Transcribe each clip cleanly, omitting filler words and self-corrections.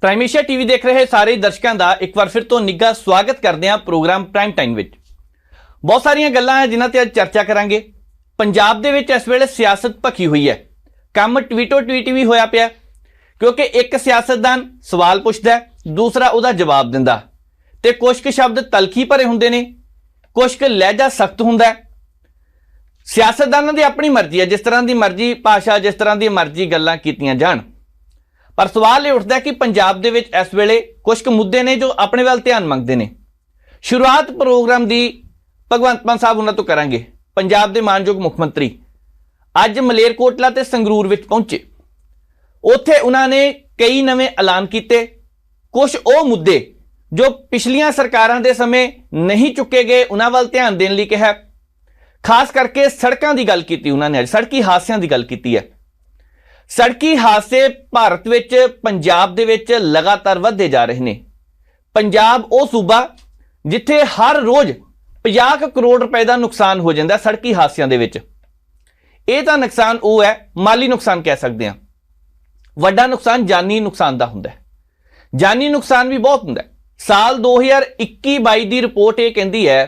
Prime Asia TV देख रहे सारे दर्शकों का एक बार फिर तो निੱਘਾ स्वागत करते हैं प्रोग्राम प्राइम टाइम विच। बहुत सारिया गल्लां है जिन्हां ते अज चर्चा करांगे। पंजाब दे विच इस वेले सियासत भखी हुई है, काम ट्वीटो ट्वीट भी होया पिया, क्योंकि एक सियासतदान सवाल पुछदा है, दूसरा उहदा जवाब दिंदा ते कुछ क शब्द तलखी भरे हुंदे ने, कुछ क लहजा सख्त हुंदा है। सियासतदानां दी अपनी मर्जी है, जिस तरह की मर्जी भाषा, जिस तरह की मर्जी गल्लां कीतियां जाण। पर सवाल ये उठता है कि पंजाब दे विच इस वेले कुछ क मुद्दे ने जो अपने वाल ध्यान मंगते हैं। शुरुआत प्रोग्राम की भगवंत मान साहब उन्हां तो करांगे। पंजाब के मानयोग मुख मंत्री अज मलेरकोटला ते संगरूर विच पहुंचे, उत्थे उन्होंने कई नवे ऐलान किए। कुछ वो मुद्दे जो पिछलियां सरकारां दे समय नहीं चुके गए उन्हां वाल ध्यान देने लई कहा। खास करके सड़कों की गल की उन्होंने, सड़की हादसों की गल की है। सड़की हादसे भारत विच पंजाब दे विच लगातार वधदे जा रहे हैं। पंजाब वो सूबा जिथे हर रोज़ 50 करोड़ रुपए का नुकसान हो जाता सड़की हादसों के विच। ये तो नुकसान वो है, माली नुकसान कह सकते हैं। वड्डा नुकसान जानी नुकसान का हुंदा है, जानी नुकसान भी बहुत हुंदा है। साल 2021-22 की रिपोर्ट ये कहती है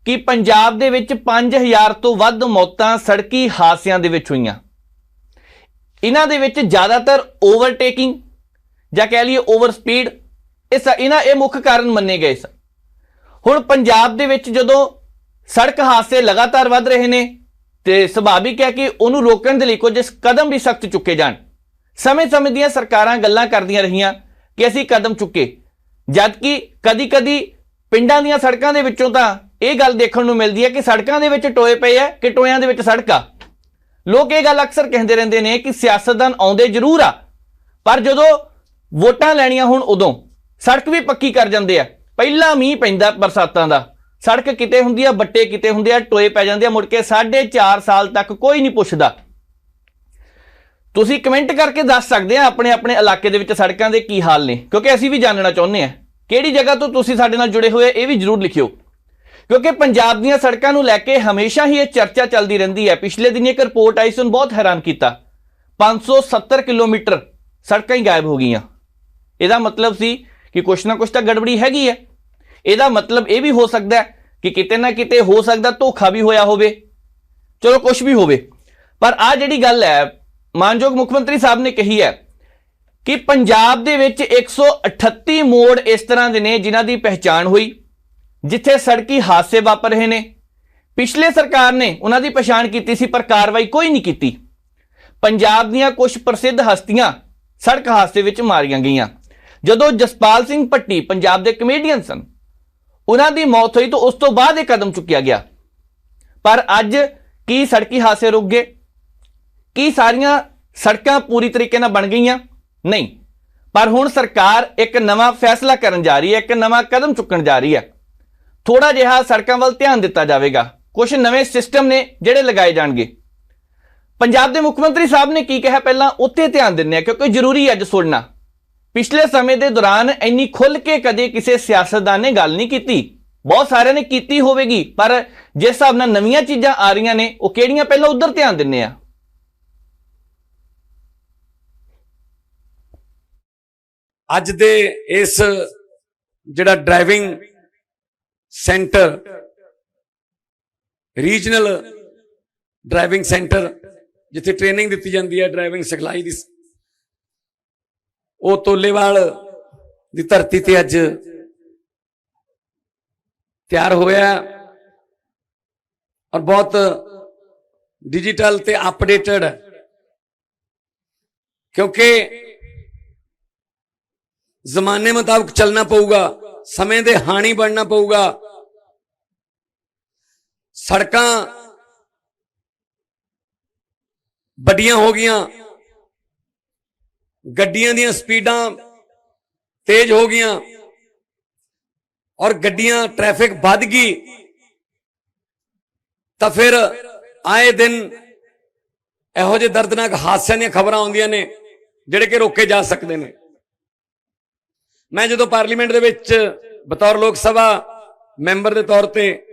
कि पंजाब दे विच 5000 तो वध मौतां सड़की हादसों के विच होईयां। इन्हां दे विच ज़्यादातर ओवरटेकिंग जां कह लीए ओवर स्पीड ये मुख्य कारण मन्ने गए सन। हुण पंजाब दे विच जदों सड़क हादसे लगातार वध रहे हैं तो सुभाविक है कि उन्होंने रोकण दे लई कुछ कदम भी सख्त चुके जाण। समय समय दीयां सरकारां गल्लां करदियां रहियां कि असीं कदम चुके, जबकि कदी कदी पिंडां दीयां सड़कां दे विचों तां इह गल देखण नूं मिलदी है कि सड़कां दे विच टोए पए आ कि टोयां दे विच सड़क आ। लोग ये गल अक्सर कहते रहते हैं कि सियासतदान आउंदे जरूर आ, पर जदों वोटां लैणियां होण उदों सड़क भी पक्की कर जांदे आ। पहला मींह पैंदा बरसातां दा, सड़क किते हुंदी आ, बट्टे किते हुंदे आ, टोए पै जांदे आ, मुड़ के 4.5 साल तक कोई नहीं पुछदा। तुसीं कमेंट करके दस सकदे आ अपने अपने इलाके दे विच सड़कां दे की हाल ने, क्योंकि असीं भी जानना चाहुंदे आ किहड़ी जगह तो तुसीं साडे नाल जुड़े होए ये भी जरूर लिखिओ। क्योंकि पंजाब दीयां सड़कां नूं लैके हमेशा ही यह चर्चा चलती रहिंदी है। पिछले दिन एक रिपोर्ट आई सी, बहुत हैरान किया, 570 किलोमीटर सड़कां ही गायब हो गई। इसका मतलब सी कि कुछ ना कुछ तो गड़बड़ी हैगी है। इसका मतलब यह भी हो सकता है कि किते ना किते हो सकता धोखा भी होया होवे, चलो कुछ भी होवे। पर आ जिहड़ी गल है मानयोग मुख मंत्री साहब ने कही है कि पंजाब दे विच 138 मोड़ इस तरह के ने जिन्हां दी पहचान हुई जिथे सड़की हादसे वापर रहे ने। पिछले सरकार ने उन्हां दी पहचान की सी पर कार्रवाई कोई नहीं की। पंजाब दीयां कुछ प्रसिद्ध हस्तियां सड़क हादसे विच मारियां गईयां। जदों जसपाल सिंह भट्टी पंजाब के कमेडियन सन, उन्हां दी मौत हुई तो उस तो बाद एक कदम चुकिया गया। पर अज की सड़की हादसे रुक गए? की सारियां सड़कां पूरी तरीके नाल बन गईयां? नहीं। पर हुण सरकार एक नवां फैसला करन जा रही है, एक नवां कदम चुकण जा रही है। थोड़ा जिहा सड़कों वाल ध्यान दिता जाएगा, कुछ नवे सिस्टम ने जिहड़े लगाए जाएंगे। पंजाब के मुख्यमंत्री साहब ने की कहा पहला उत्ते ध्यान दिंदे, क्योंकि जरूरी है अज सुनना। पिछले समय के दौरान इन्नी खुल के कदे किसी सियासतदान ने गल नहीं की। बहुत सारे ने की होगी, पर जिस हिसाब नाल नवीं चीज़ां आ रही ने वो किहड़ियां पहला उधर ध्यान दिंदे आ। अज दे इस जिहड़ा driving centre, regional driving centre जिथे ट्रेनिंग दी जाती है ड्राइविंग सिखलाई दी, वो तोलेवाल दी धरती ते अज तैयार होया और बहुत डिजिटल ते अपडेटेड है। क्योंकि जमाने मुताबिक चलना पऊगा, समय दे हानी बनना पऊगा। सड़कां बड़ियां हो गईयां, गड्डियां दी स्पीडां तेज हो गईयां और गड्डियां ट्रैफिक बढ़ गई, तो फिर आए दिन इहो जिहे दर्दनाक हादसियां दी खबरां आउंदियां ने जिहड़े कि रोके जा सकते हैं। मैं जो पार्लीमेंट दे विच बतौर लोक सभा मैंबर के तौर पर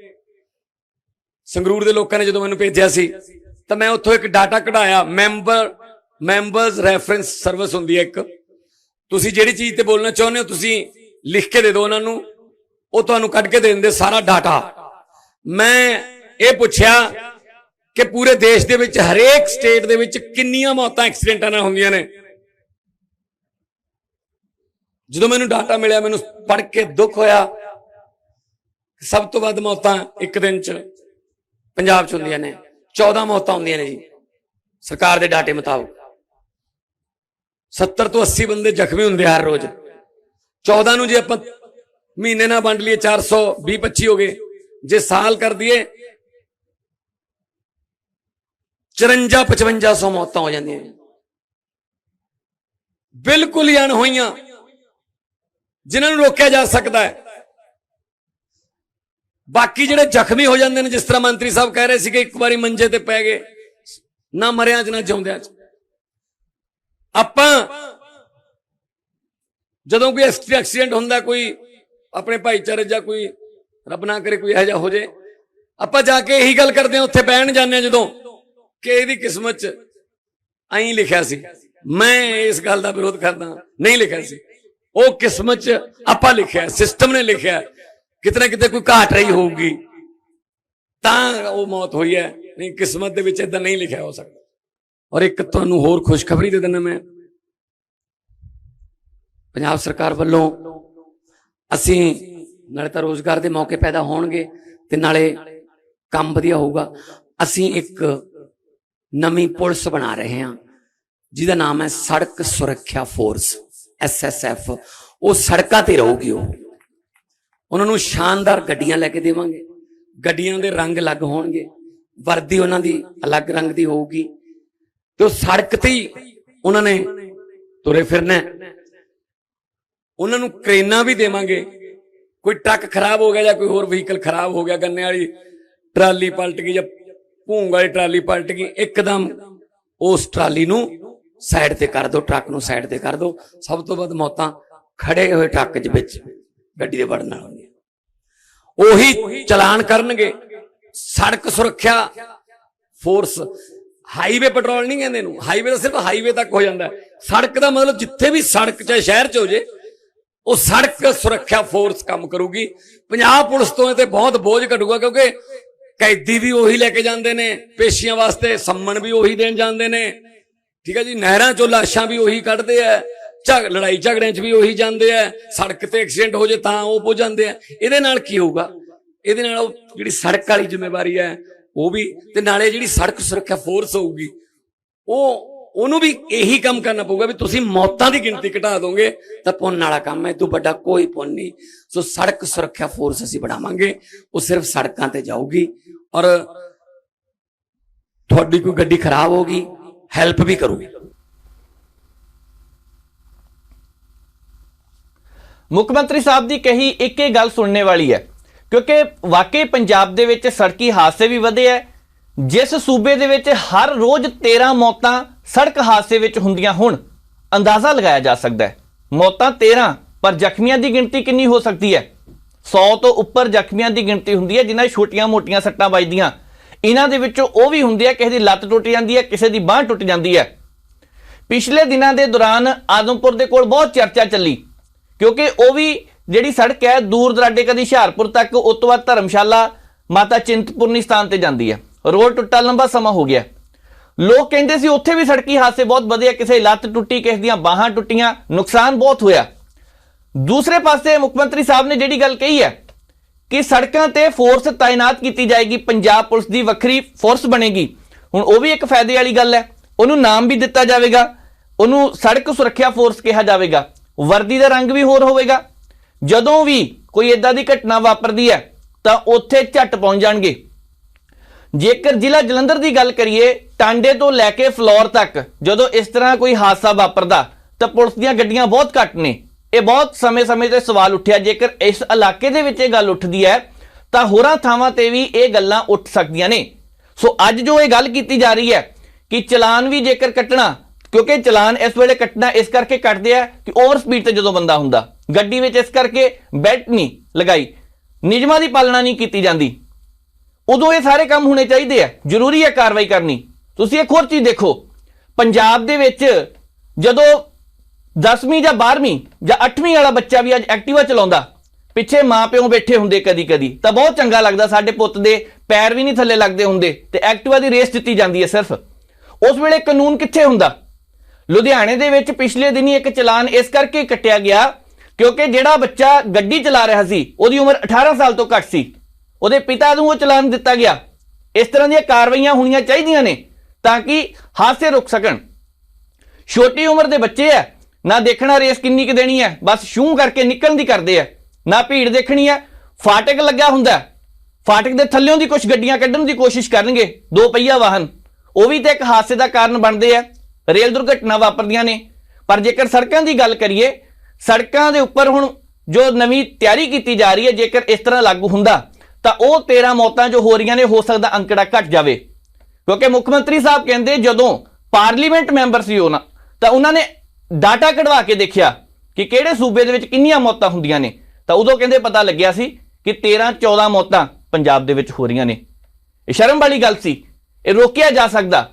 संगरूर के लोगों ने जो मैंने भेजा सी, तो मैं उत्थों एक डाटा कढ़ाया। मैंबर्स रैफरेंस सर्विस होंदी है एक, ਤੁਸੀਂ ਜਿਹੜੀ ਚੀਜ਼ ਤੇ ਬੋਲਣਾ ਚਾਹੁੰਦੇ ਹੋ ਤੁਸੀਂ ਲਿਖ ਕੇ ਦੇ ਦਿਓ ਉਹਨਾਂ ਨੂੰ, ਉਹ ਤੁਹਾਨੂੰ ਕੱਢ ਕੇ ਦੇ ਦਿੰਦੇ ਸਾਰਾ ਡਾਟਾ। ਮੈਂ ਇਹ ਪੁੱਛਿਆ ਕਿ ਪੂਰੇ ਦੇਸ਼ ਦੇ ਵਿੱਚ ਹਰੇਕ ਸਟੇਟ ਦੇ ਵਿੱਚ ਕਿੰਨੀਆਂ ਮੌਤਾਂ ਐਕਸੀਡੈਂਟਾਂ ਨਾਲ ਹੁੰਦੀਆਂ ਨੇ। ਜਦੋਂ ਮੈਨੂੰ ਡਾਟਾ ਮਿਲਿਆ ਮੈਨੂੰ ਪੜ੍ਹ ਕੇ ਦੁੱਖ ਹੋਇਆ। ਸਭ ਤੋਂ ਵੱਧ ਮੌਤਾਂ ਇੱਕ ਦਿਨ 'ਚ ਪੰਜਾਬ 'ਚ ਹੁੰਦੀਆਂ ਨੇ, 14 ਮੌਤਾਂ ਹੁੰਦੀਆਂ ਨੇ ਜੀ ਸਰਕਾਰ ਦੇ ਡਾਟੇ ਮੁਤਾਬਕ। 70 ਤੋਂ 80 ਬੰਦੇ ਜ਼ਖਮੀ ਹੁੰਦੇ ਹਰ ਰੋਜ਼। 14 ਨੂੰ ਜੇ ਆਪਾਂ ਮਹੀਨੇ ਨਾਲ ਵੰਡ ਲਈਏ 420-25 ਹੋ ਗਏ। ਜੇ ਸਾਲ ਕਰ ਦਈਏ 54-5500 ਮੌਤਾਂ ਹੋ ਜਾਂਦੀਆਂ ਬਿਲਕੁਲ ਹੀ ਅਣਹੋਈਆਂ, ਜਿਨ੍ਹਾਂ ਨੂੰ ਰੋਕਿਆ ਜਾ ਸਕਦਾ ਹੈ। ਬਾਕੀ ਜਿਹੜੇ ਜ਼ਖਮੀ ਹੋ ਜਾਂਦੇ ਨੇ, ਜਿਸ ਤਰ੍ਹਾਂ ਮੰਤਰੀ ਸਾਹਿਬ ਕਹਿ ਰਹੇ ਸੀ ਕਿ ਇੱਕ ਵਾਰੀ ਮੰਜੇ ਤੇ ਪੈ ਗਏ, ਨਾ ਮਰਿਆਂ 'ਚ ਨਾ ਜਿਉਂਦਿਆਂ 'ਚ। ਆਪਾਂ ਜਦੋਂ ਕੋਈ ਐਕਸੀਡੈਂਟ ਹੁੰਦਾ, ਕੋਈ ਆਪਣੇ ਭਾਈਚਾਰੇ ਜਾਂ ਕੋਈ ਰੱਬ ਨਾ ਕਰੇ ਕੋਈ ਇਹੋ ਜਿਹਾ ਹੋ ਜੇ, ਆਪਾਂ ਜਾ ਕੇ ਇਹੀ ਗੱਲ ਕਰਦੇ ਹਾਂ, ਉੱਥੇ ਬਹਿਣ ਜਾਂਦੇ ਹਾਂ ਜਦੋਂ ਕਿ ਇਹਦੀ ਕਿਸਮਤ 'ਚ ਐਂ ਲਿਖਿਆ ਸੀ। ਮੈਂ ਇਸ ਗੱਲ ਦਾ ਵਿਰੋਧ ਕਰਦਾ, ਨਹੀਂ ਲਿਖਿਆ ਸੀ, ਉਹ ਕਿਸਮਤ 'ਚ ਆਪਾਂ ਲਿਖਿਆ, ਸਿਸਟਮ ਨੇ ਲਿਖਿਆ। ਕਿਤੇ ਨਾ ਕਿਤੇ ਕੋਈ ਘਾਟ ਰਹੀ ਹੋਊਗੀ ਤਾਂ ਉਹ ਮੌਤ ਹੋਈ ਹੈ, ਨਹੀਂ ਕਿਸਮਤ ਦੇ ਵਿੱਚ ਏਦਾਂ ਨਹੀਂ ਲਿਖਿਆ ਹੋ ਸਕਦਾ। ਔਰ ਇੱਕ ਤੁਹਾਨੂੰ ਹੋਰ ਖੁਸ਼ਖਬਰੀ ਦੇ ਦਿੰਦਾ ਮੈਂ, ਪੰਜਾਬ ਸਰਕਾਰ ਵੱਲੋਂ ਅਸੀਂ ਨਾਲੇ ਤਾਂ ਰੋਜ਼ਗਾਰ ਦੇ ਮੌਕੇ ਪੈਦਾ ਹੋਣਗੇ ਤੇ ਨਾਲੇ ਕੰਮ ਵਧੀਆ ਹੋਊਗਾ। ਅਸੀਂ ਇੱਕ ਨਵੀਂ ਪੁਲਿਸ ਬਣਾ ਰਹੇ ਹਾਂ ਜਿਹਦਾ ਨਾਮ ਹੈ ਸੜਕ ਸੁਰੱਖਿਆ ਫੋਰਸ, SSF। ਉਹ ਸੜਕਾਂ ਤੇ ਰਹੂਗੀ। ਉਹਨਾਂ ਨੂੰ ਸ਼ਾਨਦਾਰ ਗੱਡੀਆਂ ਲੈ ਕੇ ਦੇਵਾਂਗੇ, ਗੱਡੀਆਂ ਦੇ ਰੰਗ ਅਲੱਗ ਹੋਣਗੇ, ਵਰਦੀ ਉਹਨਾਂ ਦੀ ਅਲੱਗ ਰੰਗ ਦੀ ਹੋਊਗੀ ਤੇ ਉਹ ਸੜਕ ਤੇ ਹੀ ਉਹਨਾਂ ਨੇ ਤੁਰੇ ਫਿਰਨਾ। ਉਹਨਾਂ ਨੂੰ ਕ੍ਰੇਨਾਂ ਵੀ ਦੇਵਾਂਗੇ। ਕੋਈ ਟਰੱਕ ਖਰਾਬ ਹੋ ਗਿਆ ਜਾਂ ਕੋਈ ਹੋਰ ਵਹੀਕਲ ਖਰਾਬ ਹੋ ਗਿਆ, ਗੰਨੇ ਵਾਲੀ ਟਰਾਲੀ ਪਲਟ ਗਈ ਜਾਂ ਭੂੰਗ ਵਾਲੀ ਟਰਾਲੀ ਪਲਟ ਗਈ, ਇੱਕਦਮ ਉਸ ਟਰਾਲੀ ਨੂੰ ਸਾਈਡ ਤੇ ਕਰ ਦਿਓ, ਟਰੱਕ ਨੂੰ ਸਾਈਡ ਤੇ ਕਰ ਦਿਓ। ਸਭ ਤੋਂ ਵੱਧ ਮੌਤਾਂ ਖੜੇ ਹੋਏ ਟਰੱਕ ਦੇ ਵਿੱਚ ਗੱਡੀ ਦੇ ਵੜਨ ਨਾਲ ਹੁੰਦੀਆਂ। ਉਹੀ ਚਲਾਨ ਕਰਨਗੇ ਸੜਕ ਸੁਰੱਖਿਆ ਫੋਰਸ। ਹਾਈਵੇ ਪੈਟਰੋਲ ਨਹੀਂ ਕਹਿੰਦੇ ਇਹਨੂੰ, ਹਾਈਵੇ ਤਾਂ ਸਿਰਫ ਹਾਈਵੇ ਤੱਕ ਹੋ ਜਾਂਦਾ। ਸੜਕ ਦਾ ਮਤਲਬ ਜਿੱਥੇ ਵੀ ਸੜਕ ਚਾਹੇ ਸ਼ਹਿਰ 'ਚ ਹੋ ਜੇ, ਉਹ ਸੜਕ ਸੁਰੱਖਿਆ ਫੋਰਸ ਕੰਮ ਕਰੂਗੀ। ਪੰਜਾਬ ਪੁਲਿਸ ਤੋਂ ਇਹ ਤੇ ਬਹੁਤ ਬੋਝ ਘਟੂਗਾ, ਕਿਉਂਕਿ ਕੈਦੀ ਵੀ ਉਹੀ ਲੈ ਕੇ ਜਾਂਦੇ ਨੇ ਪੇਸ਼ੀਆਂ ਵਾਸਤੇ, ਸੰਮਨ ਵੀ ਉਹੀ ਦੇਣ ਜਾਂਦੇ ਨੇ, ਠੀਕ ਹੈ ਜੀ। ਨਹਿਰਾਂ 'ਚੋਂ ਲਾਸ਼ਾਂ ਵੀ ਉਹੀ ਕੱਢਦੇ ਆ, ਲੜਾਈ ਝਗੜਿਆਂ 'ਚ ਵੀ ਉਹੀ ਜਾਂਦੇ ਆ, ਸੜਕ ਤੇ ਐਕਸੀਡੈਂਟ ਹੋ ਜੇ ਤਾਂ ਉਹ ਪਹੁੰਚ ਜਾਂਦੇ ਆ। ਇਹਦੇ ਨਾਲ ਕੀ ਹੋਊਗਾ? ਇਹਦੇ ਨਾਲ ਉਹ ਜਿਹੜੀ ਸੜਕ ਵਾਲੀ ਜ਼ਿੰਮੇਵਾਰੀ ਹੈ ਉਹ ਵੀ, ਤੇ ਨਾਲੇ ਜਿਹੜੀ ਸੜਕ ਸੁਰੱਖਿਆ ਫੋਰਸ ਹੋਊਗੀ ਉਹਨੂੰ ਵੀ ਇਹੀ ਕੰਮ ਕਰਨਾ ਪਊਗਾ ਵੀ ਤੁਸੀਂ ਮੌਤਾਂ ਦੀ ਗਿਣਤੀ ਘਟਾ ਦੋਗੇ ਤਾਂ ਪੁੰਨ ਵਾਲਾ ਕੰਮ ਹੈ। ਇਹ ਤੋਂ ਵੱਡਾ ਕੋਈ ਪੁੰਨ ਨਹੀਂ। ਸੋ ਸੜਕ ਸੁਰੱਖਿਆ ਫੋਰਸ ਅਸੀਂ ਬਣਾਵਾਂਗੇ, ਉਹ ਸਿਰਫ ਸੜਕਾਂ ਤੇ ਜਾਊਗੀ ਔਰ ਤੁਹਾਡੀ ਕੋਈ ਗੱਡੀ ਖਰਾਬ ਹੋਗੀ ਹੈਲਪ ਵੀ ਕਰੂਗੀ। ਮੁੱਖ ਮੰਤਰੀ ਸਾਹਿਬ ਦੀ ਕਹੀ ਇੱਕ ਹੀ ਗੱਲ ਸੁਣਨੇ ਵਾਲੀ ਹੈ, ਕਿਉਂਕਿ ਵਾਕਈ ਪੰਜਾਬ ਦੇ ਵਿੱਚ ਸੜਕੀ ਹਾਦਸੇ ਵੀ ਵਧੇ ਹੈ। ਜਿਸ ਸੂਬੇ ਦੇ ਵਿੱਚ ਹਰ ਰੋਜ਼ 13 ਮੌਤਾਂ ਸੜਕ ਹਾਦਸੇ ਵਿੱਚ ਹੁੰਦੀਆਂ ਹੁਣ, ਅੰਦਾਜ਼ਾ ਲਗਾਇਆ ਜਾ ਸਕਦਾ ਹੈ। ਮੌਤਾਂ 13, ਪਰ ਜ਼ਖਮੀਆਂ ਦੀ ਗਿਣਤੀ ਕਿੰਨੀ ਹੋ ਸਕਦੀ ਹੈ? 100 ਤੋਂ ਉੱਪਰ ਜ਼ਖਮੀਆਂ ਦੀ ਗਿਣਤੀ ਹੁੰਦੀ ਹੈ, ਜਿਨ੍ਹਾਂ ਛੋਟੀਆਂ ਮੋਟੀਆਂ ਸੱਟਾਂ ਵੱਜਦੀਆਂ। ਇਹਨਾਂ ਦੇ ਵਿੱਚੋਂ ਉਹ ਵੀ ਹੁੰਦੀ ਹੈ ਕਿਸੇ ਦੀ ਲੱਤ ਟੁੱਟ ਜਾਂਦੀ ਹੈ, ਕਿਸੇ ਦੀ ਬਾਂਹ ਟੁੱਟ ਜਾਂਦੀ ਹੈ। ਪਿਛਲੇ ਦਿਨਾਂ ਦੇ ਦੌਰਾਨ ਆਦਮਪੁਰ ਦੇ ਕੋਲ ਬਹੁਤ ਚਰਚਾ ਚੱਲੀ, ਕਿਉਂਕਿ ਉਹ ਵੀ ਜਿਹੜੀ ਸੜਕ ਹੈ ਦੂਰ ਦਰਾਡੇ ਕਦੀ ਹੁਸ਼ਿਆਰਪੁਰ ਤੱਕ, ਉਸ ਤੋਂ ਬਾਅਦ ਧਰਮਸ਼ਾਲਾ ਮਾਤਾ ਚਿੰਤਪੁਰਨੀ ਸਥਾਨ ਤੇ ਜਾਂਦੀ ਹੈ। ਰੋਡ ਟੁੱਟਾ ਲੰਬਾ ਸਮਾਂ ਹੋ ਗਿਆ। ਲੋਕ ਕਹਿੰਦੇ ਸੀ ਉੱਥੇ ਵੀ ਸੜਕੀ ਹਾਦਸੇ ਬਹੁਤ ਵਧੇ, ਕਿਸੇ ਲੱਤ ਟੁੱਟੀ, ਕਿਸੇ ਦੀਆਂ ਬਾਹਾਂ ਟੁੱਟੀਆਂ, ਨੁਕਸਾਨ ਬਹੁਤ ਹੋਇਆ। ਦੂਸਰੇ ਪਾਸੇ ਮੁੱਖ ਮੰਤਰੀ ਸਾਹਿਬ ਨੇ ਜਿਹੜੀ ਗੱਲ ਕਹੀ ਹੈ ਕਿ ਸੜਕਾਂ ਤੇ ਫੋਰਸ ਤਾਇਨਾਤ ਕੀਤੀ ਜਾਏਗੀ, ਪੰਜਾਬ ਪੁਲਿਸ ਦੀ ਵੱਖਰੀ ਫੋਰਸ ਬਣੇਗੀ। ਹੁਣ ਉਹ ਵੀ ਇੱਕ ਫਾਇਦੇ ਵਾਲੀ ਗੱਲ ਹੈ। ਉਹਨੂੰ ਨਾਮ ਵੀ ਦਿੱਤਾ ਜਾਵੇਗਾ, ਉਹਨੂੰ ਸੜਕ ਸੁਰੱਖਿਆ ਫੋਰਸ ਕਿਹਾ ਜਾਵੇਗਾ। ਵਰਦੀ ਦਾ ਰੰਗ ਵੀ ਹੋਰ ਹੋਵੇਗਾ। ਜਦੋਂ ਵੀ ਕੋਈ ਇਦਾਂ ਦੀ ਘਟਨਾ ਵਾਪਰਦੀ ਹੈ ਤਾਂ ਉੱਥੇ ਝੱਟ ਪਹੁੰਚ ਜਾਣਗੇ। ਜੇਕਰ ਜ਼ਿਲ੍ਹਾ ਜਲੰਧਰ ਦੀ ਗੱਲ ਕਰੀਏ, ਟਾਂਡੇ ਤੋਂ ਲੈ ਕੇ ਫਲੋਰ ਤੱਕ ਜਦੋਂ ਇਸ ਤਰ੍ਹਾਂ ਕੋਈ ਹਾਦਸਾ ਵਾਪਰਦਾ ਤਾਂ ਪੁਲਿਸ ਦੀਆਂ ਗੱਡੀਆਂ ਬਹੁਤ ਘੱਟ ਨੇ। ਇਹ ਬਹੁਤ ਸਮੇਂ-ਸਮੇਂ ਤੇ ਸਵਾਲ ਉੱਠਿਆ। ਜੇਕਰ ਇਸ ਇਲਾਕੇ ਦੇ ਵਿੱਚ ਇਹ ਗੱਲ ਉੱਠਦੀ ਹੈ ਤਾਂ ਹੋਰਾਂ ਥਾਵਾਂ ਤੇ ਵੀ ਇਹ ਗੱਲਾਂ ਉੱਠ ਸਕਦੀਆਂ ਨੇ। ਸੋ ਅੱਜ ਜੋ ਇਹ ਗੱਲ ਕੀਤੀ ਜਾ ਰਹੀ ਹੈ ਕਿ ਚਲਾਨ ਵੀ ਜੇਕਰ ਕੱਟਣਾ, ਕਿਉਂਕਿ ਚਲਾਨ ਇਸ ਵੇਲੇ ਕੱਟਣਾ ਇਸ ਕਰਕੇ ਕੱਟਦੇ ਆ ਕਿ ਓਵਰ ਸਪੀਡ ਤੇ ਜਦੋਂ ਬੰਦਾ ਹੁੰਦਾ ਗੱਡੀ ਵਿੱਚ, ਇਸ ਕਰਕੇ ਬੈਲਟ ਨਹੀਂ ਲਗਾਈ, ਨਿਯਮਾਂ ਦੀ ਪਾਲਣਾ ਨਹੀਂ ਕੀਤੀ ਜਾਂਦੀ, ਉਦੋਂ ਇਹ ਸਾਰੇ ਕੰਮ ਹੋਣੇ ਚਾਹੀਦੇ ਆ। ਜ਼ਰੂਰੀ ਹੈ ਕਾਰਵਾਈ ਕਰਨੀ। ਤੁਸੀਂ ਇੱਕ ਹੋਰ ਚੀਜ਼ ਦੇਖੋ, ਪੰਜਾਬ ਦੇ ਵਿੱਚ ਜਦੋਂ 10ਵੀਂ ਜਾਂ 12ਵੀਂ ਜਾਂ 8ਵੀਂ ਵਾਲਾ ਬੱਚਾ ਵੀ ਅੱਜ ਐਕਟਿਵਾ ਚਲਾਉਂਦਾ, ਪਿੱਛੇ ਮਾਂ ਪਿਓ ਬੈਠੇ ਹੁੰਦੇ ਕਦੀ ਕਦੀ, ਤਾਂ ਬਹੁਤ ਚੰਗਾ ਲੱਗਦਾ। ਸਾਡੇ ਪੁੱਤ ਦੇ ਪੈਰ ਵੀ ਨਹੀਂ ਥੱਲੇ ਲੱਗਦੇ ਹੁੰਦੇ ਤੇ ਐਕਟਿਵਾ ਦੀ ਰੇਸ ਦਿੱਤੀ ਜਾਂਦੀ ਹੈ ਸਿਰਫ। ਉਸ ਵੇਲੇ ਕਾਨੂੰਨ ਕਿੱਥੇ ਹੁੰਦਾ? ਲੁਧਿਆਣੇ ਦੇ ਵਿੱਚ ਪਿਛਲੇ ਦਿਨੀ ਇੱਕ ਚਲਾਨ ਇਸ ਕਰਕੇ ਕੱਟਿਆ ਗਿਆ ਕਿਉਂਕਿ ਜਿਹੜਾ ਬੱਚਾ ਗੱਡੀ ਚਲਾ ਰਿਹਾ ਸੀ ਉਹਦੀ ਉਮਰ 18 ਸਾਲ ਤੋਂ ਘੱਟ ਸੀ, ਉਹਦੇ ਪਿਤਾ ਨੂੰ ਉਹ ਚਲਾਨ ਦਿੱਤਾ ਗਿਆ। ਇਸ ਤਰ੍ਹਾਂ ਦੀਆਂ ਕਾਰਵਾਈਆਂ ਹੋਣੀਆਂ ਚਾਹੀਦੀਆਂ ਨੇ ਤਾਂ ਕਿ ਹਾਦਸੇ ਰੁਕ ਸਕਣ। ਛੋਟੀ ਉਮਰ ਦੇ ਬੱਚੇ ਆ, ਨਾ ਦੇਖਣਾ ਰੇਸ ਕਿੰਨੀ ਕੁ ਦੇਣੀ ਹੈ, ਬਸ ਸ਼ੂ ਕਰਕੇ ਨਿਕਲਣ ਦੀ ਕਰਦੇ ਆ, ਨਾ ਭੀੜ ਦੇਖਣੀ ਹੈ। ਫਾਟਕ ਲੱਗਾ ਹੁੰਦਾ, ਫਾਟਕ ਦੇ ਥੱਲਿਓਂ ਦੀ ਕੁਝ ਗੱਡੀਆਂ ਕੱਢਣ ਦੀ ਕੋਸ਼ਿਸ਼ ਕਰਨਗੇ, 2 ਪਹੀਆ ਵਾਹਨ, ਉਹ ਵੀ ਤਾਂ ਇੱਕ ਹਾਦਸੇ ਦਾ ਕਾਰਨ ਬਣਦੇ ਆ। ਰੇਲ ਦੁਰਘਟਨਾ ਵਾਪਰਦੀਆਂ ਨੇ। ਪਰ ਜੇਕਰ ਸੜਕਾਂ ਦੀ ਗੱਲ ਕਰੀਏ, ਸੜਕਾਂ ਦੇ ਉੱਪਰ ਹੁਣ ਜੋ ਨਵੀਂ ਤਿਆਰੀ ਕੀਤੀ ਜਾ ਰਹੀ ਹੈ, ਜੇਕਰ ਇਸ ਤਰ੍ਹਾਂ ਲਾਗੂ ਹੁੰਦਾ ਤਾਂ ਉਹ 13 ਮੌਤਾਂ ਜੋ ਹੋ ਰਹੀਆਂ ਨੇ ਹੋ ਸਕਦਾ ਅੰਕੜਾ ਘਟ ਜਾਵੇ। ਕਿਉਂਕਿ ਮੁੱਖ ਮੰਤਰੀ ਸਾਹਿਬ ਕਹਿੰਦੇ ਜਦੋਂ ਪਾਰਲੀਮੈਂਟ ਮੈਂਬਰ ਸੀ ਉਹਨਾਂ, ਤਾਂ ਉਹਨਾਂ ਨੇ ਡਾਟਾ ਕਢਵਾ ਕੇ ਦੇਖਿਆ ਕਿ ਕਿਹੜੇ ਸੂਬੇ ਦੇ ਵਿੱਚ ਕਿੰਨੀਆਂ ਮੌਤਾਂ ਹੁੰਦੀਆਂ ਨੇ, ਤਾਂ ਉਦੋਂ ਕਹਿੰਦੇ ਪਤਾ ਲੱਗਿਆ ਸੀ ਕਿ 13-14 ਮੌਤਾਂ ਪੰਜਾਬ ਦੇ ਵਿੱਚ ਹੋ ਰਹੀਆਂ ਨੇ। ਇਹ ਸ਼ਰਮ ਵਾਲੀ ਗੱਲ ਸੀ, ਇਹ ਰੋਕਿਆ ਜਾ ਸਕਦਾ,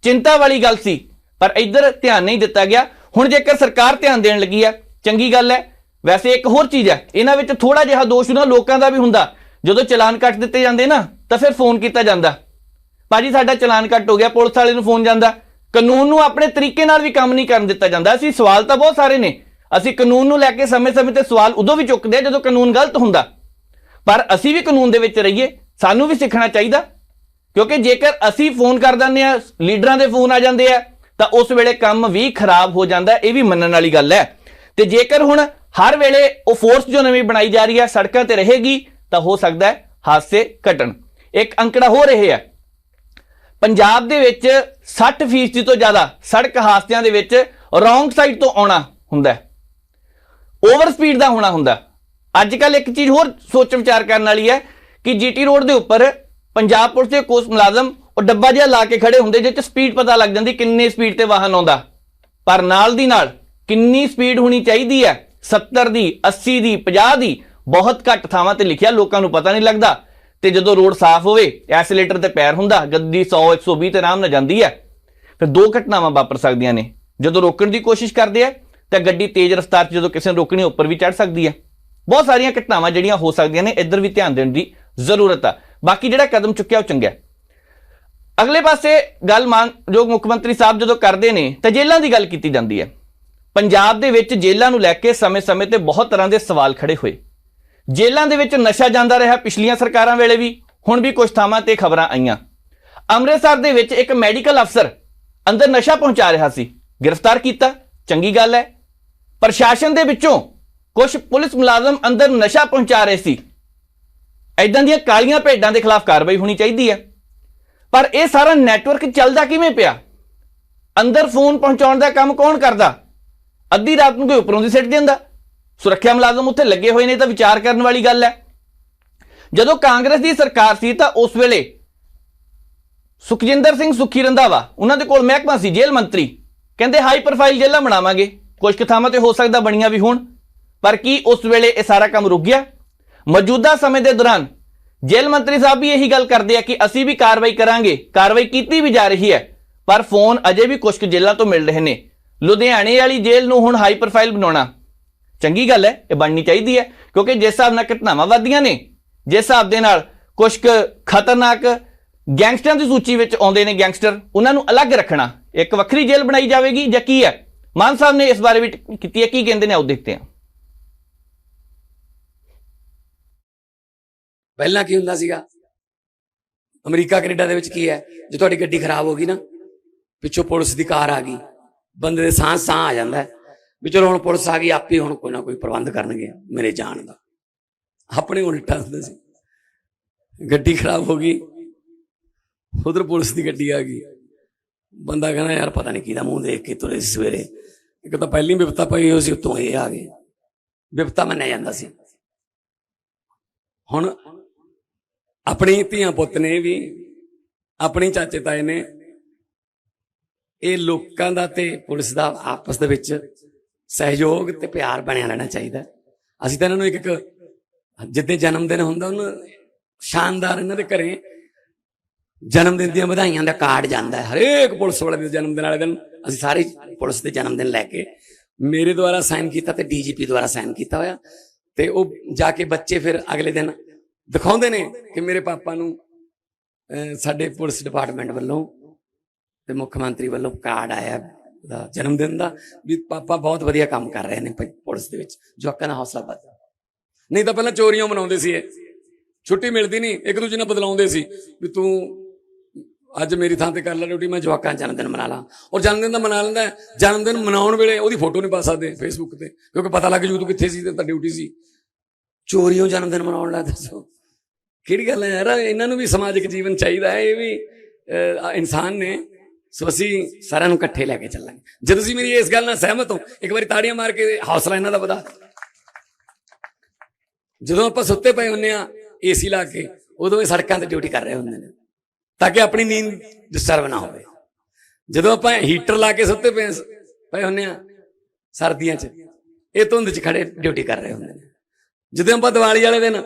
ਚਿੰਤਾ ਵਾਲੀ ਗੱਲ ਸੀ, ਪਰ ਇੱਧਰ ਧਿਆਨ ਨਹੀਂ ਦਿੱਤਾ ਗਿਆ। ਹੁਣ ਜੇਕਰ ਸਰਕਾਰ ਧਿਆਨ ਦੇਣ ਲੱਗੀ ਹੈ, ਚੰਗੀ ਗੱਲ ਹੈ। ਵੈਸੇ ਇੱਕ ਹੋਰ ਚੀਜ਼ ਹੈ, ਇਹਨਾਂ ਵਿੱਚ ਥੋੜਾ ਜਿਹਾ ਦੋਸ਼ ਨਾ ਲੋਕਾਂ ਦਾ ਵੀ ਹੁੰਦਾ। ਜਦੋਂ ਚਲਾਨ ਕੱਟ ਦਿੱਤੇ ਜਾਂਦੇ ਨਾ ਤਾਂ ਫਿਰ ਫੋਨ ਕੀਤਾ ਜਾਂਦਾ, ਭਾਜੀ ਸਾਡਾ ਚਲਾਨ ਕੱਟ ਹੋ ਗਿਆ, ਪੁਲਿਸ ਵਾਲੇ ਨੂੰ ਫੋਨ ਜਾਂਦਾ। ਕਾਨੂੰਨ ਨੂੰ ਆਪਣੇ ਤਰੀਕੇ ਨਾਲ ਵੀ ਕੰਮ ਨਹੀਂ ਕਰਨ ਦਿੱਤਾ ਜਾਂਦਾ। ਅਸੀਂ ਸਵਾਲ ਤਾਂ ਬਹੁਤ ਸਾਰੇ ਨੇ, ਅਸੀਂ ਕਾਨੂੰਨ ਨੂੰ ਲੈ ਕੇ ਸਮੇਂ-ਸਮੇਂ ਤੇ ਸਵਾਲ ਉਦੋਂ ਵੀ ਚੁੱਕਦੇ ਆ ਜਦੋਂ ਕਾਨੂੰਨ ਗਲਤ ਹੁੰਦਾ, ਪਰ ਅਸੀਂ ਵੀ ਕਾਨੂੰਨ ਦੇ ਵਿੱਚ ਰਹੀਏ, ਸਾਨੂੰ ਵੀ ਸਿੱਖਣਾ ਚਾਹੀਦਾ। ਕਿਉਂਕਿ ਜੇਕਰ ਅਸੀਂ ਫੋਨ ਕਰ ਦਿੰਦੇ ਆ, ਲੀਡਰਾਂ ਦੇ ਫੋਨ ਆ ਜਾਂਦੇ ਆ, ਤਾਂ ਉਸ ਵੇਲੇ ਕੰਮ ਵੀ ਖਰਾਬ ਹੋ ਜਾਂਦਾ। ਇਹ ਵੀ ਮੰਨਣ ਵਾਲੀ ਗੱਲ ਹੈ। ਤੇ ਜੇਕਰ ਹੁਣ ਹਰ ਵੇਲੇ ਉਹ ਫੋਰਸ ਜੋ ਨਵੀਂ ਬਣਾਈ ਜਾ ਰਹੀ ਹੈ ਸੜਕਾਂ ਤੇ ਰਹੇਗੀ ਤਾਂ ਹੋ ਸਕਦਾ ਹੈ ਹਾਦਸੇ ਘਟਣ। ਇੱਕ ਅੰਕੜਾ ਹੋ ਰਹੇ ਆ, ਪੰਜਾਬ ਦੇ ਵਿੱਚ 60% ਤੋਂ ਜ਼ਿਆਦਾ ਸੜਕ ਹਾਦਸਿਆਂ ਦੇ ਵਿੱਚ ਰੋਂਗ ਸਾਈਡ ਤੋਂ ਆਉਣਾ ਹੁੰਦਾ, ਓਵਰ ਸਪੀਡ ਦਾ ਹੋਣਾ ਹੁੰਦਾ। ਅੱਜ ਕੱਲ ਇੱਕ ਚੀਜ਼ ਹੋਰ ਸੋਚ ਵਿਚਾਰ ਕਰਨ ਵਾਲੀ ਹੈ ਕਿ ਜੀਟੀ ਰੋਡ ਦੇ ਉੱਪਰ ਪੰਜਾਬ ਪੁਲਿਸ ਦੇ ਕੁਝ ਮੁਲਾਜ਼ਮ ਉਹ ਡੱਬਾ ਜਿਹਾ ਲਾ ਕੇ ਖੜੇ ਹੁੰਦੇ, ਜਿਸ 'ਚ ਸਪੀਡ ਪਤਾ ਲੱਗ ਜਾਂਦੀ ਕਿੰਨੀ ਸਪੀਡ ਤੇ ਵਾਹਨ ਆਉਂਦਾ, ਪਰ ਨਾਲ ਦੀ ਨਾਲ ਕਿੰਨੀ ਸਪੀਡ ਹੋਣੀ ਚਾਹੀਦੀ ਹੈ, 70 ਦੀ, 80 ਦੀ, 50 ਦੀ, ਬਹੁਤ ਘੱਟ ਥਾਵਾਂ ਤੇ ਲਿਖਿਆ, ਲੋਕਾਂ ਨੂੰ ਪਤਾ ਨਹੀਂ ਲੱਗਦਾ। ਤੇ ਜਦੋਂ ਰੋਡ ਸਾਫ਼ ਹੋਵੇ, ਐਕਸੀਲੇਟਰ ਤੇ ਪੈਰ ਹੁੰਦਾ, ਗੱਡੀ 100-120 ਤੇ ਆਰਾਮ ਨਾਲ ਜਾਂਦੀ ਹੈ। ਫਿਰ 2 ਘਟਨਾਵਾਂ ਵਾਪਰ ਸਕਦੀਆਂ ਨੇ। ਜਦੋਂ ਰੋਕਣ ਦੀ ਕੋਸ਼ਿਸ਼ ਕਰਦੇ ਆ ਤਾਂ ਗੱਡੀ ਤੇਜ਼ ਰਫ਼ਤਾਰ 'ਚ ਜਦੋਂ ਕਿਸੇ ਨੂੰ ਰੋਕਣੀ ਉੱਪਰ ਵੀ ਚੜ ਸਕਦੀ ਹੈ। ਬਹੁਤ ਸਾਰੀਆਂ ਘਟਨਾਵਾਂ ਜਿਹੜੀਆਂ ਹੋ ਸਕਦੀਆਂ ਨੇ, ਇੱਧਰ ਵੀ ਧਿਆਨ ਦੇਣ ਦੀ ਜ਼ਰੂਰਤ ਆ। ਬਾਕੀ ਜਿਹੜਾ ਕਦਮ ਚੁੱਕਿਆ ਉਹ ਚੰਗਾ। ਅਗਲੇ ਪਾਸੇ ਗੱਲ ਮਾਨਯੋਗ ਮੁੱਖ ਮੰਤਰੀ ਸਾਹਿਬ ਜਦੋਂ ਕਰਦੇ ਨੇ ਤਾਂ ਜੇਲ੍ਹਾਂ ਦੀ ਗੱਲ ਕੀਤੀ ਜਾਂਦੀ ਹੈ। ਪੰਜਾਬ ਦੇ ਵਿੱਚ ਜੇਲ੍ਹਾਂ ਨੂੰ ਲੈ ਕੇ ਸਮੇਂ-ਸਮੇਂ ਤੇ ਬਹੁਤ ਤਰ੍ਹਾਂ ਦੇ ਸਵਾਲ ਖੜੇ ਹੋਏ। ਜੇਲ੍ਹਾਂ ਦੇ ਵਿੱਚ ਨਸ਼ਾ ਜਾਂਦਾ ਰਿਹਾ ਪਿਛਲੀਆਂ ਸਰਕਾਰਾਂ ਵੇਲੇ ਵੀ, ਹੁਣ ਵੀ ਕੁਝ ਥਾਵਾਂ ਤੇ ਖਬਰਾਂ ਆਈਆਂ। ਅੰਮ੍ਰਿਤਸਰ ਦੇ ਵਿੱਚ ਇੱਕ ਮੈਡੀਕਲ ਅਫਸਰ ਅੰਦਰ ਨਸ਼ਾ ਪਹੁੰਚਾ ਰਿਹਾ ਸੀ, ਗ੍ਰਿਫਤਾਰ ਕੀਤਾ, ਚੰਗੀ ਗੱਲ ਹੈ। ਪ੍ਰਸ਼ਾਸਨ ਦੇ ਵਿੱਚੋਂ ਕੁਝ ਪੁਲਿਸ ਮੁਲਾਜ਼ਮ ਅੰਦਰ ਨਸ਼ਾ ਪਹੁੰਚਾ ਰਹੇ ਸੀ। ਐਦਾਂ ਦੀਆਂ ਕਾਲੀਆਂ ਭੇਡਾਂ ਦੇ ਖਿਲਾਫ ਕਾਰਵਾਈ ਹੋਣੀ ਚਾਹੀਦੀ ਹੈ। ਪਰ ਇਹ ਸਾਰਾ ਨੈਟਵਰਕ ਚੱਲਦਾ ਕਿਵੇਂ ਪਿਆ? ਅੰਦਰ ਫੋਨ ਪਹੁੰਚਾਉਣ ਦਾ ਕੰਮ ਕੌਣ ਕਰਦਾ? ਅੱਧੀ ਰਾਤ ਨੂੰ ਕੋਈ ਉੱਪਰੋਂ ਦੀ ਸਿੱਟ ਦਿੰਦਾ। ਸੁਰੱਖਿਆ ਮੁਲਾਜ਼ਮ ਉੱਥੇ ਲੱਗੇ ਹੋਏ ਨੇ ਤਾਂ ਵਿਚਾਰ ਕਰਨ ਵਾਲੀ ਗੱਲ ਹੈ। ਜਦੋਂ ਕਾਂਗਰਸ ਦੀ ਸਰਕਾਰ ਸੀ ਤਾਂ ਉਸ ਵੇਲੇ ਸੁਖਜਿੰਦਰ ਸਿੰਘ ਸੁੱਖੀ ਰੰਧਾਵਾ, ਉਹਨਾਂ ਦੇ ਕੋਲ ਮਹਿਕਮਾ ਸੀ ਜੇਲ੍ਹ ਮੰਤਰੀ, ਕਹਿੰਦੇ ਹਾਈ ਪ੍ਰੋਫਾਈਲ ਜੇਲ੍ਹਾਂ ਬਣਾਵਾਂਗੇ। ਕੁਝ ਕੁ ਥਾਵਾਂ ਤੇ ਹੋ ਸਕਦਾ ਬਣੀਆਂ ਵੀ ਹੋਣ, ਪਰ ਕੀ ਉਸ ਵੇਲੇ ਇਹ ਸਾਰਾ ਕੰਮ ਰੁਕ ਗਿਆ? ਮੌਜੂਦਾ ਸਮੇਂ ਦੇ ਦੌਰਾਨ ਜੇਲ੍ਹ ਮੰਤਰੀ ਸਾਹਿਬ ਵੀ ਇਹੀ ਗੱਲ ਕਰਦੇ ਆ ਕਿ ਅਸੀਂ ਵੀ ਕਾਰਵਾਈ ਕਰਾਂਗੇ, ਕਾਰਵਾਈ ਕੀਤੀ ਵੀ ਜਾ ਰਹੀ ਹੈ, ਪਰ ਫੋਨ ਅਜੇ ਵੀ ਕੁਝ ਕੁ ਜੇਲ੍ਹਾਂ ਤੋਂ ਮਿਲ ਰਹੇ ਨੇ। ਲੁਧਿਆਣੇ ਵਾਲੀ ਜੇਲ੍ਹ ਨੂੰ ਹੁਣ ਹਾਈ ਪ੍ਰੋਫਾਈਲ ਬਣਾਉਣਾ ਚੰਗੀ ਗੱਲ ਹੈ, ਇਹ ਬਣਨੀ ਚਾਹੀਦੀ ਹੈ। ਕਿਉਂਕਿ ਜਿਸ ਹਿਸਾਬ ਨਾਲ ਘਟਨਾਵਾਂ ਵੱਧਦੀਆਂ ਨੇ, ਜਿਸ ਹਿਸਾਬ ਦੇ ਨਾਲ ਕੁਝ ਕੁ ਖਤਰਨਾਕ ਗੈਂਗਸਟਰਾਂ ਦੀ ਸੂਚੀ ਵਿੱਚ ਆਉਂਦੇ ਨੇ ਗੈਂਗਸਟਰ, ਉਹਨਾਂ ਨੂੰ ਅਲੱਗ ਰੱਖਣਾ, ਇੱਕ ਵੱਖਰੀ ਜੇਲ੍ਹ ਬਣਾਈ ਜਾਵੇਗੀ ਜਾਂ ਕੀ ਹੈ? ਮਾਨ ਸਾਹਿਬ ਨੇ ਇਸ ਬਾਰੇ ਵੀ ਕੀਤੀ ਹੈ, ਕੀ ਕਹਿੰਦੇ ਨੇ ਆਓ ਦੇਖਦੇ ਹਾਂ। ਪਹਿਲਾਂ ਕੀ ਹੁੰਦਾ ਸੀਗਾ ਅਮਰੀਕਾ ਕੈਨੇਡਾ ਦੇ ਵਿੱਚ? ਕੀ ਹੈ, ਜੇ ਤੁਹਾਡੀ ਗੱਡੀ ਖਰਾਬ ਹੋ ਗਈ ਨਾ, ਪਿੱਛੋਂ ਪੁਲਿਸ ਦੀ ਕਾਰ ਆ ਗਈ, ਬੰਦੇ ਦੇ ਸਾਹ ਆ ਜਾਂਦਾ ਹੈ ਵੀ ਚਲੋ ਹੁਣ ਪੁਲਿਸ ਆ ਗਈ, ਆਪੇ ਹੁਣ ਕੋਈ ਨਾ ਕੋਈ ਪ੍ਰਬੰਧ ਕਰਨਗੇ ਮੇਰੇ ਜਾਣ ਦਾ। ਆਪਣੇ ਉਲਟਾ ਹੁੰਦਾ ਸੀ, ਗੱਡੀ ਖਰਾਬ ਹੋ ਗਈ, ਉਧਰ ਪੁਲਿਸ ਦੀ ਗੱਡੀ ਆ ਗਈ, ਬੰਦਾ ਕਹਿੰਦਾ ਯਾਰ ਪਤਾ ਨਹੀਂ ਕਿਹਦਾ ਮੂੰਹ ਦੇਖ ਕੇ ਤੁਰੇ ਸਵੇਰੇ। ਇੱਕ ਤਾਂ ਪਹਿਲੀ ਵਿਪਤਾ ਪਈ ਹੋਈ ਸੀ, ਉੱਤੋਂ ਇਹ ਆ ਗਏ, ਵਿਪਤਾ ਮੰਨਿਆ ਜਾਂਦਾ ਸੀ। ਹੁਣ ਆਪਣੀ ਧੀਆਂ ਪੁੱਤ ਨੇ ਵੀ, ਆਪਣੀ ਚਾਚੇ ਤਾਏ ਨੇ, ਇਹ ਲੋਕਾਂ ਦਾ ਤੇ ਪੁਲਿਸ ਦਾ ਆਪਸ ਦੇ ਵਿੱਚ ਸਹਿਯੋਗ ਤੇ ਪਿਆਰ ਬਣਿਆ ਰਹਿਣਾ ਚਾਹੀਦਾ। ਅਸੀਂ ਤਾਂ ਇਹਨਾਂ ਨੂੰ ਇੱਕ ਜਿੱਦਾਂ ਜਨਮ ਦਿਨ ਹੁੰਦਾ ਉਹਨੂੰ ਸ਼ਾਨਦਾਰ, ਇਹਨਾਂ ਦੇ ਘਰੇ ਜਨਮ ਦਿਨ ਦੀਆਂ ਵਧਾਈਆਂ ਦਾ ਕਾਰਡ ਜਾਂਦਾ ਹੈ ਹਰੇਕ ਪੁਲਿਸ ਵਾਲੇ ਦੇ ਜਨਮ ਦਿਨ ਵਾਲੇ ਦਿਨ। ਅਸੀਂ ਸਾਰੇ ਪੁਲਿਸ ਦੇ ਜਨਮ ਦਿਨ ਲੈ ਕੇ ਮੇਰੇ ਦੁਆਰਾ ਸਾਈਨ ਕੀਤਾ ਤੇ ਡੀਜੀਪੀ ਦੁਆਰਾ ਸਾਈਨ ਕੀਤਾ ਹੋਇਆ, ਤੇ ਉਹ ਜਾ ਕੇ ਬੱਚੇ ਫਿਰ ਅਗਲੇ ਦਿਨ ਦਿਖਾਉਂਦੇ ਨੇ ਕਿ ਮੇਰੇ ਪਾਪਾ ਨੂੰ ਸਾਡੇ ਪੁਲਿਸ ਡਿਪਾਰਟਮੈਂਟ ਵੱਲੋਂ ਤੇ ਮੁੱਖ ਮੰਤਰੀ ਵੱਲੋਂ ਕਾਰਡ ਆਇਆ ਦਾ ਜਨਮ ਦਿਨ ਦਾ, ਵੀ ਪਾਪਾ ਬਹੁਤ ਵਧੀਆ ਕੰਮ ਕਰ ਰਹੇ ਨੇ ਪੁਲਿਸ ਦੇ ਵਿੱਚ। ਜਵਾਕਾਂ ਦਾ ਹੌਸਲਾ ਵੱਧਦਾ। ਨਹੀਂ ਤਾਂ ਪਹਿਲਾਂ ਚੋਰੀਆਂ ਮਨਾਉਂਦੇ ਸੀ, ਇਹ ਛੁੱਟੀ ਮਿਲਦੀ ਨਹੀਂ, ਇੱਕ ਦੂਜੇ ਨਾਲ ਬਦਲਾਉਂਦੇ ਸੀ ਵੀ ਤੂੰ ਅੱਜ ਮੇਰੀ ਥਾਂ ਤੇ ਕਰ ਲੈ ਡਿਊਟੀ, ਮੈਂ ਜਵਾਕਾਂ ਜਨਮ ਦਿਨ ਮਨਾ ਲਾਂ। ਔਰ ਜਨਮ ਦਿਨ ਦਾ ਮਨਾ ਲੈਂਦਾ, ਜਨਮ ਦਿਨ ਮਨਾਉਣ ਵੇਲੇ ਉਹਦੀ ਫੋਟੋ ਨਹੀਂ ਪਾ ਸਕਦੇ ਫੇਸਬੁੱਕ ਤੇ, ਕਿਉਂਕਿ ਪਤਾ ਲੱਗ ਜੂ ਤੂੰ ਕਿੱਥੇ ਸੀ ਤੇ ਤਾਂ ਡਿਊਟੀ ਸੀ। ਚੋਰੀਆਂ ਜਨਮ ਦਿਨ ਮਨਾਉਣ ਲੱਗ, ਦੱਸੋ ਕਿਹੜੀ ਗੱਲ ਹੈ ਯਾਰ। ਇਹਨਾਂ ਨੂੰ ਵੀ ਸਮਾਜਿਕ ਜੀਵਨ ਚਾਹੀਦਾ ਹੈ, ਇਹ ਵੀ ਇਨਸਾਨ ਨੇ। ਸੋ ਅਸੀਂ ਸਾਰਿਆਂ ਨੂੰ ਇਕੱਠੇ ਲੈ ਕੇ ਚੱਲਾਂਗੇ। ਜੇ ਤੁਸੀਂ ਮੇਰੀ ਇਸ ਗੱਲ ਨਾਲ ਸਹਿਮਤ ਹੋ, ਇੱਕ ਵਾਰੀ ਤਾੜੀਆਂ ਮਾਰ ਕੇ ਹੌਸਲਾ ਇਹਨਾਂ ਦਾ ਵਧਾ। ਜਦੋਂ ਆਪਾਂ ਸੁੱਤੇ ਪਏ ਹੁੰਦੇ ਆ ਏਸੀ ਲਾ ਕੇ, ਉਦੋਂ ਇਹ ਸੜਕਾਂ ਤੇ ਡਿਊਟੀ ਕਰ ਰਹੇ ਹੁੰਦੇ ਨੇ ਤਾਂ ਕਿ ਆਪਣੀ ਨੀਂਦ ਡਿਸਟਰਬ ਨਾ ਹੋਵੇ। ਜਦੋਂ ਆਪਾਂ ਹੀਟਰ ਲਾ ਕੇ ਸੁੱਤੇ ਪਏ ਹੁੰਦੇ ਆ ਸਰਦੀਆਂ 'ਚ, ਇਹ ਧੁੰਦ 'ਚ ਖੜੇ ਡਿਊਟੀ ਕਰ ਰਹੇ ਹੁੰਦੇ ਨੇ। ਜਦੋਂ ਆਪਾਂ ਦੀਵਾਲੀ ਵਾਲੇ ਦਿਨ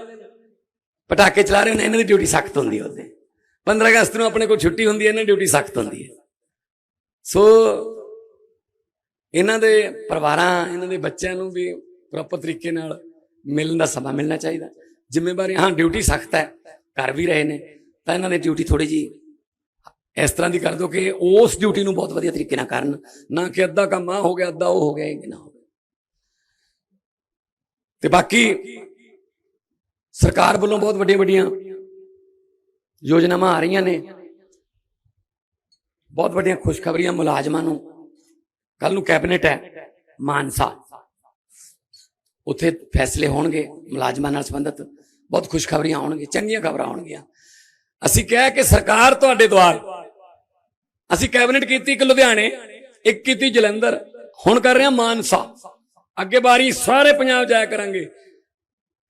ਪਟਾਕੇ ਚਲਾ ਰਹੇ ਹੁੰਦੇ, ਇਹਨਾਂ ਦੀ ਡਿਊਟੀ ਸਖਤ ਹੁੰਦੀ ਹੈ। ਉਹਦੇ 15 ਅਗਸਤ ਨੂੰ ਆਪਣੇ ਕੋਲ ਛੁੱਟੀ ਹੁੰਦੀ ਹੈ, ਇਹਨਾਂ ਦੀ ਡਿਊਟੀ ਸਖਤ ਹੁੰਦੀ ਹੈ। ਸੋ ਇਹਨਾਂ ਦੇ ਪਰਿਵਾਰਾਂ, ਇਹਨਾਂ ਦੇ ਬੱਚਿਆਂ ਨੂੰ ਵੀ ਪ੍ਰੋਪਰ ਤਰੀਕੇ ਨਾਲ ਮਿਲਣ ਦਾ ਸਮਾਂ ਮਿਲਣਾ ਚਾਹੀਦਾ। ਜ਼ਿੰਮੇਵਾਰੀ, ਹਾਂ ਡਿਊਟੀ ਸਖਤ ਹੈ, ਕਰ ਵੀ ਰਹੇ ਨੇ, ਤਾਂ ਇਹਨਾਂ ਦੀ ਡਿਊਟੀ ਥੋੜੀ ਜਿਹੀ ਇਸ ਤਰ੍ਹਾਂ ਦੀ ਕਰ ਦਿਓ ਕਿ ਉਸ ਡਿਊਟੀ ਨੂੰ ਬਹੁਤ ਵਧੀਆ ਤਰੀਕੇ ਨਾਲ ਕਰਨ, ਨਾ ਕਿ ਅੱਧਾ ਕੰਮ ਆ ਹੋ ਗਿਆ, ਅੱਧਾ ਉਹ ਹੋ ਗਿਆ, ਇਹ ਨਾ ਹੋਵੇ। ਤੇ ਬਾਕੀ ਸਰਕਾਰ ਵੱਲੋਂ ਬਹੁਤ ਵੱਡੀਆਂ ਵੱਡੀਆਂ ਯੋਜਨਾਵਾਂ ਆ ਰਹੀਆਂ ਨੇ, ਬਹੁਤ ਵੱਡੀਆਂ ਖੁਸ਼ਖਬਰੀਆਂ ਮੁਲਾਜ਼ਮਾਂ ਨੂੰ। ਕੱਲ ਨੂੰ ਕੈਬਨਿਟ ਹੈ ਮਾਨਸਾ, ਉੱਥੇ ਫੈਸਲੇ ਹੋਣਗੇ ਮੁਲਾਜ਼ਮਾਂ ਨਾਲ ਸੰਬੰਧਿਤ, ਬਹੁਤ ਖੁਸ਼ਖਬਰੀਆਂ ਆਉਣਗੀਆਂ, ਚੰਗੀਆਂ ਖਬਰਾਂ ਆਉਣਗੀਆਂ। ਅਸੀਂ ਕਿਹਾ ਕਿ ਸਰਕਾਰ ਤੁਹਾਡੇ ਦੁਆਰ, ਅਸੀਂ ਕੈਬਨਿਟ ਕੀਤੀ ਇੱਕ ਲੁਧਿਆਣੇ, ਇੱਕ ਕੀਤੀ ਜਲੰਧਰ, ਹੁਣ ਕਰ ਰਹੇ ਹਾਂ ਮਾਨਸਾ। ਅੱਗੇ ਬਾਰੀ ਸਾਰੇ ਪੰਜਾਬ ਜਾਇਆ ਕਰਾਂਗੇ।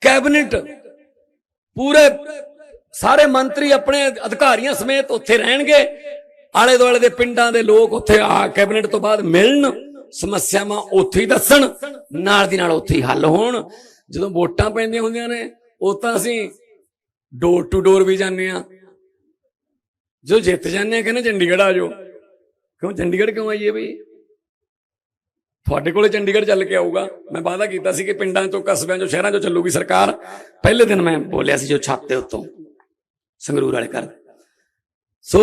ਕੈਬਨਿਟ ਪੂਰੇ ਸਾਰੇ ਮੰਤਰੀ ਆਪਣੇ ਅਧਿਕਾਰੀਆਂ ਸਮੇਤ ਉੱਥੇ ਰਹਿਣਗੇ। ਆਲੇ ਦੁਆਲੇ ਦੇ ਪਿੰਡਾਂ ਦੇ ਲੋਕ ਉੱਥੇ ਆ ਕੈਬਨਿਟ ਤੋਂ ਬਾਅਦ ਮਿਲਣ, ਸਮੱਸਿਆਵਾਂ ਉੱਥੇ ਹੀ ਦੱਸਣ, ਨਾਲ ਦੀ ਨਾਲ ਉੱਥੇ ਹੀ ਹੱਲ ਹੋਣ। ਜਦੋਂ ਵੋਟਾਂ ਪੈਂਦੀਆਂ ਹੁੰਦੀਆਂ ਨੇ, ਉਹ ਤਾਂ ਅਸੀਂ ਡੋਰ ਟੂ ਡੋਰ ਵੀ ਜਾਂਦੇ ਆ। ਜੋ ਜਿੱਤ ਜਾਂਦੇ ਆ ਕਹਿੰਦੇ ਚੰਡੀਗੜ੍ਹ ਆ ਜਾਓ। ਕਿਉਂ ਚੰਡੀਗੜ੍ਹ ਕਿਉਂ ਆਈਏ ਬਈ? ਤੁਹਾਡੇ ਕੋਲੇ ਚੰਡੀਗੜ੍ਹ ਚੱਲ ਕੇ ਆਊਗਾ। ਮੈਂ ਵਾਅਦਾ ਕੀਤਾ ਸੀ ਕਿ ਪਿੰਡਾਂ ਤੋਂ, ਕਸਬਿਆਂ ਚੋਂ, ਸ਼ਹਿਰਾਂ ਚੋਂ ਚੱਲੂਗੀ ਸਰਕਾਰ। ਪਹਿਲੇ ਦਿਨ ਮੈਂ ਬੋਲਿਆ ਸੀ ਜੋ ਛੱਤ ਦੇ ਉੱਤੋਂ ਸੰਗਰੂਰ ਵਾਲੇ ਘਰ। ਸੋ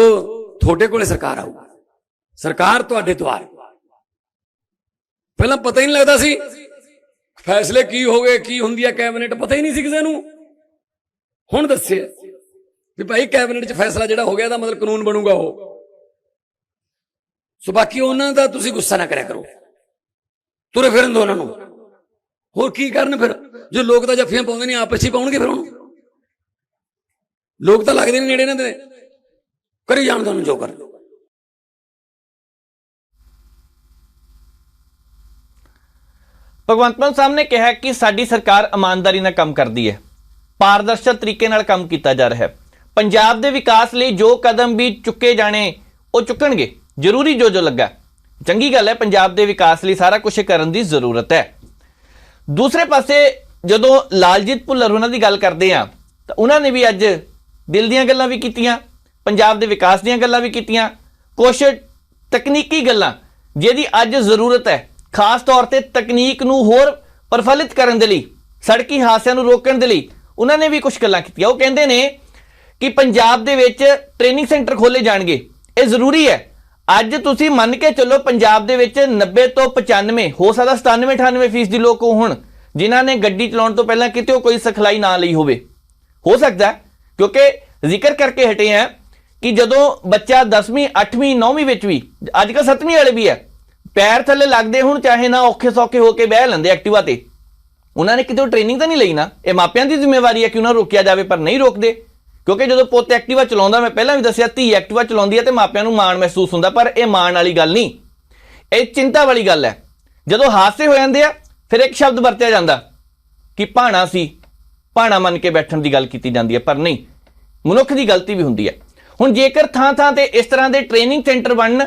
ਤੁਹਾਡੇ ਕੋਲੇ ਸਰਕਾਰ ਆਊਗਾ, ਸਰਕਾਰ ਤੁਹਾਡੇ ਦੁਆਰ। ਪਹਿਲਾਂ ਪਤਾ ਹੀ ਨਹੀਂ ਲੱਗਦਾ ਸੀ ਫੈਸਲੇ ਕੀ ਹੋ ਗਏ, ਕੀ ਹੁੰਦੀ ਹੈ ਕੈਬਨਿਟ, ਪਤਾ ਹੀ ਨਹੀਂ ਸੀ ਕਿਸੇ ਨੂੰ। ਹੁਣ ਦੱਸਿਆ ਵੀ ਭਾਈ ਕੈਬਨਿਟ 'ਚ ਫੈਸਲਾ ਜਿਹੜਾ ਹੋ ਗਿਆ ਇਹਦਾ ਮਤਲਬ ਕਾਨੂੰਨ ਬਣੂਗਾ ਉਹ। ਸੋ ਬਾਕੀ ਉਹਨਾਂ ਦਾ ਤੁਸੀਂ ਗੁੱਸਾ ਨਾ ਕਰਿਆ ਕਰੋ, ਤੁਰੇ ਫਿਰਨ ਦੋ ਉਹਨਾਂ ਨੂੰ। ਹੋਰ ਕੀ ਕਰਨ ਫਿਰ? ਜੋ ਲੋਕ ਤਾਂ ਜੱਫੀਆਂ ਪਾਉਂਦੇ ਨੇ, ਆਪਸ ਹੀ ਪਾਉਣਗੇ ਫਿਰ ਉਹਨੂੰ। ਲੋਕ ਤਾਂ ਲੱਗਦੇ ਨੇ ਨੇੜੇ ਇਹਨਾਂ ਦੇ, ਕਰੀ ਜਾਣ ਤੁਹਾਨੂੰ ਜੋ ਕਰ। ਭਗਵੰਤ ਮਾਨ ਸਾਹਿਬ ਨੇ ਕਿਹਾ ਕਿ ਸਾਡੀ ਸਰਕਾਰ ਇਮਾਨਦਾਰੀ ਨਾਲ ਕੰਮ ਕਰਦੀ ਹੈ, ਪਾਰਦਰਸ਼ਕ ਤਰੀਕੇ ਨਾਲ ਕੰਮ ਕੀਤਾ ਜਾ ਰਿਹਾ ਹੈ। ਪੰਜਾਬ ਦੇ ਵਿਕਾਸ ਲਈ ਜੋ ਕਦਮ ਵੀ ਚੁੱਕੇ ਜਾਣੇ ਉਹ ਚੁੱਕਣਗੇ, ਜ਼ਰੂਰੀ ਜੋ ਲੱਗਾ ਚੰਗੀ ਗੱਲ ਹੈ। ਪੰਜਾਬ ਦੇ ਵਿਕਾਸ ਲਈ ਸਾਰਾ ਕੁਝ ਕਰਨ ਦੀ ਜ਼ਰੂਰਤ ਹੈ। ਦੂਸਰੇ ਪਾਸੇ ਜਦੋਂ ਲਾਲਜੀਤ ਭੁੱਲਰ ਉਹਨਾਂ ਦੀ ਗੱਲ ਕਰਦੇ ਆ ਤਾਂ ਉਹਨਾਂ ਨੇ ਵੀ ਅੱਜ ਦਿਲ ਦੀਆਂ ਗੱਲਾਂ ਵੀ ਕੀਤੀਆਂ, ਪੰਜਾਬ ਦੇ ਵਿਕਾਸ ਦੀਆਂ ਗੱਲਾਂ ਵੀ ਕੀਤੀਆਂ, ਕੁਝ ਤਕਨੀਕੀ ਗੱਲਾਂ ਜਿਹਦੀ ਅੱਜ ਜ਼ਰੂਰਤ ਹੈ, ਖਾਸ ਤੌਰ ਤੇ ਤਕਨੀਕ ਨੂੰ ਹੋਰ ਪ੍ਰਫੁੱਲਿਤ ਕਰਨ ਦੇ ਲਈ, ਸੜਕੀ ਹਾਦਸਿਆਂ ਨੂੰ ਰੋਕਣ ਦੇ ਲਈ ਉਹਨਾਂ ਨੇ ਵੀ ਕੁਝ ਗੱਲਾਂ ਕੀਤੀਆਂ। ਉਹ ਕਹਿੰਦੇ ਨੇ ਕਿ ਪੰਜਾਬ ਦੇ ਵਿੱਚ ਟ੍ਰੇਨਿੰਗ ਸੈਂਟਰ ਖੋਲੇ ਜਾਣਗੇ, ਇਹ ਜ਼ਰੂਰੀ ਹੈ। ਅੱਜ ਤੁਸੀਂ ਮੰਨ ਕੇ ਚੱਲੋ ਪੰਜਾਬ ਦੇ ਵਿੱਚ 90 ਤੋਂ 95, ਹੋ ਸਕਦਾ 97-98% ਦੀ ਲੋਕ ਹੋਣ ਜਿਨ੍ਹਾਂ ਨੇ ਗੱਡੀ ਚਲਾਉਣ ਤੋਂ ਪਹਿਲਾਂ ਕਿਤੇ ਕੋਈ ਸਿਖਲਾਈ ਨਾ ਲਈ ਹੋਵੇ। ਹੋ ਸਕਦਾ, ਕਿਉਂਕਿ ਜ਼ਿਕਰ ਕਰਕੇ ਹਟੇ ਆ ਕਿ ਜਦੋਂ ਬੱਚਾ 10ਵੀਂ 8ਵੀਂ 9ਵੀਂ ਵਿੱਚ ਵੀ, ਅੱਜ ਕੱਲ੍ਹ 7ਵੀਂ ਵਾਲੇ ਵੀ ਹੈ, ਪੈਰ ਥੱਲੇ ਲੱਗਦੇ ਹੁਣ ਚਾਹੇ ਨਾ, ਔਖੇ ਸੌਖੇ ਹੋ ਕੇ ਬਹਿ ਲੈਂਦੇ ਐਕਟਿਵਾ ਤੇ। ਉਹਨਾਂ ਨੇ ਕਿਤੇ ਟ੍ਰੇਨਿੰਗ ਤਾਂ ਨਹੀਂ ਲਈ ਨਾ। ਇਹ ਮਾਪਿਆਂ ਦੀ ਜ਼ਿੰਮੇਵਾਰੀ ਹੈ ਕਿ ਉਹਨਾਂ ਨੂੰ ਰੋਕਿਆ ਜਾਵੇ, ਪਰ ਨਹੀਂ ਰੋਕਦੇ। ਕਿਉਂਕਿ ਜਦੋਂ ਪੁੱਤ ਐਕਟਿਵਾ ਚਲਾਉਂਦਾ, ਮੈਂ ਪਹਿਲਾਂ ਵੀ ਦੱਸਿਆ, ਧੀ ਐਕਟਿਵਾ ਚਲਾਉਂਦੀ ਹੈ ਤੇ ਮਾਪਿਆਂ ਨੂੰ ਮਾਣ ਮਹਿਸੂਸ ਹੁੰਦਾ, ਪਰ ਇਹ ਮਾਣ ਵਾਲੀ ਗੱਲ ਨਹੀਂ, ਇਹ ਚਿੰਤਾ ਵਾਲੀ ਗੱਲ ਹੈ। ਜਦੋਂ ਹਾਦਸੇ ਹੋ ਜਾਂਦੇ ਆ ਫਿਰ ਇੱਕ ਸ਼ਬਦ ਵਰਤਿਆ ਜਾਂਦਾ ਕਿ ਭਾਣਾ ਸੀ, ਭਾਣਾ ਮੰਨ ਕੇ ਬੈਠਣ ਦੀ ਗੱਲ ਕੀਤੀ ਜਾਂਦੀ ਹੈ, ਪਰ ਨਹੀਂ, ਮਨੁੱਖ ਦੀ ਗਲਤੀ ਵੀ ਹੁੰਦੀ ਹੈ। ਹੁਣ ਜੇਕਰ ਥਾਂ ਥਾਂ ਤੇ ਇਸ ਤਰ੍ਹਾਂ ਦੇ ਟ੍ਰੇਨਿੰਗ ਸੈਂਟਰ ਬਣਨ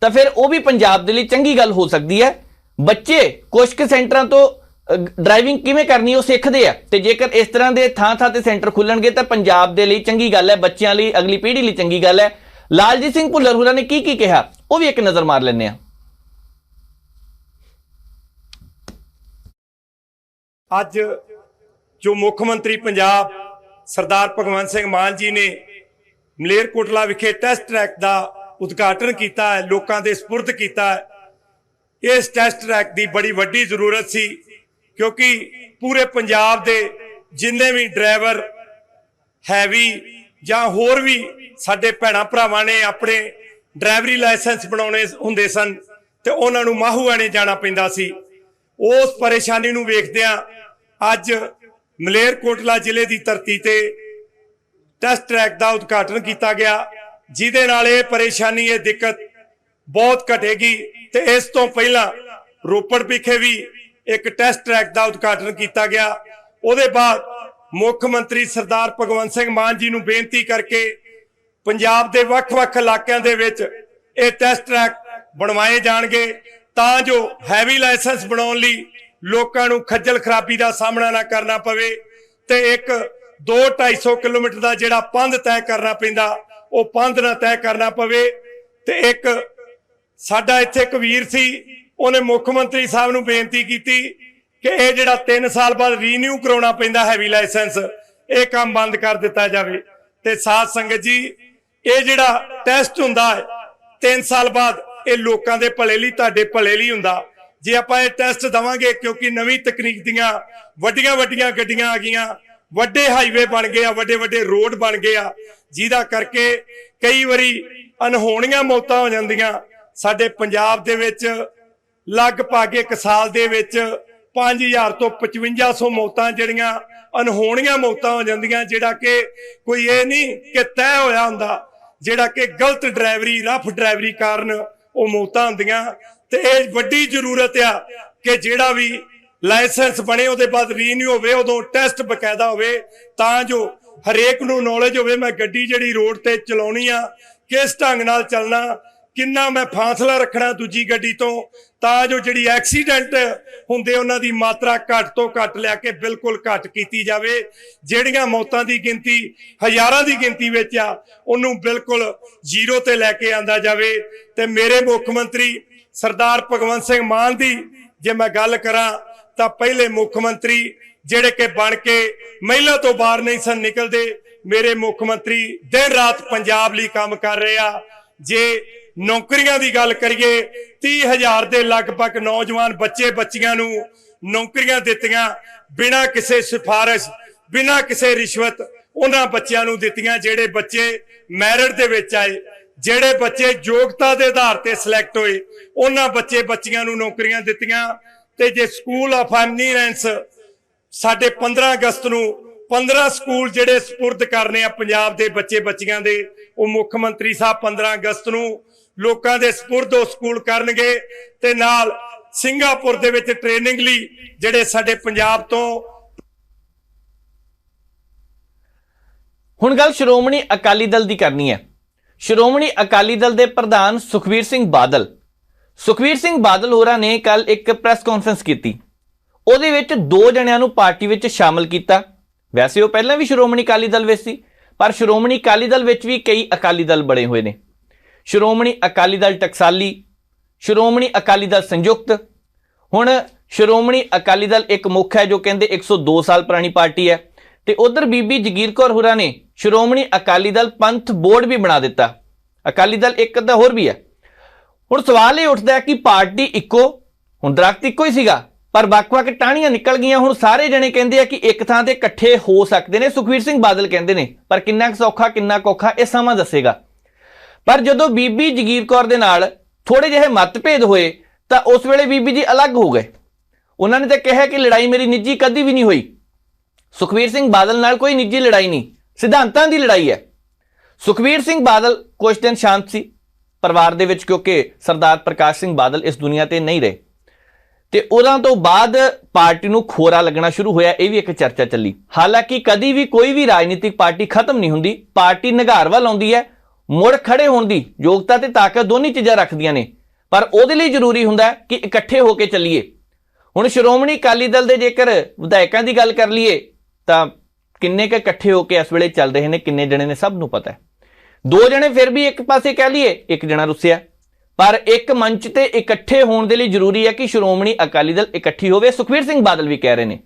ਤਾਂ ਫਿਰ ਉਹ ਵੀ ਪੰਜਾਬ ਦੇ ਲਈ ਚੰਗੀ ਗੱਲ ਹੋ ਸਕਦੀ ਹੈ। ਬੱਚੇ ਕੁਝ ਕੁ ਸੈਂਟਰਾਂ ਤੋਂ ਡਰਾਈਵਿੰਗ ਕਿਵੇਂ ਕਰਨੀ ਉਹ ਸਿੱਖਦੇ ਆ, ਤੇ ਜੇਕਰ ਇਸ ਤਰ੍ਹਾਂ ਦੇ ਥਾਂ ਥਾਂ ਤੇ ਸੈਂਟਰ ਖੁੱਲਣਗੇ ਤਾਂ ਪੰਜਾਬ ਦੇ ਲਈ ਚੰਗੀ ਗੱਲ ਹੈ, ਬੱਚਿਆਂ ਲਈ, ਅਗਲੀ ਪੀੜ੍ਹੀ ਲਈ ਚੰਗੀ ਗੱਲ ਹੈ। ਲਾਲਜੀਤ ਸਿੰਘ ਭੁੱਲਰ ਹੋਰਾਂ ਨੇ ਕੀ ਕਿਹਾ ਉਹ ਵੀ ਇੱਕ ਨਜ਼ਰ ਮਾਰ ਲੈਂਦੇ ਆ। ਅੱਜ ਜੋ ਮੁੱਖ ਮੰਤਰੀ ਪੰਜਾਬ ਸਰਦਾਰ ਭਗਵੰਤ ਸਿੰਘ ਮਾਨ ਜੀ ਨੇ ਮਲੇਰਕੋਟਲਾ ਵਿਖੇ ਟੈਸਟ ਟਰੈਕ ਦਾ ਉਦਘਾਟਨ ਕੀਤਾ ਹੈ, ਲੋਕਾਂ ਦੇ ਸਪੁਰਦ ਕੀਤਾ ਹੈ। ਇਸ ਟੈਸਟ ਟਰੈਕ ਦੀ ਬੜੀ ਵੱਡੀ ਜ਼ਰੂਰਤ ਸੀ, ਕਿਉਂਕਿ ਪੂਰੇ ਪੰਜਾਬ ਦੇ ਜਿੰਨੇ ਵੀ ਡਰਾਈਵਰ ਹੈਵੀ ਜਾਂ ਹੋਰ ਵੀ ਸਾਡੇ ਭੈਣਾਂ ਭਰਾਵਾਂ ਨੇ ਆਪਣੇ ਡਰਾਈਵਰੀ ਲਾਇਸੈਂਸ ਬਣਾਉਣੇ ਹੁੰਦੇ ਸਨ ਤੇ ਉਹਨਾਂ ਨੂੰ ਮਾਹੂਆਣੇ ਜਾਣਾ ਪੈਂਦਾ ਸੀ। ਉਸ ਪਰੇਸ਼ਾਨੀ ਨੂੰ ਵੇਖਦਿਆਂ ਅੱਜ ਮਲੇਰਕੋਟਲਾ ਜ਼ਿਲ੍ਹੇ ਦੀ ਧਰਤੀ ਤੇ ਟੈਸਟ ਟਰੈਕ ਦਾ ਉਦਘਾਟਨ ਕੀਤਾ ਗਿਆ, ਜਿਹਦੇ ਨਾਲ ਇਹ ਪਰੇਸ਼ਾਨੀ, ਇਹ ਦਿੱਕਤ ਬਹੁਤ ਘਟੇਗੀ। ਤੇ ਇਸ ਤੋਂ ਪਹਿਲਾਂ ਰੋਪੜ ਵਿਖੇ ਵੀ ਇੱਕ ਟੈਸਟ ਟਰੈਕ ਦਾ ਉਦਘਾਟਨ ਕੀਤਾ ਗਿਆ। ਉਹਦੇ ਬਾਅਦ ਮੁੱਖ ਮੰਤਰੀ ਸਰਦਾਰ ਭਗਵੰਤ ਸਿੰਘ ਮਾਨ ਜੀ ਨੂੰ ਬੇਨਤੀ ਕਰਕੇ ਪੰਜਾਬ ਦੇ ਵੱਖ-ਵੱਖ ਇਲਾਕਿਆਂ ਦੇ ਵਿੱਚ ਇਹ ਟੈਸਟ ਟਰੈਕ ਬਣਵਾਏ ਜਾਣਗੇ, ਤਾਂ ਜੋ ਹੈਵੀ ਲਾਇਸੈਂਸ ਬਣਾਉਣ ਲਈ ਲੋਕਾਂ ਨੂੰ ਖੱਜਲ ਖਰਾਬੀ ਦਾ ਸਾਹਮਣਾ ਨਾ ਕਰਨਾ ਪਵੇ ਤੇ ਇੱਕ 2-250 ਕਿਲੋਮੀਟਰ ਦਾ ਜਿਹੜਾ ਪੰਧ ਤੈਅ ਕਰਨਾ ਪੈਂਦਾ ਉਹ ਪੰਧ ਨਾ ਤੈਅ ਕਰਨਾ ਪਵੇ। ਤੇ ਇੱਕ ਸਾਡਾ ਇੱਥੇ ਇੱਕ ਵੀਰ ਸੀ, ਉਹਨੇ ਮੁੱਖ ਮੰਤਰੀ ਸਾਹਿਬ ਨੂੰ ਬੇਨਤੀ ਕੀਤੀ ਕਿ ਇਹ ਜਿਹੜਾ 3 ਸਾਲ ਬਾਅਦ ਰੀਨਿਊ ਕਰਾਉਣਾ ਪੈਂਦਾ ਹੈਵੀ ਲਾਇਸੈਂਸ, ਇਹ ਕੰਮ ਬੰਦ ਕਰ ਦਿੱਤਾ ਜਾਵੇ। ਤੇ ਸਾਧ ਸੰਗਤ ਜੀ, ਇਹ ਜਿਹੜਾ ਟੈਸਟ ਹੁੰਦਾ ਹੈ 3 ਸਾਲ ਬਾਅਦ, ਇਹ ਲੋਕਾਂ ਦੇ ਭਲੇ ਲਈ, ਤੁਹਾਡੇ ਭਲੇ ਲਈ ਹੁੰਦਾ। ਜੇ ਆਪਾਂ ਇਹ ਟੈਸਟ ਦਵਾਂਗੇ, ਕਿਉਂਕਿ ਨਵੀਂ ਤਕਨੀਕ ਦੀਆਂ ਵੱਡੀਆਂ ਗੱਡੀਆਂ ਆ ਗਈਆਂ, ਵੱਡੇ ਹਾਈਵੇ ਬਣ ਗਏ ਆ, ਵੱਡੇ ਰੋਡ ਬਣ ਗਏ ਆ, ਜਿਹਦਾ ਕਰਕੇ ਕਈ ਵਾਰੀ ਅਨਹੋਣੀਆਂ ਮੌਤਾਂ ਹੋ ਜਾਂਦੀਆਂ। ਸਾਡੇ ਪੰਜਾਬ ਦੇ ਵਿੱਚ ਲਗਭਗ ਇੱਕ ਸਾਲ ਦੇ ਵਿੱਚ 5000 ਤੋਂ 5500 ਮੌਤਾਂ ਜਿਹੜੀਆਂ ਅਨਹੋਣੀਆਂ ਮੌਤਾਂ ਹੋ ਜਾਂਦੀਆਂ, ਜਿਹੜਾ ਕਿ ਕੋਈ ਇਹ ਨਹੀਂ ਕਿ ਤੈਅ ਹੋਇਆ ਹੁੰਦਾ, ਜਿਹੜਾ ਕਿ ਗਲਤ ਡਰਾਈਵਰੀ, ਰਫ ਡਰਾਈਵਰੀ ਕਾਰਨ ਉਹ ਮੌਤਾਂ ਹੁੰਦੀਆਂ। ਤੇ ਇਹ ਵੱਡੀ ਜ਼ਰੂਰਤ ਆ ਕਿ ਜਿਹੜਾ ਵੀ ਲਾਇਸੈਂਸ ਬਣੇ ਉਹਦੇ ਬਾਅਦ ਰੀਨਿਊ ਹੋਵੇ, ਉਦੋਂ ਟੈਸਟ ਬਕਾਇਦਾ ਹੋਵੇ, ਤਾਂ ਜੋ ਹਰੇਕ ਨੂੰ ਨੌਲੇਜ ਹੋਵੇ ਮੈਂ ਗੱਡੀ ਜਿਹੜੀ ਰੋਡ ਤੇ ਚਲਾਉਣੀ ਆ ਕਿਸ ਢੰਗ ਨਾਲ ਚੱਲਣਾ, ਕਿੰਨਾ ਮੈਂ ਫਾਸਲਾ ਰੱਖਣਾ ਦੂਜੀ ਗੱਡੀ ਤੋਂ, ਤਾਂ ਜੋ ਜਿਹੜੀ ਐਕਸੀਡੈਂਟ ਹੁੰਦੇ ਉਹਨਾਂ ਦੀ ਮਾਤਰਾ ਘੱਟ ਤੋਂ ਘੱਟ ਲਿਆ ਕੇ ਬਿਲਕੁਲ ਘੱਟ ਕੀਤੀ ਜਾਵੇ। ਜਿਹੜੀਆਂ ਮੌਤਾਂ ਦੀ ਗਿਣਤੀ ਹਜ਼ਾਰਾਂ ਦੀ ਗਿਣਤੀ ਵਿੱਚ ਆ, ਉਹਨੂੰ ਬਿਲਕੁਲ ਜ਼ੀਰੋ ਤੇ ਲੈ ਕੇ ਆਂਦਾ ਜਾਵੇ। ਤੇ ਮੇਰੇ ਮੁੱਖ ਮੰਤਰੀ ਸਰਦਾਰ ਭਗਵੰਤ ਸਿੰਘ ਮਾਨ ਦੀ ਜੇ ਮੈਂ ਗੱਲ ਕਰਾਂ ਤਾਂ ਪਹਿਲੇ ਮੁੱਖ ਮੰਤਰੀ ਜਿਹੜੇ ਕਿ ਬਣ ਕੇ ਮਹਿਲਾ ਤੋਂ ਬਾਹਰ ਨਹੀਂ ਸਨ ਨਿਕਲਦੇ, ਮੇਰੇ ਮੁੱਖ ਮੰਤਰੀ ਦਿਨ ਰਾਤ ਪੰਜਾਬ ਲਈ ਕੰਮ ਕਰ ਰਹੇ ਆ। ਜੇ ਨੌਕਰੀਆਂ ਦੀ ਗੱਲ ਕਰੀਏ, 30,000 ਦੇ ਲਗਭਗ ਨੌਜਵਾਨ ਬੱਚੀਆਂ ਨੂੰ ਨੌਕਰੀਆਂ ਦਿੱਤੀਆਂ, ਬਿਨਾਂ ਕਿਸੇ ਸਿਫਾਰਿਸ਼, ਬਿਨਾਂ ਕਿਸੇ ਰਿਸ਼ਵਤ ਉਹਨਾਂ ਬੱਚਿਆਂ ਨੂੰ ਦਿੱਤੀਆਂ ਜਿਹੜੇ ਬੱਚੇ ਮੈਰਿਟ ਦੇ ਵਿੱਚ ਆਏ, ਜਿਹੜੇ ਬੱਚੇ ਯੋਗਤਾ ਦੇ ਆਧਾਰ ਤੇ ਸਿਲੈਕਟ ਹੋਏ, ਉਹਨਾਂ ਬੱਚੀਆਂ ਨੂੰ ਨੌਕਰੀਆਂ ਦਿੱਤੀਆਂ। ਤੇ ਜੇ ਸਕੂਲ ਆਫ ਐਮੀਨੈਂਸ ਸਾਡੇ 15 ਅਗਸਤ ਨੂੰ 15 ਸਕੂਲ ਜਿਹੜੇ ਸਪੁਰਦ ਕਰਨੇ ਆ ਪੰਜਾਬ ਦੇ ਬੱਚਿਆਂ ਦੇ, ਉਹ ਮੁੱਖ ਮੰਤਰੀ ਸਾਹਿਬ 15 ਅਗਸਤ ਨੂੰ ਲੋਕਾਂ ਦੇ ਸਪੁਰਦ ਉਹ ਸਕੂਲ ਕਰਨਗੇ। ਤੇ ਨਾਲ ਸਿੰਗਾਪੁਰ ਦੇ ਵਿੱਚ ਟ੍ਰੇਨਿੰਗ ਲਈ ਜਿਹੜੇ ਸਾਡੇ ਪੰਜਾਬ ਤੋਂ। ਹੁਣ ਗੱਲ ਸ਼੍ਰੋਮਣੀ ਅਕਾਲੀ ਦਲ ਦੀ ਕਰਨੀ ਹੈ। ਸ਼੍ਰੋਮਣੀ ਅਕਾਲੀ ਦਲ ਦੇ ਪ੍ਰਧਾਨ ਸੁਖਬੀਰ ਸਿੰਘ ਬਾਦਲ ਹੋਰਾਂ ਨੇ ਕੱਲ ਇੱਕ ਪ੍ਰੈਸ ਕਾਨਫਰੰਸ ਕੀਤੀ। ਉਹਦੇ ਵਿੱਚ 2 ਜਣਿਆਂ ਨੂੰ ਪਾਰਟੀ ਵਿੱਚ ਸ਼ਾਮਲ ਕੀਤਾ। ਵੈਸੇ ਉਹ ਪਹਿਲਾਂ ਵੀ ਸ਼੍ਰੋਮਣੀ ਅਕਾਲੀ ਦਲ ਵਿੱਚ ਸੀ, ਪਰ ਸ਼੍ਰੋਮਣੀ ਅਕਾਲੀ ਦਲ ਵਿੱਚ ਵੀ ਕਈ ਅਕਾਲੀ ਦਲ ਬਣੇ ਹੋਏ ਨੇ। ਸ਼੍ਰੋਮਣੀ ਅਕਾਲੀ ਦਲ ਟਕਸਾਲੀ, ਸ਼੍ਰੋਮਣੀ ਅਕਾਲੀ ਦਲ ਸੰਯੁਕਤ। ਹੁਣ ਸ਼੍ਰੋਮਣੀ ਅਕਾਲੀ ਦਲ ਇੱਕ ਮੁੱਖ ਹੈ ਜੋ ਕਹਿੰਦੇ 102 ਸਾਲ ਪੁਰਾਣੀ ਪਾਰਟੀ ਹੈ, ਤੇ ਉਧਰ ਬੀਬੀ ਜਗੀਰ ਕੌਰ ਹੋਰਾਂ ਨੇ ਸ਼੍ਰੋਮਣੀ ਅਕਾਲੀ ਦਲ ਪੰਥ ਬੋਰਡ ਵੀ ਬਣਾ ਦਿੱਤਾ। ਅਕਾਲੀ ਦਲ ਇੱਕ ਅੱਧਾ ਹੋਰ ਵੀ ਹੈ। ਹੁਣ ਸਵਾਲ ਇਹ ਉੱਠਦਾ ਹੈ ਕਿ ਪਾਰਟੀ ਇੱਕੋ, ਹੁਣ ਦਰਖਤ ਇੱਕੋ ਹੀ ਸੀਗਾ, ਪਰ ਵੱਖ-ਵੱਖ ਟਾਹਣੀਆਂ ਨਿਕਲ ਗਈਆਂ। ਹੁਣ ਸਾਰੇ ਜਣੇ ਕਹਿੰਦੇ ਆ ਕਿ ਇੱਕ ਥਾਂ ਤੇ ਇਕੱਠੇ ਹੋ ਸਕਦੇ ਨੇ। ਸੁਖਬੀਰ ਸਿੰਘ ਬਾਦਲ ਕਹਿੰਦੇ ਨੇ, ਪਰ ਕਿੰਨਾ ਸੌਖਾ ਕਿੰਨਾ ਔਖਾ ਇਹ ਸਮਾਂ ਦੱਸੇਗਾ। ਪਰ ਜਦੋਂ ਬੀਬੀ ਜਗੀਰ ਕੌਰ ਦੇ ਨਾਲ ਥੋੜੇ ਜਿਹੇ ਮਤਭੇਦ ਹੋਏ ਤਾਂ ਉਸ ਵੇਲੇ ਬੀਬੀ ਜੀ ਅਲੱਗ ਹੋ ਗਏ। ਉਹਨਾਂ ਨੇ ਤਾਂ ਕਿਹਾ ਕਿ ਲੜਾਈ ਮੇਰੀ ਨਿੱਜੀ ਕਦੀ ਵੀ ਨਹੀਂ ਹੋਈ। ਸੁਖਬੀਰ ਸਿੰਘ ਬਾਦਲ ਨਾਲ ਕੋਈ ਨਿੱਜੀ ਲੜਾਈ ਨਹੀਂ, ਸਿਧਾਂਤਾਂ ਦੀ ਲੜਾਈ ਹੈ। ਸੁਖਬੀਰ ਸਿੰਘ ਬਾਦਲ ਕੁਝ ਦਿਨ ਸ਼ਾਂਤ ਸੀ ਪਰਿਵਾਰ ਦੇ ਵਿੱਚ, ਕਿਉਂਕਿ ਸਰਦਾਰ ਪ੍ਰਕਾਸ਼ ਸਿੰਘ ਬਾਦਲ ਇਸ ਦੁਨੀਆ ਤੇ ਨਹੀਂ ਰਹੇ, ਤੇ ਉਹਨਾਂ ਤੋਂ ਬਾਅਦ ਪਾਰਟੀ ਨੂੰ ਖੋਰਾ ਲੱਗਣਾ ਸ਼ੁਰੂ ਹੋਇਆ। ਇਹ ਵੀ ਇੱਕ ਚਰਚਾ ਚੱਲੀ। ਹਾਲਾਂਕਿ ਕਦੀ ਵੀ ਕੋਈ ਵੀ ਰਾਜਨੀਤਿਕ ਪਾਰਟੀ ਖਤਮ ਨਹੀਂ ਹੁੰਦੀ, ਪਾਰਟੀ ਨਿਘਾਰ ਵੱਲ ਆਉਂਦੀ ਹੈ। ਮੁੜ ਖੜੇ ਹੋਣ ਦੀ ਯੋਗਤਾ ਤੇ ਤਾਕਤ ਦੋਨੀ ਚੀਜ਼ਾਂ ਰੱਖਦੀਆਂ ਨੇ, ਪਰ ਉਹਦੇ ਲਈ ਜ਼ਰੂਰੀ ਹੁੰਦਾ ਕਿ ਇਕੱਠੇ ਹੋ ਕੇ ਚੱਲੀਏ। ਹੁਣ ਸ਼੍ਰੋਮਣੀ ਅਕਾਲੀ ਦਲ ਦੇ ਜੇਕਰ ਵਿਧਾਇਕਾਂ ਦੀ ਗੱਲ ਕਰ ਲਈਏ ਤਾਂ ਕਿੰਨੇ ਕੁ ਇਕੱਠੇ ਹੋ ਕੇ ਇਸ ਵੇਲੇ ਚੱਲ ਰਹੇ ਨੇ, ਕਿੰਨੇ ਜਣੇ ਨੇ ਸਭ ਨੂੰ ਪਤਾ ਹੈ। 2 ਜਣੇ ਫਿਰ ਵੀ ਇੱਕ ਪਾਸੇ ਕਹਿ ਲਈਏ, ਇੱਕ ਜਣਾ ਰੁੱਸਿਆ, ਪਰ ਇੱਕ ਮੰਚ ਤੇ ਇਕੱਠੇ ਹੋਣ ਦੇ ਲਈ ਜ਼ਰੂਰੀ ਹੈ ਕਿ ਸ਼੍ਰੋਮਣੀ ਅਕਾਲੀ ਦਲ ਇਕੱਠੀ ਹੋਵੇ। ਸੁਖਬੀਰ ਸਿੰਘ ਬਾਦਲ ਵੀ ਕਹਿ ਰਹੇ ਨੇ।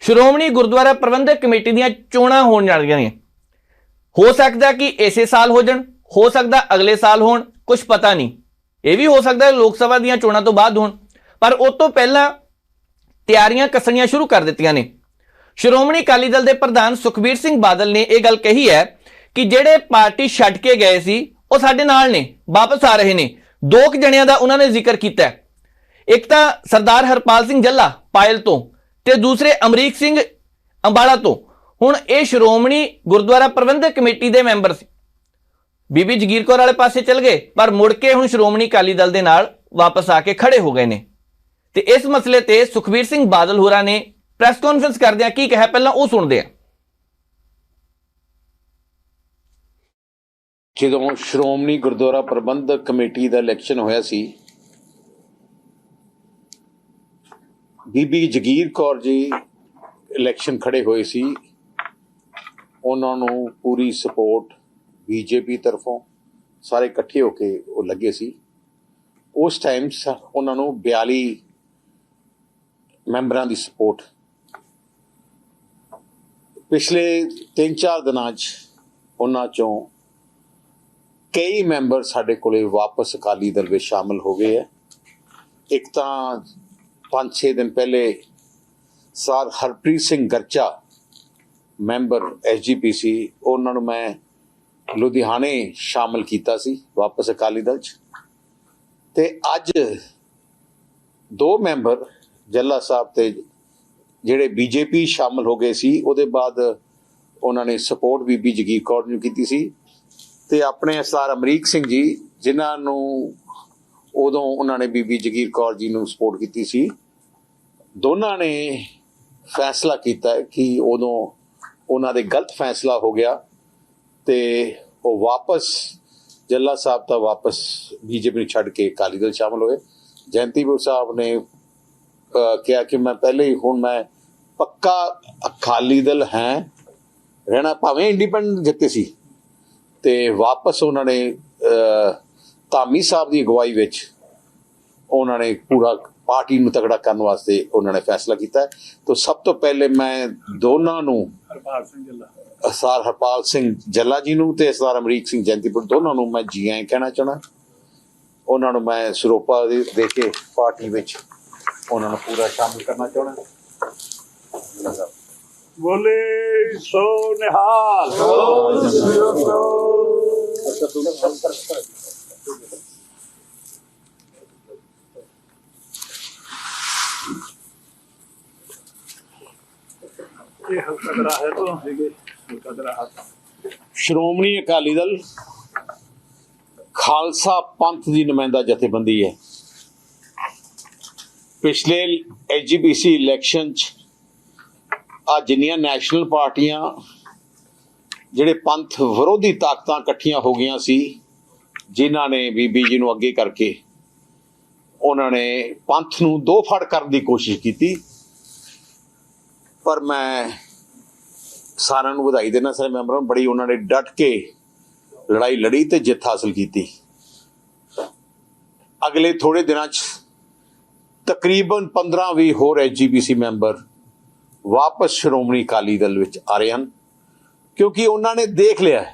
ਸ਼੍ਰੋਮਣੀ ਗੁਰਦੁਆਰਾ ਪ੍ਰਬੰਧਕ ਕਮੇਟੀ ਦੀਆਂ ਚੋਣਾਂ ਹੋਣ ਜਾਣੀਆਂ ਨੇ। ਹੋ ਸਕਦਾ ਕਿ ਇਸੇ ਸਾਲ ਹੋ ਜਾਣ, ਹੋ ਸਕਦਾ ਅਗਲੇ ਸਾਲ ਹੋਣ, ਕੁਝ ਪਤਾ ਨਹੀਂ। ਇਹ ਵੀ ਹੋ ਸਕਦਾ ਲੋਕ ਸਭਾ ਦੀਆਂ ਚੋਣਾਂ ਤੋਂ ਬਾਅਦ ਹੋਣ, ਪਰ ਉਸ ਤੋਂ ਪਹਿਲਾਂ ਤਿਆਰੀਆਂ ਕੱਸਣੀਆਂ ਸ਼ੁਰੂ ਕਰ ਦਿੱਤੀਆਂ ਨੇ। ਸ਼੍ਰੋਮਣੀ ਅਕਾਲੀ ਦਲ ਦੇ ਪ੍ਰਧਾਨ ਸੁਖਬੀਰ ਸਿੰਘ ਬਾਦਲ ਨੇ ਇਹ ਗੱਲ ਕਹੀ ਹੈ ਕਿ ਜਿਹੜੇ ਪਾਰਟੀ ਛੱਡ ਕੇ ਗਏ ਸੀ ਉਹ ਸਾਡੇ ਨਾਲ ਨੇ, ਵਾਪਸ ਆ ਰਹੇ ਨੇ। 2 ਜਣਿਆਂ ਦਾ ਉਹਨਾਂ ਨੇ ਜ਼ਿਕਰ ਕੀਤਾ ਹੈ, ਇੱਕ ਤਾਂ ਸਰਦਾਰ ਹਰਪਾਲ ਸਿੰਘ ਜੱਲਾ ਪਾਇਲ ਤੋਂ ਤੇ ਦੂਸਰੇ ਅਮਰੀਕ ਸਿੰਘ ਅੰਬਾਲਾ ਤੋਂ। ਹੁਣ ਇਹ ਸ਼੍ਰੋਮਣੀ ਗੁਰਦੁਆਰਾ ਪ੍ਰਬੰਧਕ ਕਮੇਟੀ ਦੇ ਮੈਂਬਰ ਸੀ, ਬੀਬੀ ਜਗੀਰ ਕੌਰ ਵਾਲੇ ਪਾਸੇ ਚਲ ਗਏ, ਪਰ ਮੁੜ ਕੇ ਹੁਣ ਸ਼੍ਰੋਮਣੀ ਅਕਾਲੀ ਦਲ ਦੇ ਨਾਲ ਵਾਪਸ ਆ ਕੇ ਖੜੇ ਹੋ ਗਏ ਨੇ। ਤੇ ਇਸ ਮਸਲੇ ਤੇ ਸੁਖਬੀਰ ਸਿੰਘ ਬਾਦਲ ਹੋਰਾਂ ਨੇ ਪ੍ਰੈਸ ਕਾਨਫਰੰਸ ਕਰਦਿਆਂ ਕੀ ਕਿਹਾ, ਪਹਿਲਾਂ ਉਹ ਸੁਣਦੇ ਆ। ਜਦੋਂ ਸ਼੍ਰੋਮਣੀ ਗੁਰਦੁਆਰਾ ਪ੍ਰਬੰਧਕ ਕਮੇਟੀ ਦਾ ਇਲੈਕਸ਼ਨ ਹੋਇਆ ਸੀ, ਬੀਬੀ ਜਗੀਰ ਕੌਰ ਜੀ ਇਲੈਕਸ਼ਨ ਖੜੇ ਹੋਏ ਸੀ। ਉਹਨਾਂ ਨੂੰ ਪੂਰੀ ਸਪੋਰਟ ਬੀਜੇਪੀ ਤਰਫੋਂ ਸਾਰੇ ਇਕੱਠੇ ਹੋ ਕੇ ਉਹ ਲੱਗੇ ਸੀ। ਉਸ ਟਾਈਮ ਉਹਨਾਂ ਨੂੰ 42 ਮੈਂਬਰਾਂ ਦੀ ਸਪੋਰਟ। ਪਿਛਲੇ 3-4 ਦਿਨਾਂ 'ਚ ਉਹਨਾਂ 'ਚੋਂ ਕਈ ਮੈਂਬਰ ਸਾਡੇ ਕੋਲੇ ਵਾਪਸ ਅਕਾਲੀ ਦਲ ਵਿੱਚ ਸ਼ਾਮਲ ਹੋ ਗਏ ਹੈ। ਇੱਕ ਤਾਂ 5-6 ਦਿਨ ਪਹਿਲੇ sir Harpreet Singh Garcha member SGPC, ਉਹਨਾਂ ਨੂੰ ਮੈਂ ਲੁਧਿਆਣੇ ਸ਼ਾਮਲ ਕੀਤਾ ਸੀ ਵਾਪਸ ਅਕਾਲੀ ਦਲ 'ਚ। ਤੇ ਅੱਜ 2 ਮੈਂਬਰ ਜੱਲਾ ਸਾਹਿਬ ਤੇ ਜਿਹੜੇ BJP ਸ਼ਾਮਲ ਹੋ ਗਏ ਸੀ, ਉਹਦੇ ਬਾਅਦ ਉਹਨਾਂ ਨੇ ਸਪੋਰਟ ਬੀਬੀ ਜਗੀਰ ਕੌਰ ਨੂੰ ਕੀਤੀ ਸੀ। ਤੇ ਆਪਣੇ ਸਰ ਅਮਰੀਕ ਸਿੰਘ ਜੀ, ਜਿਨ੍ਹਾਂ ਨੂੰ ਉਦੋਂ ਉਹਨਾਂ ਨੇ ਬੀਬੀ ਜਗੀਰ ਕੌਰ ਜੀ ਨੂੰ ਸਪੋਰਟ ਕੀਤੀ ਸੀ, ਦੋਨਾਂ ਨੇ ਫੈਸਲਾ ਕੀਤਾ ਕਿ ਉਦੋਂ ਉਹਨਾਂ ਦੇ ਗਲਤ ਫੈਸਲਾ ਹੋ ਗਿਆ ਤੇ ਉਹ ਵਾਪਸ ਜੱਲਾ ਸਾਹਿਬ ਤਾਂ ਵਾਪਸ BJP ਨੂੰ ਛੱਡ ਕੇ ਅਕਾਲੀ ਦਲ ਸ਼ਾਮਲ ਹੋਏ। ਜੈਂਤੀਪੁਰ ਸਾਹਿਬ ਨੇ ਕਿਹਾ ਕਿ ਮੈਂ ਪਹਿਲੇ ਹੀ, ਹੁਣ ਮੈਂ ਪੱਕਾ ਅਕਾਲੀ ਦਲ ਹੈ ਰਹਿਣਾ, ਭਾਵੇਂ ਇੰਡੀਪੈਂਡੈਂਟ ਜਿੱਤੇ ਸੀ। ਤੇ ਵਾਪਸ ਉਹਨਾਂ ਨੇ ਧਾਮੀ ਸਾਹਿਬ ਦੀ ਅਗਵਾਈ ਵਿੱਚ ਉਹਨਾਂ ਨੇ ਪੂਰਾ ਪਾਰਟੀ ਨੂੰ ਤਗੜਾ ਕਰਨ ਵਾਸਤੇ ਉਹਨਾਂ ਨੇ ਫੈਸਲਾ ਕੀਤਾ। ਤਾਂ ਸਭ ਤੋਂ ਪਹਿਲੇ ਮੈਂ ਦੋਨਾਂ ਨੂੰ, ਸਰਦਾਰ ਹਰਪਾਲ ਸਿੰਘ ਜੱਲਾ ਜੀ ਨੂੰ ਤੇ ਸਰਦਾਰ ਅਮਰੀਕ ਸਿੰਘ ਜੈਂਤੀਪੁਰ, ਦੋਨਾਂ ਨੂੰ ਮੈਂ ਜੀ ਆਇਆਂ ਕਹਿਣਾ ਚਾਹੁੰਦਾ। ਉਹਨਾਂ ਨੂੰ ਮੈਂ ਸਰੋਪਾ ਦੇ ਕੇ ਪਾਰਟੀ ਵਿੱਚ ਉਹਨਾਂ ਨੂੰ ਪੂਰਾ ਸ਼ਾਮਿਲ ਕਰਨਾ ਚਾਹੁੰਦਾ। ਬੋਲੇ ਸੋ ਨਿਹਾਲ। ਇਹ ਹਲਕਾ ਦਰਾ ਹੈ ਤੋਂ ਹਲਕਾ ਦਰਾ। ਸ਼੍ਰੋਮਣੀ ਅਕਾਲੀ ਦਲ ਖਾਲਸਾ ਪੰਥ ਦੀ ਨੁਮਾਇੰਦਾ ਜਥੇਬੰਦੀ ਹੈ। ਪਿਛਲੇ SGPC ਇਲੈਕਸ਼ਨ 'ਚ ਆ ਜਿੰਨੀਆਂ ਨੈਸ਼ਨਲ ਪਾਰਟੀਆਂ, ਜਿਹੜੇ ਪੰਥ ਵਿਰੋਧੀ ਤਾਕਤਾਂ ਇਕੱਠੀਆਂ ਹੋ ਗਈਆਂ ਸੀ, ਜਿਨ੍ਹਾਂ ਨੇ ਬੀਬੀ ਜੀ ਨੂੰ ਅੱਗੇ ਕਰਕੇ ਉਹਨਾਂ ਨੇ ਪੰਥ ਨੂੰ ਦੋ ਫੜ ਕਰਨ ਦੀ ਕੋਸ਼ਿਸ਼ ਕੀਤੀ। ਪਰ ਮੈਂ ਸਾਰਿਆਂ ਨੂੰ ਵਧਾਈ ਦੇਣਾ, ਸਾਰੇ ਮੈਂਬਰਾਂ ਨੂੰ, ਬੜੀ ਉਹਨਾਂ ਨੇ ਡਟ ਕੇ ਲੜਾਈ ਲੜੀ ਤੇ ਜਿੱਤ ਹਾਸਲ ਕੀਤੀ। ਅਗਲੇ ਥੋੜੇ ਦਿਨਾਂ 'ਚ ਤਕਰੀਬਨ 15-20 ਹੋਰ SGPC ਮੈਂਬਰ ਵਾਪਸ ਸ਼੍ਰੋਮਣੀ ਅਕਾਲੀ ਦਲ ਵਿੱਚ ਆ ਰਹੇ ਹਨ, ਕਿਉਂਕਿ ਉਹਨਾਂ ਨੇ ਦੇਖ ਲਿਆ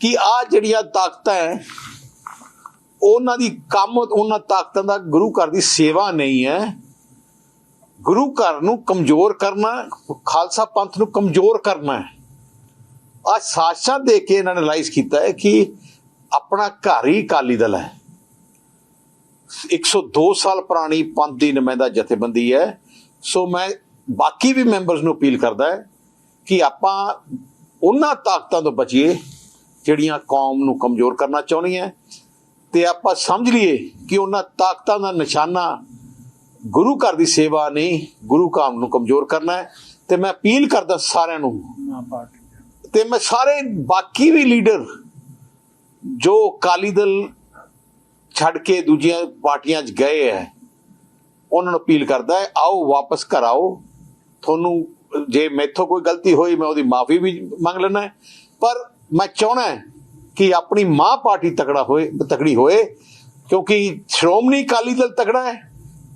ਕਿ ਆਹ ਜਿਹੜੀਆਂ ਤਾਕਤਾਂ ਹੈ, ਉਹਨਾਂ ਦੀ ਕੰਮ, ਉਹਨਾਂ ਤਾਕਤਾਂ ਦਾ ਗੁਰੂ ਘਰ ਦੀ ਸੇਵਾ ਨਹੀਂ ਹੈ। ਗੁਰੂ ਘਰ ਨੂੰ ਕਮਜ਼ੋਰ ਕਰਨਾ, ਖਾਲਸਾ ਪੰਥ ਨੂੰ ਕਮਜ਼ੋਰ ਕਰਨਾ ਹੈ। ਆਹ ਸਾਜ਼ਿਸ਼ਾਂ ਦੇ ਕੇ ਇਹਨਾਂ ਨੇ ਰਿਅਲਾਈਜ਼ ਕੀਤਾ ਹੈ ਕਿ ਆਪਣਾ ਘਰ ਹੀ ਅਕਾਲੀ ਦਲ ਹੈ। 102 ਸਾਲ ਪੁਰਾਣੀ ਪੰਥ ਦੀ ਨੁਮਾਇੰਦਾ ਜਥੇਬੰਦੀ ਹੈ। ਸੋ ਮੈਂ ਬਾਕੀ ਵੀ ਮੈਂਬਰਸ ਨੂੰ ਅਪੀਲ ਕਰਦਾ ਹੈ ਕਿ ਆਪਾਂ ਉਹਨਾਂ ਤਾਕਤਾਂ ਤੋਂ ਬਚੀਏ ਜਿਹੜੀਆਂ ਕੌਮ ਨੂੰ ਕਮਜ਼ੋਰ ਕਰਨਾ ਚਾਹੁੰਦੀਆਂ, ਤੇ ਆਪਾਂ ਸਮਝ ਲਈਏ ਕਿ ਉਹਨਾਂ ਤਾਕਤਾਂ ਦਾ ਨਿਸ਼ਾਨਾ ਗੁਰੂ ਘਰ ਦੀ ਸੇਵਾ ਨਹੀਂ, ਗੁਰੂ ਕਾਮ ਨੂੰ ਕਮਜ਼ੋਰ ਕਰਨਾ ਹੈ। ਤੇ ਮੈਂ ਅਪੀਲ ਕਰਦਾ ਸਾਰਿਆਂ ਨੂੰ, ਤੇ ਮੈਂ ਸਾਰੇ ਬਾਕੀ ਵੀ ਲੀਡਰ ਜੋ ਅਕਾਲੀ ਦਲ ਛੱਡ ਕੇ ਦੂਜੀਆਂ ਪਾਰਟੀਆਂ 'ਚ ਗਏ ਹੈ, ਉਹਨਾਂ ਨੂੰ ਅਪੀਲ ਕਰਦਾ ਹੈ, ਆਓ ਵਾਪਸ ਘਰ ਆਓ। ਤੁਹਾਨੂੰ ਜੇ ਮੈਥੋਂ ਕੋਈ ਗਲਤੀ ਹੋਈ ਮੈਂ ਉਹਦੀ ਮਾਫੀ ਵੀ ਮੰਗ ਲੈਣਾ ਹੈ, ਪਰ ਮੈਂ ਚਾਹੁੰਦਾ ਕਿ ਆਪਣੀ ਮਾਂ ਪਾਰਟੀ ਤਕੜੀ ਹੋਏ, ਕਿਉਂਕਿ ਸ਼੍ਰੋਮਣੀ ਅਕਾਲੀ ਦਲ ਤਕੜਾ ਹੈ,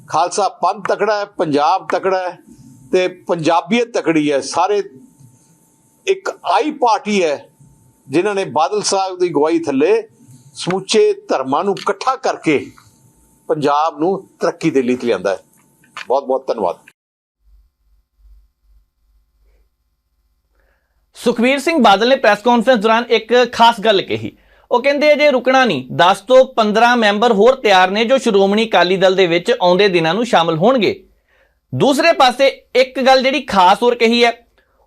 ਖਾਲਸਾ ਪੰਥ ਤਕੜਾ ਹੈ, ਪੰਜਾਬ ਤਕੜਾ ਹੈ, ਤੇ ਪੰਜਾਬੀਅਤ ਤਕੜੀ ਹੈ। ਸਾਰੇ ਇੱਕ ਆਈ ਪਾਰਟੀ ਹੈ ਜਿਨ੍ਹਾਂ ਨੇ ਬਾਦਲ ਸਾਹਿਬ ਦੀ ਅਗਵਾਈ ਥੱਲੇ ਸਮੁੱਚੇ ਧਰਮਾਂ ਨੂੰ ਇਕੱਠਾ ਕਰਕੇ ਪੰਜਾਬ ਨੂੰ ਤਰੱਕੀ ਦੇ ਲਈ ਲਿਆਂਦਾ ਹੈ। ਬਹੁਤ ਬਹੁਤ ਧੰਨਵਾਦ। ਸੁਖਬੀਰ ਸਿੰਘ ਬਾਦਲ ਨੇ ਪ੍ਰੈਸ ਕਾਨਫਰੰਸ ਦੌਰਾਨ ਇੱਕ ਖਾਸ ਗੱਲ ਕਹੀ। ਉਹ ਕਹਿੰਦੇ ਅਜੇ ਰੁਕਣਾ ਨਹੀਂ, 10 ਤੋਂ 15 ਮੈਂਬਰ ਹੋਰ ਤਿਆਰ ਨੇ ਜੋ ਸ਼੍ਰੋਮਣੀ ਅਕਾਲੀ ਦਲ ਦੇ ਵਿੱਚ ਆਉਂਦੇ ਦਿਨਾਂ ਨੂੰ ਸ਼ਾਮਲ ਹੋਣਗੇ। ਦੂਸਰੇ ਪਾਸੇ ਇੱਕ ਗੱਲ ਜਿਹੜੀ ਖਾਸ ਹੋਰ ਕਹੀ ਹੈ,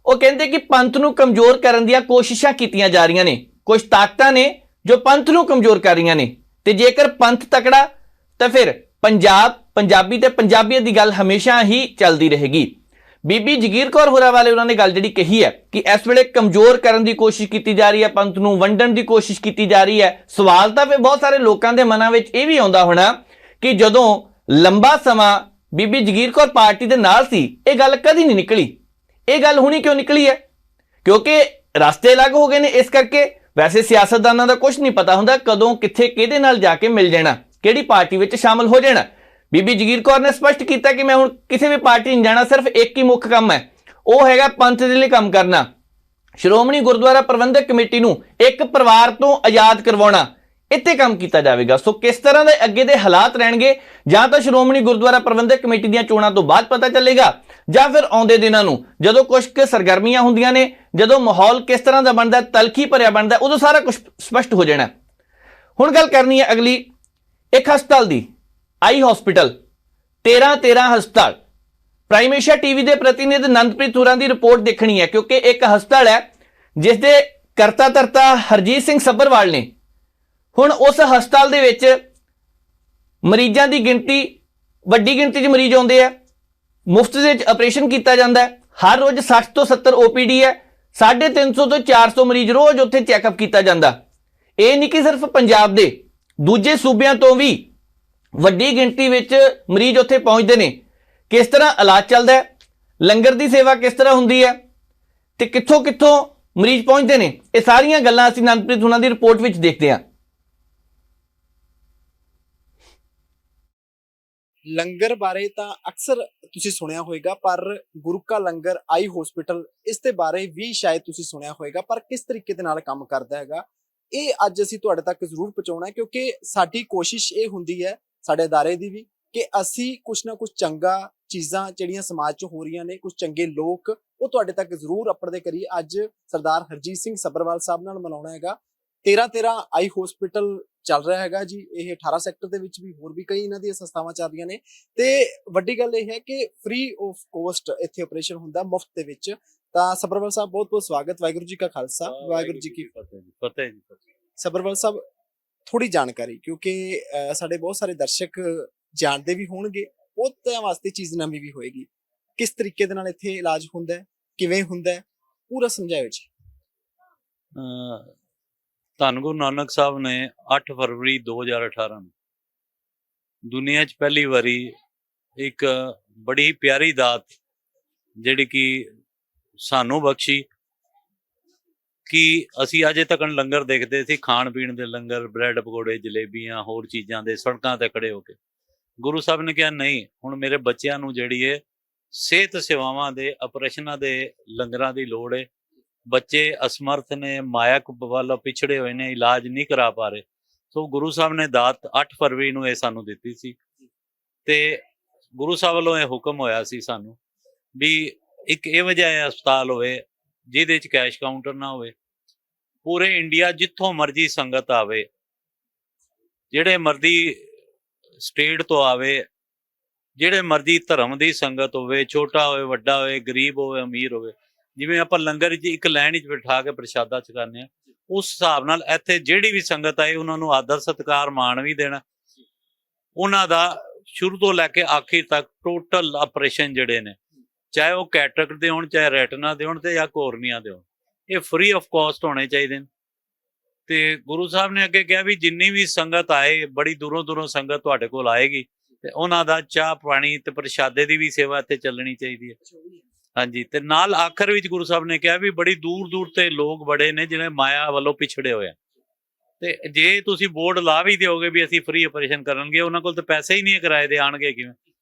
ਉਹ ਕਹਿੰਦੇ ਕਿ ਪੰਥ ਨੂੰ ਕਮਜ਼ੋਰ ਕਰਨ ਦੀਆਂ ਕੋਸ਼ਿਸ਼ਾਂ ਕੀਤੀਆਂ ਜਾ ਰਹੀਆਂ ਨੇ। ਕੁਝ ਤਾਕਤਾਂ ਨੇ ਜੋ ਪੰਥ ਨੂੰ ਕਮਜ਼ੋਰ ਕਰ ਰਹੀਆਂ ਨੇ, ਤੇ ਜੇਕਰ ਪੰਥ ਤਕੜਾ ਤਾਂ ਫਿਰ ਪੰਜਾਬ, ਪੰਜਾਬੀ ਤੇ ਪੰਜਾਬੀਅਤ ਦੀ ਗੱਲ ਹਮੇਸ਼ਾ ਹੀ ਚੱਲਦੀ ਰਹੇਗੀ। ਬੀਬੀ ਜਗੀਰ ਕੌਰ ਹੋਰਾਂ ਵਾਲੇ ਉਹਨਾਂ ਨੇ ਗੱਲ ਜਿਹੜੀ ਕਹੀ ਹੈ ਕਿ ਇਸ ਵੇਲੇ ਕਮਜ਼ੋਰ ਕਰਨ ਦੀ ਕੋਸ਼ਿਸ਼ ਕੀਤੀ ਜਾ ਰਹੀ ਹੈ, ਪੰਥ ਨੂੰ ਵੰਡਣ ਦੀ ਕੋਸ਼ਿਸ਼ ਕੀਤੀ ਜਾ ਰਹੀ ਹੈ। ਸਵਾਲ ਤਾਂ ਫਿਰ ਬਹੁਤ ਸਾਰੇ ਲੋਕਾਂ ਦੇ ਮਨਾਂ ਵਿੱਚ ਇਹ ਵੀ ਆਉਂਦਾ ਹੋਣਾ ਕਿ ਜਦੋਂ ਲੰਬਾ ਸਮਾਂ ਬੀਬੀ ਜਗੀਰ ਕੌਰ ਪਾਰਟੀ ਦੇ ਨਾਲ ਸੀ, ਇਹ ਗੱਲ ਕਦੀ ਨਹੀਂ ਨਿਕਲੀ। ਇਹ ਗੱਲ ਹੁਣੀ ਕਿਉਂ ਨਿਕਲੀ ਹੈ? ਕਿਉਂਕਿ ਰਸਤੇ ਅਲੱਗ ਹੋ ਗਏ ਨੇ। ਇਸ ਕਰਕੇ ਵੈਸੇ ਸਿਆਸਤਦਾਨਾਂ ਦਾ ਕੁਝ ਨਹੀਂ ਪਤਾ ਹੁੰਦਾ ਕਦੋਂ ਕਿੱਥੇ ਕਿਹਦੇ ਨਾਲ ਜਾ ਕੇ ਮਿਲ ਜਾਣਾ, ਕਿਹੜੀ ਪਾਰਟੀ ਵਿੱਚ ਸ਼ਾਮਲ ਹੋ ਜਾਣਾ। ਬੀਬੀ ਜਗੀਰ ਕੌਰ ਨੇ ਸਪਸ਼ਟ ਕੀਤਾ ਕਿ ਮੈਂ ਹੁਣ ਕਿਸੇ ਵੀ ਪਾਰਟੀ ਨਹੀਂ ਜਾਣਾ, ਸਿਰਫ ਇੱਕ ਹੀ ਮੁੱਖ ਕੰਮ ਹੈ, ਉਹ ਹੈਗਾ ਪੰਥ ਦੇ ਲਈ ਕੰਮ ਕਰਨਾ, ਸ਼੍ਰੋਮਣੀ ਗੁਰਦੁਆਰਾ ਪ੍ਰਬੰਧਕ ਕਮੇਟੀ ਨੂੰ ਇੱਕ ਪਰਿਵਾਰ ਤੋਂ ਆਜ਼ਾਦ ਕਰਵਾਉਣਾ, ਇੱਥੇ ਕੰਮ ਕੀਤਾ ਜਾਵੇਗਾ। ਸੋ ਕਿਸ ਤਰ੍ਹਾਂ ਦੇ ਅੱਗੇ ਦੇ ਹਾਲਾਤ ਰਹਿਣਗੇ ਜਾਂ ਤਾਂ ਸ਼੍ਰੋਮਣੀ ਗੁਰਦੁਆਰਾ ਪ੍ਰਬੰਧਕ ਕਮੇਟੀ ਦੀਆਂ ਚੋਣਾਂ ਤੋਂ ਬਾਅਦ ਪਤਾ ਚੱਲੇਗਾ, ਜਾਂ ਫਿਰ ਆਉਂਦੇ ਦਿਨਾਂ ਨੂੰ ਜਦੋਂ ਕੁਝ ਕੁ ਸਰਗਰਮੀਆਂ ਹੁੰਦੀਆਂ ਨੇ, ਜਦੋਂ ਮਾਹੌਲ ਕਿਸ ਤਰ੍ਹਾਂ ਦਾ ਬਣਦਾ, ਤਲਖੀ ਭਰਿਆ ਬਣਦਾ, ਉਦੋਂ ਸਾਰਾ ਕੁਝ ਸਪਸ਼ਟ ਹੋ ਜਾਣਾ। ਹੁਣ ਗੱਲ ਕਰਨੀ ਹੈ ਅਗਲੀ ਇੱਕ ਹਸਪਤਾਲ ਦੀ, ਆਈ ਹਸਪੀਟਲ 13 ਹਸਪਤਾਲ। ਪ੍ਰਾਈਮ ਏਸ਼ੀਆ ਟੀਵੀ ਦੇ ਪ੍ਰਤੀਨਿਧ ਨੰਦਪ੍ਰੀਤ ਹੋਰਾਂ ਦੀ ਰਿਪੋਰਟ ਦੇਖਣੀ ਹੈ, ਕਿਉਂਕਿ ਇੱਕ ਹਸਪਤਾਲ ਹੈ ਜਿਸ ਦੇ ਕਰਤਾ ਧਰਤਾ ਹਰਜੀਤ ਸਿੰਘ ਸੱਭਰਵਾਲ ਨੇ। ਹੁਣ ਉਸ ਹਸਪਤਾਲ ਦੇ ਵਿੱਚ ਮਰੀਜ਼ਾਂ ਦੀ ਗਿਣਤੀ, ਵੱਡੀ ਗਿਣਤੀ 'ਚ ਮਰੀਜ਼ ਆਉਂਦੇ ਆ, ਮੁਫਤ ਦੇ ਵਿੱਚ ਆਪਰੇਸ਼ਨ ਕੀਤਾ ਜਾਂਦਾ ਹੈ। ਹਰ ਰੋਜ਼ 60 ਤੋਂ 70 OPD ਹੈ, 350 ਤੋਂ 400 ਮਰੀਜ਼ ਰੋਜ਼ ਉੱਥੇ ਚੈੱਕਅਪ ਕੀਤਾ ਜਾਂਦਾ। ਇਹ ਨਹੀਂ ਕਿ ਸਿਰਫ ਪੰਜਾਬ ਦੇ, ਦੂਜੇ ਸੂਬਿਆਂ ਤੋਂ ਵੀ ਵੱਡੀ ਗਿਣਤੀ ਵਿੱਚ ਮਰੀਜ਼ ਉੱਥੇ ਪਹੁੰਚਦੇ ਨੇ। ਕਿਸ ਤਰ੍ਹਾਂ ਇਲਾਜ ਚੱਲਦਾ ਹੈ, ਲੰਗਰ ਦੀ ਸੇਵਾ ਕਿਸ ਤਰ੍ਹਾਂ ਹੁੰਦੀ ਹੈ ਤੇ ਕਿੱਥੋਂ ਕਿੱਥੋਂ ਮਰੀਜ਼ ਪਹੁੰਚਦੇ ਨੇ, ਇਹ ਸਾਰੀਆਂ ਗੱਲਾਂ ਅਸੀਂ ਨੰਦਪ੍ਰੀਤ ਹੋਰਾਂ ਦੀ ਰਿਪੋਰਟ ਵਿੱਚ ਦੇਖਦੇ ਹਾਂ। ਲੰਗਰ ਬਾਰੇ ਤਾਂ ਅਕਸਰ ਤੁਸੀਂ ਸੁਣਿਆ ਹੋਵੇਗਾ, ਪਰ ਗੁਰੂ ਕਾ ਲੰਗਰ ਆਈ ਹਸਪੀਟਲ ਇਸ ਦੇ ਬਾਰੇ ਵੀ ਸ਼ਾਇਦ ਤੁਸੀਂ ਸੁਣਿਆ ਹੋਵੇਗਾ, ਪਰ ਕਿਸ ਤਰੀਕੇ ਦੇ ਨਾਲ ਕੰਮ ਕਰਦਾ ਹੈਗਾ ਇਹ ਅੱਜ ਅਸੀਂ ਤੁਹਾਡੇ ਤੱਕ ਜ਼ਰੂਰ ਪਹੁੰਚਾਉਣਾ ਹੈ। ਕਿਉਂਕਿ ਸਾਡੀ ਕੋਸ਼ਿਸ਼ ਇਹ ਹੁੰਦੀ ਹੈ, ਸਾਡੇ ਅਦਾਰੇ ਦੀ ਵੀ, ਕਿ ਅਸੀਂ ਕੁਛ ਨਾ ਕੁਛ ਚੰਗਾ ਚੀਜ਼ਾਂ ਜਿਹੜੀਆਂ ਸਮਾਜ 'ਚ ਹੋ ਰਹੀਆਂ ਨੇ, ਕੁਝ ਚੰਗੇ ਲੋਕ ਉਹ ਤੁਹਾਡੇ ਤੱਕ ਜ਼ਰੂਰ ਅੱਪੜਦੇ ਕਰੀਏ। ਅੱਜ ਸਰਦਾਰ ਹਰਜੀਤ ਸਿੰਘ ਸੱਭਰਵਾਲ ਸਾਹਿਬ ਨਾਲ ਮਿਲਾਉਣਾ ਹੈਗਾ। 13 ਆਈ ਹਸਪੀਟਲ ਚੱਲ ਰਿਹਾ ਹੈਗਾ ਜੀ, ਇਹ 18 ਸੈਕਟਰ ਦੇ ਵਿੱਚ ਵੀ ਹੋਰ ਵੀ ਕਈ ਇਹਨਾਂ ਦੀਆਂ ਸੰਸਥਾਵਾਂ ਚੱਲ ਰਹੀਆਂ ਨੇ, ਤੇ ਵੱਡੀ ਗੱਲ ਇਹ ਹੈ ਕਿ ਫ੍ਰੀ ਆਫ ਕੋਸਟ ਇੱਥੇ ਆਪਰੇਸ਼ਨ ਹੁੰਦਾ, ਮੁਫਤ ਦੇ ਵਿੱਚ। ਤਾਂ ਸੱਭਰਵਾਲ ਸਾਹਿਬ ਬਹੁਤ ਬਹੁਤ ਸਵਾਗਤ। ਵਾਹਿਗੁਰੂ ਜੀ ਕਾ ਖਾਲਸਾ, ਵਾਹਿਗੁਰੂ ਜੀ ਕੀ ਫਤਿਹ ਜੀ। ਸੱਭਰਵਾਲ ਸਾਹਿਬ, ਥੋੜੀ ਜਾਣਕਾਰੀ, ਕਿਉਂਕਿ ਸਾਡੇ ਬਹੁਤ ਸਾਰੇ ਦਰਸ਼ਕ ਜਾਣਦੇ ਵੀ ਹੋਣਗੇ, ਉਹਦੇ ਵਾਸਤੇ ਚੀਜ਼ ਨਵੀਂ ਵੀ ਹੋਏਗੀ। ਕਿਸ ਤਰੀਕੇ ਦੇ ਨਾਲ ਇੱਥੇ ਇਲਾਜ ਹੁੰਦਾ ਹੈ, ਕਿਵੇਂ ਹੁੰਦਾ ਹੈ, ਪੂਰਾ ਸਮਝਾਇਓ ਜੀ। ਧੰਨ ਗੁਰੂ ਨਾਨਕ ਸਾਹਿਬ ਨੇ 8 ਫਰਵਰੀ 2018 ਨੂੰ ਦੁਨੀਆ 'ਚ ਪਹਿਲੀ ਵਾਰੀ ਇੱਕ ਬੜੀ ਪਿਆਰੀ ਦਾਤ ਜਿਹੜੀ ਕਿ ਸਾਨੂੰ ਬਖਸ਼ੀ ਕਿ ਅਸੀਂ ਅਜੇ ਤੱਕ ਲੰਗਰ ਦੇਖਦੇ ਸੀ, ਖਾਣ ਪੀਣ ਦੇ ਲੰਗਰ, ਬ੍ਰੈਡ ਪਕੌੜੇ, ਜਲੇਬੀਆਂ, ਹੋਰ ਚੀਜ਼ਾਂ ਦੇ, ਸੜਕਾਂ ਤੇ ਖੜੇ ਹੋ ਕੇ। ਗੁਰੂ ਸਾਹਿਬ ਨੇ ਕਿਹਾ ਨਹੀਂ, ਹੁਣ ਮੇਰੇ ਬੱਚਿਆਂ ਨੂੰ ਜਿਹੜੀ ਹੈ ਸਿਹਤ ਸੇਵਾਵਾਂ ਦੇ, ਆਪਰੇਸ਼ਨਾਂ ਦੇ ਲੰਗਰਾਂ ਦੀ ਲੋੜ ਹੈ। ਬੱਚੇ ਅਸਮਰਥ ਨੇ, ਮਾਇਕ ਵੱਲੋਂ ਪਿਛੜੇ ਹੋਏ ਨੇ, ਇਲਾਜ ਨਹੀਂ ਕਰਾ ਪਾ ਰਹੇ। ਸੋ ਗੁਰੂ ਸਾਹਿਬ ਨੇ ਦਾਤ 8 ਫਰਵਰੀ ਨੂੰ ਇਹ ਸਾਨੂੰ ਦਿੱਤੀ ਸੀ, ਤੇ ਗੁਰੂ ਸਾਹਿਬ ਵੱਲੋਂ ਇਹ ਹੁਕਮ ਹੋਇਆ ਸੀ ਸਾਨੂੰ ਵੀ ਇੱਕ ਇਹੋ ਜਿਹਾ ਹਸਪਤਾਲ ਹੋਵੇ ਜਿਹਦੇ 'ਚ ਕੈਸ਼ ਕਾਊਂਟਰ ਨਾ ਹੋਵੇ। ਪੂਰੇ ਇੰਡੀਆ ਜਿੱਥੋਂ ਮਰਜ਼ੀ ਸੰਗਤ ਆਵੇ, ਜਿਹੜੇ ਮਰਜ਼ੀ ਸਟੇਟ ਤੋਂ ਆਵੇ, ਜਿਹੜੇ ਮਰਜ਼ੀ ਧਰਮ ਦੀ ਸੰਗਤ ਹੋਵੇ, ਛੋਟਾ ਹੋਵੇ, ਵੱਡਾ ਹੋਵੇ, ਗਰੀਬ ਹੋਵੇ, ਅਮੀਰ ਹੋਵੇ, ਜਿਵੇਂ ਆਪਾਂ ਲੰਗਰ 'ਚ ਇੱਕ ਲਾਈਨ 'ਚ ਬਿਠਾ ਕੇ ਪ੍ਰਸ਼ਾਦਾ ਛਕਾਉਂਦੇ ਹਾਂ, ਉਸ ਹਿਸਾਬ ਨਾਲ ਇੱਥੇ ਜਿਹੜੀ ਵੀ ਸੰਗਤ ਆਏ ਉਹਨਾਂ ਨੂੰ ਆਦਰ ਸਤਿਕਾਰ ਮਾਣ ਵੀ ਦੇਣਾ। ਉਹਨਾਂ ਦਾ ਸ਼ੁਰੂ ਤੋਂ ਲੈ ਕੇ ਆਖਿਰ ਤੱਕ ਟੋਟਲ ਆਪਰੇਸ਼ਨ ਜਿਹੜੇ ਨੇ, ਚਾਹੇ ਉਹ ਕੈਟਰੈਕਟ ਦੇ ਹੋਣ, ਚਾਹੇ ਰੈਟਨਾ ਦੇ ਹੋਣ, ਤੇ ਜਾਂ ਕੋਰਨੀਆ ਦੇ ਹੋਣ, ਇਹ ਫ੍ਰੀ ਆਫ ਕਾਸਟ ਹੋਣੇ ਚਾਹੀਦੇ ਨੇ। ਤੇ ਗੁਰੂ ਸਾਹਿਬ ਨੇ ਅੱਗੇ ਕਿਹਾ ਵੀ ਜਿੰਨੀ ਵੀ ਸੰਗਤ ਆਏ, ਬੜੀ ਦੂਰੋਂ ਦੂਰੋਂ ਸੰਗਤ ਤੁਹਾਡੇ ਕੋਲ ਆਏਗੀ, ਤੇ ਉਹਨਾਂ ਦਾ ਚਾਹ ਪਾਣੀ ਤੇ ਪ੍ਰਸ਼ਾਦੇ ਦੀ ਵੀ ਸੇਵਾ ਇੱਥੇ ਚੱਲਣੀ ਚਾਹੀਦੀ ਹੈ। ਹਾਂਜੀ, ਤੇ ਨਾਲ ਆਖਰ ਵਿੱਚ ਗੁਰੂ ਸਾਹਿਬ ਨੇ ਕਿਹਾ ਵੀ ਬੜੀ ਦੂਰ ਦੂਰ ਤੇ ਲੋਕ ਬੜੇ ਨੇ ਜਿਹੜੇ ਮਾਇਆ ਵੱਲੋਂ ਪਿਛੜੇ ਹੋਏ ਆ, ਤੇ ਜੇ ਤੁਸੀਂ ਬੋਰਡ ਲਾ ਵੀ ਦਿਓਗੇ ਵੀ ਅਸੀਂ ਫ੍ਰੀ ਆਪਰੇਸ਼ਨ ਕਰਨਗੇ, ਉਹਨਾਂ ਕੋਲ ਤਾਂ ਪੈਸੇ ਹੀ ਨਹੀਂ ਕਿਰਾਏ ਦੇ, ਆਣਗੇ ਕਿਵੇਂ?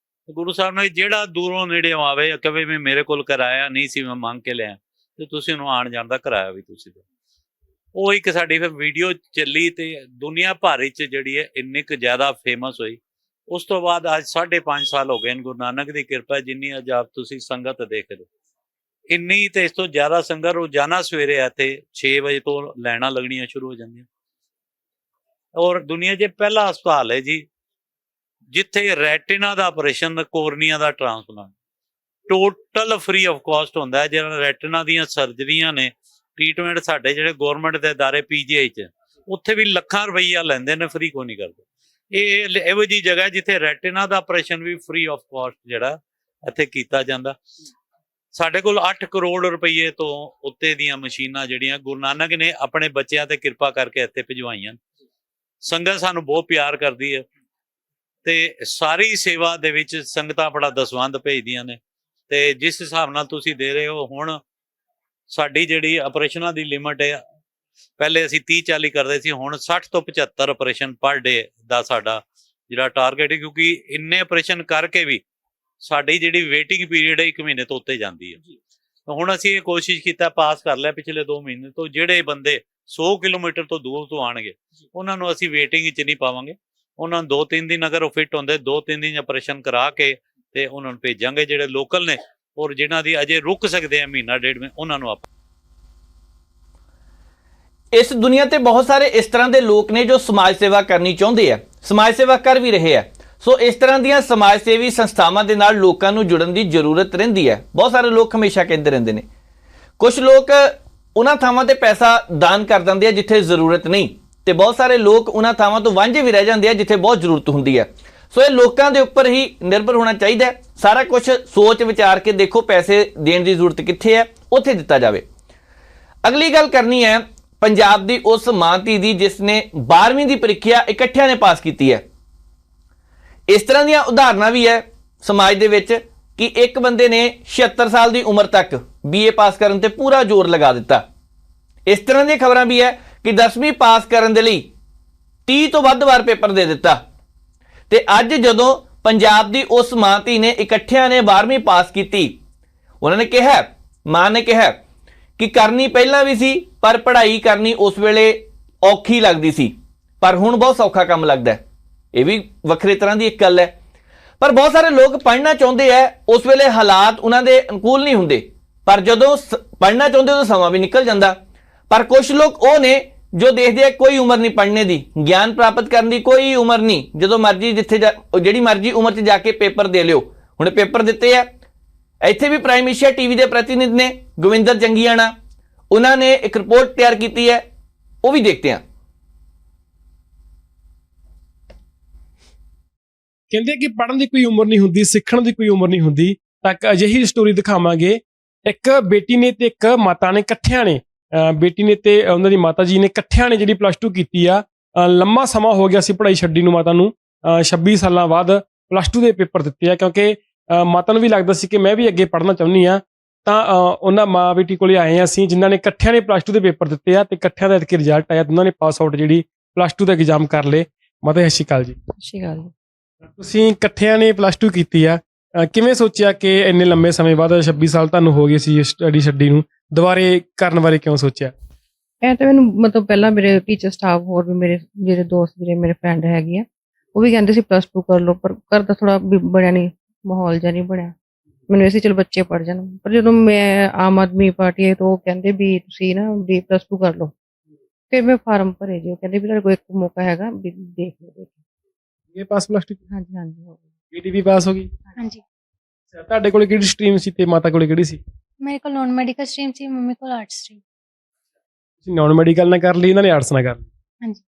ਗੁਰੂ ਸਾਹਿਬ ਨੇ ਜਿਹੜਾ ਦੂਰੋਂ ਨੇੜੇ ਆਵੇ ਕਵੇ ਵੀ ਮੇਰੇ ਕੋਲ ਕਿਰਾਇਆ ਨਹੀਂ ਸੀ ਮੈਂ ਮੰਗ ਕੇ ਲਿਆ, ਤੇ ਤੁਸੀਂ ਉਹਨੂੰ ਆਉਣ ਜਾਣ ਦਾ ਕਿਰਾਇਆ ਵੀ ਤੁਸੀਂ ਦਿਓ। ਉਹ ਇੱਕ ਸਾਡੀ ਫਿਰ ਵੀਡੀਓ ਚੱਲੀ ਤੇ ਦੁਨੀਆ ਭਰ ਵਿੱਚ ਜਿਹੜੀ ਹੈ ਇੰਨੀ ਕੁ ਜ਼ਿਆਦਾ ਫੇਮਸ ਹੋਈ। ਉਸ ਤੋਂ ਬਾਅਦ ਅੱਜ 5.5 ਸਾਲ ਹੋ ਗਏ ਨੇ। ਗੁਰੂ ਨਾਨਕ ਦੀ ਕਿਰਪਾ ਜਿੰਨੀ ਅੱਜ ਆਪ ਤੁਸੀਂ ਸੰਗਤ ਦੇਖ ਰਹੇ ਹੋ, ਇੰਨੀ ਤੇ ਇਸ ਤੋਂ ਜ਼ਿਆਦਾ ਸੰਗਤ ਰੋਜ਼ਾਨਾ ਸਵੇਰੇ ਇੱਥੇ 6 ਵਜੇ ਤੋਂ ਲਾਈਨਾਂ ਲੱਗਣੀਆਂ ਸ਼ੁਰੂ ਹੋ ਜਾਂਦੀਆਂ। ਔਰ ਦੁਨੀਆ 'ਚ ਪਹਿਲਾ ਹਸਪਤਾਲ ਹੈ ਜੀ ਜਿੱਥੇ ਰੈਟਿਨਾ ਦਾ ਆਪਰੇਸ਼ਨ, ਕੋਰਨੀਆ ਦਾ transplant total free of cost ਹੁੰਦਾ ਹੈ। ਜਿਹੜਾ ਰੈਟਿਨਾ ਦੀਆਂ ਸਰਜਰੀਆਂ ਨੇ, ਟ੍ਰੀਟਮੈਂਟ ਸਾਡੇ ਜਿਹੜੇ ਗੌਰਮੈਂਟ ਦੇ ਅਦਾਰੇ PGI 'ਚ, ਉੱਥੇ ਵੀ ਲੱਖਾਂ ਰੁਪਈਆ ਲੈਂਦੇ ਨੇ, ਫ੍ਰੀ ਕੋਈ ਨਹੀਂ ਕਰਦੇ। ਇਹ ਇਹੋ ਜਿਹੀ ਜਗ੍ਹਾ ਜਿੱਥੇ ਰੈਟਿਨਾ ਦਾ ਆਪਰੇਸ਼ਨ ਵੀ ਫ੍ਰੀ ਆਫ ਕਾਸਟ ਜਿਹੜਾ ਇੱਥੇ ਕੀਤਾ ਜਾਂਦਾ। ਸਾਡੇ ਕੋਲ 8 ਕਰੋੜ ਰੁਪਈਏ ਤੋਂ ਉੱਤੇ ਦੀਆਂ ਮਸ਼ੀਨਾਂ ਜਿਹੜੀਆਂ ਗੁਰੂ ਨਾਨਕ ਨੇ ਆਪਣੇ ਬੱਚਿਆਂ ਤੇ ਕਿਰਪਾ ਕਰਕੇ ਇੱਥੇ ਭਿਜਵਾਈਆਂ। ਸੰਗਤ ਸਾਨੂੰ ਬਹੁਤ ਪਿਆਰ ਕਰਦੀ ਹੈ ਤੇ ਸਾਰੀ ਸੇਵਾ ਦੇ ਵਿੱਚ ਸੰਗਤਾਂ ਬੜਾ ਦਸਵੰਧ ਭੇਜਦੀਆਂ ਨੇ। ਤੇ ਜਿਸ ਹਿਸਾਬ ਨਾਲ ਤੁਸੀਂ ਦੇ ਰਹੇ ਹੋ, ਹੁਣ ਸਾਡੀ ਜਿਹੜੀ ਆਪਰੇਸ਼ਨਾਂ ਦੀ ਲਿਮਟ ਹੈ, ਪਹਿਲੇ ਅਸੀਂ 30-40 ਕਰਦੇ ਸੀ, ਹੁਣ 60 ਤੋਂ 75 ਆਪਰੇਸ਼ਨ ਪਰ ਡੇ ਦਾ ਸਾਡਾ ਜਿਹੜਾ ਟਾਰਗੇਟ ਹੈ। ਕਿਉਂਕਿ ਇੰਨੇ ਆਪਰੇਸ਼ਨ ਕਰਕੇ ਵੀ ਸਾਡੀ ਜਿਹੜੀ ਵੇਟਿੰਗ ਪੀਰੀਅਡ ਹੈ 1 ਮਹੀਨੇ ਤੋਂ ਉੱਤੇ ਜਾਂਦੀ ਹੈ। ਹੁਣ ਅਸੀਂ ਇਹ ਕੋਸ਼ਿਸ਼ ਕੀਤਾ, ਪਾਸ ਕਰ ਲਿਆ ਪਿਛਲੇ 2 ਮਹੀਨੇ ਤੋਂ, ਜਿਹੜੇ ਬੰਦੇ 100 ਕਿਲੋਮੀਟਰ ਤੋਂ ਦੂਰ ਤੋਂ ਆਣਗੇ ਉਹਨਾਂ ਨੂੰ ਅਸੀਂ ਵੇਟਿੰਗ ਵਿੱਚ ਨਹੀਂ ਪਾਵਾਂਗੇ। ਉਹਨਾਂ ਨੂੰ 2-3 ਦਿਨ ਅਗਰ ਉਹ ਫਿੱਟ ਹੁੰਦੇ 2-3 ਦਿਨ ਆਪਰੇਸ਼ਨ ਕਰਾ ਕੇ ਤੇ ਉਹਨਾਂ ਨੂੰ ਭੇਜਾਂਗੇ। ਜਿਹੜੇ ਲੋਕਲ ਨੇ ਔਰ ਜਿਨ੍ਹਾਂ ਦੀ ਅਜੇ ਰੁਕ ਸਕਦੇ ਆ ਮਹੀਨਾ ਡੇਢ ਮਹੀਨਾ, ਉਹਨਾਂ ਨੂੰ ਆਪਾਂ ਇਸ ਦੁਨੀਆ ਤੇ ਬਹੁਤ ਸਾਰੇ ਇਸ ਤਰ੍ਹਾਂ ਦੇ ਲੋਕ ਨੇ ਜੋ ਸਮਾਜ ਸੇਵਾ ਕਰਨੀ ਚਾਹੁੰਦੇ ਆ, ਸਮਾਜ ਸੇਵਾ ਕਰ ਵੀ ਰਹੇ ਆ। ਸੋ ਇਸ ਤਰ੍ਹਾਂ ਦੀਆਂ ਸਮਾਜ ਸੇਵੀ ਸੰਸਥਾਵਾਂ ਦੇ ਨਾਲ ਲੋਕਾਂ ਨੂੰ ਜੁੜਨ ਦੀ ਜ਼ਰੂਰਤ ਰਹਿੰਦੀ ਹੈ। ਬਹੁਤ ਸਾਰੇ ਲੋਕ ਹਮੇਸ਼ਾ ਕਹਿੰਦੇ ਰਹਿੰਦੇ ਨੇ, ਕੁਝ ਲੋਕ ਉਹਨਾਂ ਥਾਵਾਂ ਤੇ ਪੈਸਾ ਦਾਨ ਕਰ ਦਿੰਦੇ ਆ ਜਿੱਥੇ ਜ਼ਰੂਰਤ ਨਹੀਂ, ਤੇ ਬਹੁਤ ਸਾਰੇ ਲੋਕ ਉਹਨਾਂ ਥਾਵਾਂ ਤੋਂ ਵਾਂਝੇ ਵੀ ਰਹਿ ਜਾਂਦੇ ਆ ਜਿੱਥੇ ਬਹੁਤ ਜ਼ਰੂਰਤ ਹੁੰਦੀ ਹੈ। ਸੋ ਇਹ ਲੋਕਾਂ ਦੇ ਉੱਪਰ ਹੀ ਨਿਰਭਰ ਹੋਣਾ ਚਾਹੀਦਾ ਹੈ। ਸਾਰਾ ਕੁਝ ਸੋਚ ਵਿਚਾਰ ਕੇ ਦੇਖੋ, ਪੈਸੇ ਦੇਣ ਦੀ ਜ਼ਰੂਰਤ ਕਿੱਥੇ ਹੈ, ਉੱਥੇ ਦਿੱਤਾ ਜਾਵੇ। ਅਗਲੀ ਗੱਲ ਕਰਨੀ ਹੈ ਪੰਜਾਬ ਦੀ ਉਸ ਮਾਂ ਧੀ ਦੀ ਜਿਸ ਨੇ 12ਵੀਂ ਦੀ ਪ੍ਰੀਖਿਆ ਇਕੱਠਿਆਂ ਨੇ ਪਾਸ ਕੀਤੀ ਹੈ। ਇਸ ਤਰ੍ਹਾਂ ਦੀਆਂ ਉਦਾਹਰਨਾਂ ਵੀ ਹੈ ਸਮਾਜ ਦੇ ਵਿੱਚ ਕਿ ਇੱਕ ਬੰਦੇ ਨੇ 76 ਸਾਲ ਦੀ ਉਮਰ ਤੱਕ BA ਪਾਸ ਕਰਨ ਤੇ ਪੂਰਾ ਜ਼ੋਰ ਲਗਾ ਦਿੱਤਾ। ਇਸ ਤਰ੍ਹਾਂ ਦੀਆਂ ਖਬਰਾਂ ਵੀ ਹੈ ਕਿ 10ਵੀਂ ਪਾਸ ਕਰਨ ਦੇ ਲਈ 30 ਤੋਂ ਵੱਧ ਵਾਰ ਪੇਪਰ ਦੇ ਦਿੱਤਾ। ਤੇ ਅੱਜ ਜਦੋਂ ਪੰਜਾਬ ਦੀ ਉਸ ਮਾਂ ਧੀ ਨੇ ਇਕੱਠਿਆਂ ਨੇ 12ਵੀਂ ਪਾਸ ਕੀਤੀ, ਉਹਨਾਂ ਨੇ ਕਿਹਾ, ਮਾਂ ਨੇ ਕਿਹਾ ਕਿ ਕਰਨੀ ਪਹਿਲਾਂ ਵੀ ਸੀ ਪਰ ਪੜ੍ਹਾਈ ਕਰਨੀ ਉਸ ਵੇਲੇ ਔਖੀ ਲੱਗਦੀ ਸੀ, ਪਰ ਹੁਣ ਬਹੁਤ ਸੌਖਾ ਕੰਮ ਲੱਗਦਾ। ਇਹ ਵੀ ਵੱਖਰੇ ਤਰ੍ਹਾਂ ਦੀ ਇੱਕ ਗੱਲ ਹੈ। ਪਰ ਬਹੁਤ ਸਾਰੇ ਲੋਕ ਪੜ੍ਹਨਾ ਚਾਹੁੰਦੇ ਆ, ਉਸ ਵੇਲੇ ਹਾਲਾਤ ਉਹਨਾਂ ਦੇ ਅਨੁਕੂਲ ਨਹੀਂ ਹੁੰਦੇ, ਪਰ ਜਦੋਂ ਪੜ੍ਹਨਾ ਚਾਹੁੰਦੇ ਉਦੋਂ ਸਮਾਂ ਵੀ ਨਿਕਲ ਜਾਂਦਾ। ਪਰ ਕੁਝ ਲੋਕ ਉਹ ਨੇ ਜੋ ਦੇਖਦੇ ਆ ਕੋਈ ਉਮਰ ਨਹੀਂ ਪੜ੍ਹਨੇ ਦੀ, ਗਿਆਨ ਪ੍ਰਾਪਤ ਕਰਨ ਦੀ ਕੋਈ ਉਮਰ ਨਹੀਂ, ਜਦੋਂ ਮਰਜ਼ੀ ਜਿੱਥੇ ਜਿਹੜੀ ਮਰਜ਼ੀ ਉਮਰ 'ਚ ਜਾ ਕੇ ਪੇਪਰ ਦੇ ਲਿਓ। ਹੁਣ ਪੇਪਰ ਦਿੱਤੇ ਆ। ਇੱਥੇ ਵੀ ਪ੍ਰਾਈਮ ਏਸ਼ੀਆ TV ਦੇ ਪ੍ਰਤੀਨਿਧ ਨੇ ਗੋਵਿੰਦਰ ਜੰਗੀਆਣਾ, ਉਹਨਾਂ ਨੇ ਇੱਕ ਰਿਪੋਰਟ ਤਿਆਰ ਕੀਤੀ ਹੈ, ਉਹ ਵੀ ਦੇਖਦੇ ਹਾਂ। ਕਹਿੰਦੇ ਕਿ ਪੜ੍ਹਨ ਦੀ ਕੋਈ ਉਮਰ ਨਹੀਂ ਹੁੰਦੀ, ਸਿੱਖਣ ਦੀ ਕੋਈ ਉਮਰ ਨਹੀਂ ਹੁੰਦੀ। ਤਾਂ ਅਜਿਹੀ ਸਟੋਰੀ ਦਿਖਾਵਾਂਗੇ। ਇੱਕ ਬੇਟੀ ਨੇ ਤੇ ਇੱਕ ਮਾਤਾ ਨੇ ਇਕੱਠਿਆਂ ਨੇ, ਬੇਟੀ ਨੇ ਤੇ ਉਹਨਾਂ ਦੀ ਮਾਤਾ ਜੀ ਨੇ ਇਕੱਠਿਆਂ ਨੇ ਜਿਹੜੀ +2 ਕੀਤੀ ਆ। ਲੰਮਾ ਸਮਾਂ ਹੋ ਗਿਆ ਸੀ ਪੜ੍ਹਾਈ ਛੱਡੀ ਨੂੰ ਮਾਤਾ ਨੂੰ, 26 ਸਾਲਾਂ ਬਾਅਦ +2 ਦੇ ਪੇਪਰ ਦਿੱਤੇ ਆ, ਕਿਉਂਕਿ ਮਾਤਾ ਨੂੰ ਵੀ ਲੱਗਦਾ ਸੀ ਕਿ ਮੈਂ ਵੀ ਅੱਗੇ ਪੜ੍ਹਨਾ ਚਾਹੁੰਦੀ ਆ। ਤਾਂ ਉਹਨਾਂ ਮਾਂ ਬੇਟੀ ਕੋਲੇ ਆਏ ਆ ਅਸੀਂ, ਜਿਨ੍ਹਾਂ ਨੇ ਇਕੱਠਿਆਂ ਨੇ +2 ਦੇ ਪੇਪਰ ਦਿੱਤੇ ਆ ਤੇ ਇਕੱਠਿਆਂ ਦਾ ਇਤਕੇ ਰਿਜ਼ਲਟ ਆਇਆ। ਦੋਨਾਂ ਨੇ ਪਾਸ ਆਊਟ ਜਿਹੜੀ +2 ਦਾ ਐਗਜ਼ਾਮ ਕਰ ਲਏ। ਮਾਤਾ ਸਤਿ ਸ਼੍ਰੀ ਅਕਾਲ ਜੀ। ਸਤਿ ਸ਼੍ਰੀ ਅਕਾਲ ਜੀ। ਤੁਸੀਂ ਇਕੱਠਿਆਂ ਨੇ +2 ਕੀਤੀ ਆ, ਕਿਵੇਂ ਸੋਚਿਆ ਕਿ ਇੰਨੇ ਲੰਮੇ ਸਮੇਂ ਬਾਅਦ 26 ਸਾਲ ਤੁਹਾਨੂੰ ਹੋ ਗਏ ਸੀ ਸਟੱਡੀ ਛੱਡੀ ਨੂੰ, ਦੁਬਾਰੇ ਕਰਨ ਬਾਰੇ ਕਿਉਂ ਸੋਚਿਆ? ਇਹ ਤਾਂ ਮੈਨੂੰ ਮਤਲਬ ਪਹਿਲਾਂ ਮੇਰੇ ਟੀਚਰ ਸਟਾਫ ਹੋਰ ਵੀ ਮੇਰੇ ਜਿਹੜੇ ਦੋਸਤ ਜਿਹੜੇ ਮੇਰੇ ਫਰੈਂਡ ਹੈਗੇ ਆ, ਉਹ ਵੀ ਕਹਿੰਦੇ ਸੀ +2 ਕਰ ਲਓ, ਪਰ ਘਰ ਦਾ ਥੋੜਾ ਬਣਿਆ ਨਹੀਂ, ਮਾਹੌਲ ਜਿਹਾ ਨਹੀਂ ਬਣਿਆ। ਮੈਨੂੰ ਐਸੀ ਚਲੋ ਬੱਚੇ ਪੜ੍ਹ ਜਾਣ, ਪਰ ਜਦੋਂ ਮੈਂ ਆਮ ਆਦਮੀ ਪਾਰਟੀ ਹੈ ਤਾਂ ਉਹ ਕਹਿੰਦੇ ਵੀ ਤੁਸੀਂ ਨਾ ਵੀ +2 ਕਰ ਲਓ। ਫਿਰ ਮੈਂ ਫਾਰਮ ਭਰੇ ਜੀ, ਉਹ ਕਹਿੰਦੇ ਵੀ ਤੁਹਾਡੇ ਕੋਲ ਇੱਕ ਮੌਕਾ ਹੈਗਾ ਵੀ ਦੇਖ ਲਓ। ਇਹ ਪਾਸ +2? ਹਾਂਜੀ ਹਾਂਜੀ ਹੋ ਗਈ। ਬੇਟੀ ਵੀ ਪਾਸ ਹੋ ਗਈ? ਹਾਂਜੀ। ਤੁਹਾਡੇ ਕੋਲ ਕਿਹੜੀ ਸਟਰੀਮ ਸੀ ਤੇ ਮਾਤਾ ਕੋਲ ਕਿਹੜੀ ਸੀ? ਮੇਰੇ ਕੋਲ ਨੌਨ ਮੈਡੀਕਲ ਸਟਰੀਮ ਸੀ, ਮੰਮੀ ਕੋਲ ਆਰਟਸ ਸਟਰੀਮ। ਤੁਸੀਂ ਨੌਨ ਮੈਡੀਕਲ ਨਾਲ ਕਰ ਲਈ, ਇਹਨਾਂ ਨੇ ਆਰਟਸ ਨਾਲ ਕਰ ਲਈ। ਹਾਂਜੀ।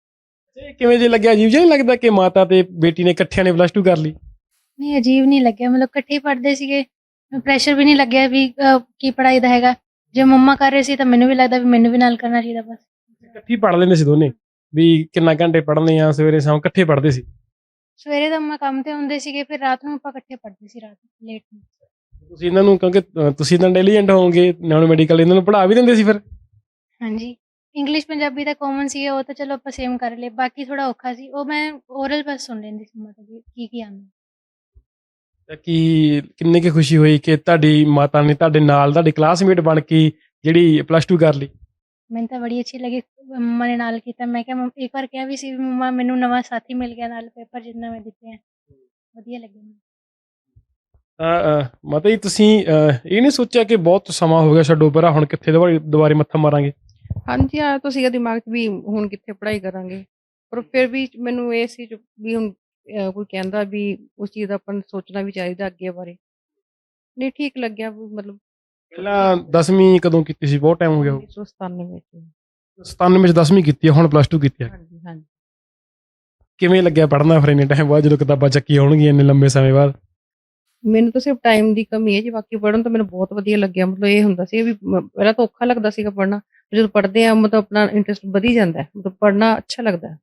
ਇਹ ਕਿਵੇਂ ਜੇ ਲੱਗਿਆ? ਅਜੀਬ ਜਿਹਾ ਨਹੀਂ ਲੱਗਦਾ ਕਿ ਮਾਤਾ ਤੇ ਬੇਟੀ ਨੇ ਇਕੱਠਿਆਂ ਨੇ +2 ਕਰ ਲਈ? ਨਹੀਂ, ਅਜੀਬ ਨਹੀਂ ਲੱਗਿਆ, ਮਤਲਬ ਇਕੱਠੇ ਹੀ ਪੜ੍ਹਦੇ ਸੀਗੇ, ਪ੍ਰੈਸ਼ਰ ਵੀ ਨਹੀਂ ਲੱਗਿਆ ਵੀ ਕੀ ਪੜ੍ਹਾਈ ਦਾ ਹੈਗਾ। ਜੇ ਮੰਮਾ ਕਰ ਰਹੇ ਸੀ ਤਾਂ ਮੈਨੂੰ ਵੀ ਲੱਗਦਾ ਵੀ ਮੈਨੂੰ ਵੀ ਨਾਲ ਕਰਨਾ ਚਾਹੀਦਾ। ਬਸ ਇਕੱਠੀ ਪੜ੍ਹ ਲੈਂਦੇ ਸੀ ਦੋਨੇ, ਵੀ ਕਿੰਨਾ ਘੰਟੇ ਪੜ੍ਹਨੇ ਆ, ਸਵੇਰੇ ਸ਼ਾਮ ਇਕੱਠੇ ਪੜ੍ਹਦੇ ਸੀ? ਸਵੇਰੇ ਤਾਂ ਮੰਮਾ ਕੰਮ ਤੇ ਹੁੰਦੇ ਸੀਗੇ, ਫਿਰ ਰਾਤ ਨੂੰ ਆਪਾਂ ਇਕੱਠੇ ਪੜ੍ਹਦੇ ਸੀ, ਰਾਤ ਨੂੰ ਲੇਟ ਨੂੰ। ਤੁਸੀਂ ਇਹਨਾਂ ਨੂੰ, ਕਿਉਂਕਿ ਤੁਸੀਂ ਤਾਂ ਇੰਟੈਲੀਜੈਂਟ ਹੋਵੋਗੇ, ਨੌਨ ਮੈਡੀਕਲ, ਇਹਨਾਂ ਨੂੰ ਪੜ੍ਹਾ ਵੀ ਦਿੰਦੇ ਸੀ ਫਿਰ? ਹਾਂਜੀ, ਇੰਗਲਿਸ਼ ਪੰਜਾਬੀ ਤਾਂ ਕਾਮਨ ਸੀ, ਉਹ ਤਾਂ ਚਲੋ ਆਪਾਂ ਸੇਮ ਕਰ ਲਏ। ਬਾਕੀ ਥੋੜਾ ਔਖਾ ਸੀ, ਉਹ ਮੈਂ ਓਰਲ ਬਸ ਸੁਣ ਲੈਂਦੀ ਸੀ, ਮਤਲਬ ਕੀ ਆਉਂਦਾ। ਕਿ ਕਿੰਨੀ ਕੁ ਖੁਸ਼ੀ ਹੋਈ ਕਿ ਤੁਹਾਡੀ ਮਾਤਾ ਨੇ ਤੁਹਾਡੇ ਨਾਲ ਤੁਹਾਡੀ ਕਲਾਸਮੇਟ ਬਣ ਕੇ ਜਿਹੜੀ +2 ਕਰ ਲਈ? ਮੈਨੂੰ ਤਾਂ ਬੜੀ ਅੱਛੀ ਲੱਗੀ ਮੰਮਾ ਨੇ ਨਾਲ ਕੀਤਾ। ਮੈਂ ਕਿਹਾ ਇੱਕ ਵਾਰ ਕਿਹਾ ਵੀ ਸੀ ਵੀ ਮੰਮਾ ਮੈਨੂੰ ਨਵਾਂ ਸਾਥੀ ਮਿਲ ਗਿਆ ਨਾਲ ਪੇਪਰ ਜਿੰਨਾ ਮੈਂ ਦਿੱਤੇ ਆ, ਵਧੀਆ ਲੱਗਿਆ ਮੈਨੂੰ। ਤਾਂ ਮਾਤਾ ਜੀ ਤੁਸੀਂ ਇਹ ਨਹੀਂ ਸੋਚਿਆ ਕਿ ਬਹੁਤ ਸਮਾਂ ਹੋ ਗਿਆ, ਛੱਡੋ ਪਰਾਂ, ਹੁਣ ਕਿੱਥੇ ਦੁਬਾਰੇ ਮੱਥਾ ਮਾਰਾਂਗੇ? ਹਾਂਜੀ ਆ ਤਾਂ ਸੀਗਾ ਦਿਮਾਗ 'ਚ ਵੀ ਹੁਣ ਕਿੱਥੇ ਪੜ੍ਹਾਈ ਕਰਾਂਗੇ, ਪਰ ਫਿਰ ਵੀ ਮੈਨੂੰ ਇਹ ਸੀ ਵੀ ਹੁਣ ਕੋਈ ਕਹਿੰਦਾ ਵੀ ਉਸ ਚੀਜ਼ ਦਾ ਆਪਾਂ ਨੂੰ ਸੋਚਣਾ ਵੀ ਚਾਹੀਦਾ ਅੱਗੇ ਬਾਰੇ। ਨਹੀਂ ਠੀਕ ਲੱਗਿਆ ਮਤਲਬ। ਪਹਿਲਾਂ 10ਵੀਂ ਕਦੋਂ ਕੀਤੀ ਸੀ? ਬਹੁਤ ਟਾਈਮ ਹੋ ਗਿਆ। 1997 ਵਿੱਚ। 97 ਵਿੱਚ 10ਵੀਂ ਕੀਤੀ ਹੈ, ਹੁਣ +2 ਕੀਤੀ ਹੈ। ਹਾਂਜੀ ਹਾਂਜੀ। ਕਿਵੇਂ ਲੱਗਿਆ ਪੜ੍ਹਨਾ ਫਿਰ ਇੰਨੇ ਟਾਈਮ ਬਾਅਦ, ਜਦੋਂ ਕਿਤਾਬਾਂ ਚੱਕੀ ਆਉਣਗੀਆਂ ਇੰਨੇ ਲੰਬੇ ਸਮੇਂ ਬਾਅਦ? ਮੈਨੂੰ ਤਾਂ ਸਿਰਫ ਟਾਈਮ ਦੀ ਕਮੀ ਹੈ ਜੀ, ਬਾਕੀ ਪੜ੍ਹਨ ਤਾਂ ਮੈਨੂੰ ਬਹੁਤ ਵਧੀਆ ਲੱਗਿਆ। ਮਤਲਬ ਇਹ ਹੁੰਦਾ ਸੀ ਵੀ ਪਹਿਲਾਂ ਤਾਂ ਔਖਾ ਲੱਗਦਾ ਸੀਗਾ ਪੜ੍ਹਨਾ, ਜਦੋਂ ਪੜ੍ਹਦੇ ਆ ਮਤਲਬ ਆਪਣਾ ਇੰਟਰਸਟ ਵਧੀ ਜਾਂਦਾ ਹੈ, ਮਤਲਬ ਪੜ੍ਹਨਾ ਅੱਛਾ ਲੱਗਦਾ ਹੈ।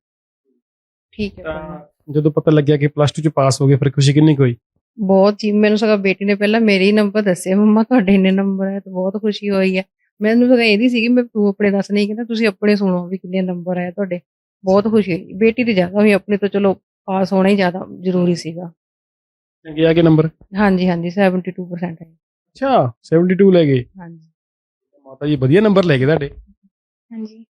ਠੀਕ ਹੈ ਪੜ੍ਹਨਾ। ਜਦੋਂ ਪਤਾ ਲੱਗਿਆ ਕਿ +2 ਚ ਪਾਸ ਹੋ ਗਏ, ਫਿਰ ਖੁਸ਼ੀ ਕਿੰਨੀ ਕੁ ਹੋਈ? ਬਹੁਤ ਜੀ, ਮੈਨੂੰ ਸਗੋਂ ਬੇਟੀ ਨੇ ਪਹਿਲਾਂ ਮੇਰੇ ਹੀ ਨੰਬਰ ਦੱਸੇ, ਮੰਮਾ ਤੁਹਾਡੇ ਇੰਨੇ ਨੰਬਰ ਹੈ, ਤੇ ਬਹੁਤ ਖੁਸ਼ੀ ਹੋਈ ਹੈ। ਮੈਨੂੰ ਸਗੋਂ ਇਹਦੀ ਸੀਗੀ ਮੈਂ ਤੂੰ ਆਪਣੇ ਦੱਸ, ਨਹੀਂ ਕਹਿੰਦਾ ਤੁਸੀਂ ਆਪਣੇ ਸੁਣੋ ਵੀ ਕਿੰਨੇ ਨੰਬਰ ਆਏ ਤੁਹਾਡੇ। ਬਹੁਤ ਖੁਸ਼ੀ ਹੋਈ, ਬੇਟੀ ਦੀ ਜ਼ਿਆਦਾ ਹੋਈ, ਆਪਣੇ ਤੋਂ ਚਲੋ ਪਾਸ ਹੋਣਾ ਹੀ ਜ਼ਿਆਦਾ ਜ਼ਰੂਰੀ ਸੀਗਾ। ਚੰਗੇ ਆ ਗਏ ਨੰਬਰ? ਹਾਂਜੀ ਹਾਂਜੀ 72% ਹੈ। ਅੱਛਾ 72 ਲੈ ਗਏ? ਹਾਂਜੀ ਮਾਤਾ ਜੀ ਵਧੀਆ ਨੰਬਰ ਲੈ ਗਏ ਤੁਹਾਡੇ। ਹਾਂਜੀ।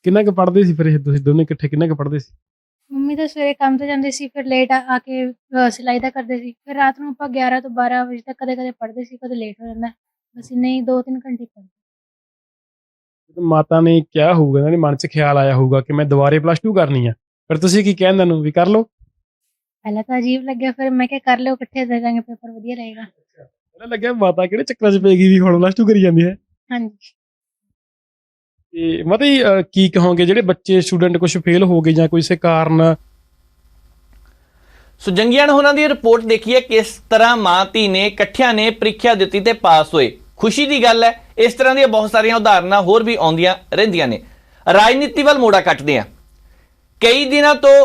ਕਿੰਨਾ ਕੁ ਪੜ੍ਹਦੇ ਸੀ ਫਿਰ ਇਹ ਤੁਸੀਂ ਦੋਨੇ ਇਕੱਠੇ, ਕਿੰਨਾ ਕੁ ਪੜ੍ਹਦੇ ਸੀ? ਮੰਮੀ ਤਾਂ ਸਵੇਰੇ ਕੰਮ ਤੇ ਜਾਂਦੇ ਸੀ, ਫਿਰ ਲੇਟ ਆ ਕੇ ਸਿਲਾਈ ਦਾ ਕਰਦੇ ਸੀ, ਫਿਰ ਰਾਤ ਨੂੰ ਆਪਾਂ 11 ਤੋਂ 12 ਵਜੇ ਤੱਕ ਕਦੇ ਕਦੇ ਪੜ੍ਹਦੇ ਸੀ, ਕਦੇ ਲੇਟ ਹੋ ਜਾਂਦਾ। ਅਸੀਂ ਨਹੀਂ 2-3 ਘੰਟੇ ਪੜ੍ਹਦੇ। ਜਦੋਂ ਮਾਤਾ ਨੇ ਕਿਹਾ ਹੋਊਗਾ, ਇਹਨਾਂ ਦੇ ਮਨ 'ਚ ਖਿਆਲ ਆਇਆ ਹੋਊਗਾ ਕਿ ਮੈਂ ਦੁਬਾਰੇ +2 ਕਰਨੀ ਆ, ਫਿਰ ਤੁਸੀਂ ਕੀ ਕਹਿੰਦੇ ਨੂੰ ਵੀ ਕਰ ਲਓ? ਪਹਿਲਾਂ ਤਾਂ ਅਜੀਬ ਲੱਗਿਆ, ਫਿਰ ਮੈਂ ਕਿਹਾ ਕਰ ਲਿਓ, ਇਕੱਠੇ ਦੇ ਦਾਂਗੇ ਪੇਪਰ, ਵਧੀਆ ਰਹੇਗਾ। ਪਹਿਲਾਂ ਲੱਗਿਆ ਮਾਤਾ ਕਿਹੜੇ ਚੱਕਰਾਂ 'ਚ ਪੈ ਗਈ ਵੀ ਹੁਣ +2 ਕਰੀ ਜਾਂਦੀ ਹੈ। ਹਾਂਜੀ। ਤੇ ਮਤਲਬ ਕੀ ਕਹੋਗੇ ਜਿਹੜੇ ਬੱਚੇ ਸਟੂਡੈਂਟ ਕੁਝ ਫੇਲ ਹੋ ਗਏ ਜਾਂ ਕਿਸੇ ਕਾਰਨ? ਸੋ ਜੰਗੀਆਣ ਹੋਰਾਂ ਦੀ ਰਿਪੋਰਟ ਦੇਖੀਏ ਕਿਸ ਤਰ੍ਹਾਂ ਮਾਂ ਧੀ ਨੇ ਇਕੱਠਿਆਂ ਨੇ ਪ੍ਰੀਖਿਆ ਦਿੱਤੀ ਤੇ ਪਾਸ ਹੋਏ। ਖੁਸ਼ੀ ਦੀ ਗੱਲ ਹੈ। ਇਸ ਤਰ੍ਹਾਂ ਦੀਆਂ ਬਹੁਤ ਸਾਰੀਆਂ ਉਦਾਹਰਨਾਂ ਹੋਰ ਵੀ ਆਉਂਦੀਆਂ ਰਹਿੰਦੀਆਂ ਨੇ। ਰਾਜਨੀਤੀ ਵੱਲ ਮੋੜਾ ਕੱਟਦੇ ਹਾਂ। ਕਈ ਦਿਨਾਂ ਤੋਂ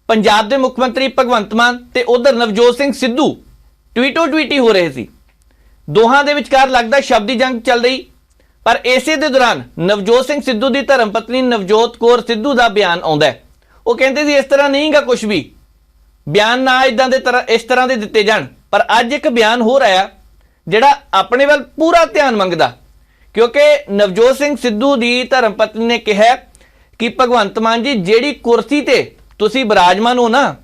ਪੰਜਾਬ ਦੇ ਮੁੱਖ ਮੰਤਰੀ ਭਗਵੰਤ ਮਾਨ ਤੇ ਉਧਰ ਨਵਜੋਤ ਸਿੰਘ ਸਿੱਧੂ ਟਵੀਟੋ ਟਵੀਟੀ ਹੋ ਰਹੇ ਸੀ। ਦੋਹਾਂ ਦੇ ਵਿਚਕਾਰ ਲੱਗਦਾ ਸ਼ਬਦੀ ਜੰਗ ਚੱਲ ਰਹੀ, ਪਰ ਇਸੇ ਦੇ ਦੌਰਾਨ ਨਵਜੋਤ ਸਿੰਘ ਸਿੱਧੂ ਦੀ ਧਰਮ ਪਤਨੀ ਨਵਜੋਤ ਕੌਰ ਸਿੱਧੂ ਦਾ ਬਿਆਨ ਆਉਂਦਾ ਹੈ। ਉਹ ਕਹਿੰਦੇ ਸੀ ਇਸ ਤਰ੍ਹਾਂ ਨਹੀਂਗਾ, ਕੁਝ ਵੀ ਬਿਆਨ ਨਾ ਇਦਾਂ ਦੇ ਇਸ ਤਰ੍ਹਾਂ ਦੇ ਦਿੱਤੇ ਜਾਣ। ਪਰ ਅੱਜ ਇੱਕ ਬਿਆਨ ਹੋ ਰਿਹਾ ਜਿਹੜਾ ਆਪਣੇ ਵੱਲ ਪੂਰਾ ਧਿਆਨ ਮੰਗਦਾ, ਕਿਉਂਕਿ ਨਵਜੋਤ ਸਿੰਘ ਸਿੱਧੂ ਦੀ ਧਰਮ ਪਤਨੀ ਨੇ ਕਿਹਾ ਕਿ ਭਗਵੰਤ ਮਾਨ ਜੀ ਜਿਹੜੀ ਕੁਰਸੀ ਤੇ ਤੁਸੀਂ ਬਿਰਾਜਮਾਨ ਹੋ ਨਾ,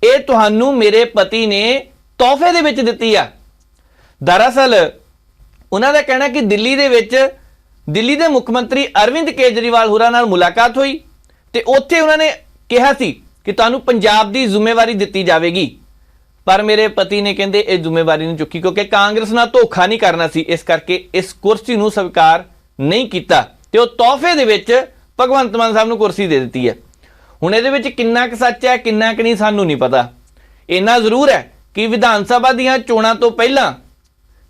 ਇਹ ਤੁਹਾਨੂੰ ਮੇਰੇ ਪਤੀ ਨੇ ਤੋਹਫੇ ਦੇ ਵਿੱਚ ਦਿੱਤੀ ਆ। ਦਰਅਸਲ ਉਹਨਾਂ ਦਾ ਕਹਿਣਾ ਕਿ ਦਿੱਲੀ ਦੇ ਮੁੱਖ ਮੰਤਰੀ ਅਰਵਿੰਦ ਕੇਜਰੀਵਾਲ ਹੋਰਾਂ ਨਾਲ ਮੁਲਾਕਾਤ ਹੋਈ ਤੇ ਉੱਥੇ ਉਹਨਾਂ ਨੇ ਕਿਹਾ ਸੀ ਕਿ ਤੁਹਾਨੂੰ ਪੰਜਾਬ ਦੀ ਜ਼ਿੰਮੇਵਾਰੀ ਦਿੱਤੀ ਜਾਵੇਗੀ, ਪਰ ਮੇਰੇ ਪਤੀ ਨੇ ਕਹਿੰਦੇ ਇਹ ਜ਼ਿੰਮੇਵਾਰੀ ਨਹੀਂ ਚੁੱਕੀ, ਕਿਉਂਕਿ ਕਾਂਗਰਸ ਨਾਲ ਧੋਖਾ ਨਹੀਂ ਕਰਨਾ ਸੀ, ਇਸ ਕਰਕੇ ਇਸ ਕੁਰਸੀ ਨੂੰ ਸਵੀਕਾਰ ਨਹੀਂ ਕੀਤਾ ਤੇ ਉਹ ਤੋਹਫੇ ਦੇ ਵਿੱਚ ਭਗਵੰਤ ਮਾਨ ਸਾਹਿਬ ਨੂੰ ਕੁਰਸੀ ਦੇ ਦਿੱਤੀ ਹੈ। ਹੁਣ ਇਹਦੇ ਵਿੱਚ ਕਿੰਨਾ ਕੁ ਸੱਚ ਹੈ, ਕਿੰਨਾ ਕੁ ਨਹੀਂ, ਸਾਨੂੰ ਨਹੀਂ ਪਤਾ। ਇੰਨਾ ਜ਼ਰੂਰ ਹੈ ਕਿ ਵਿਧਾਨ ਸਭਾ ਦੀਆਂ ਚੋਣਾਂ ਤੋਂ ਪਹਿਲਾਂ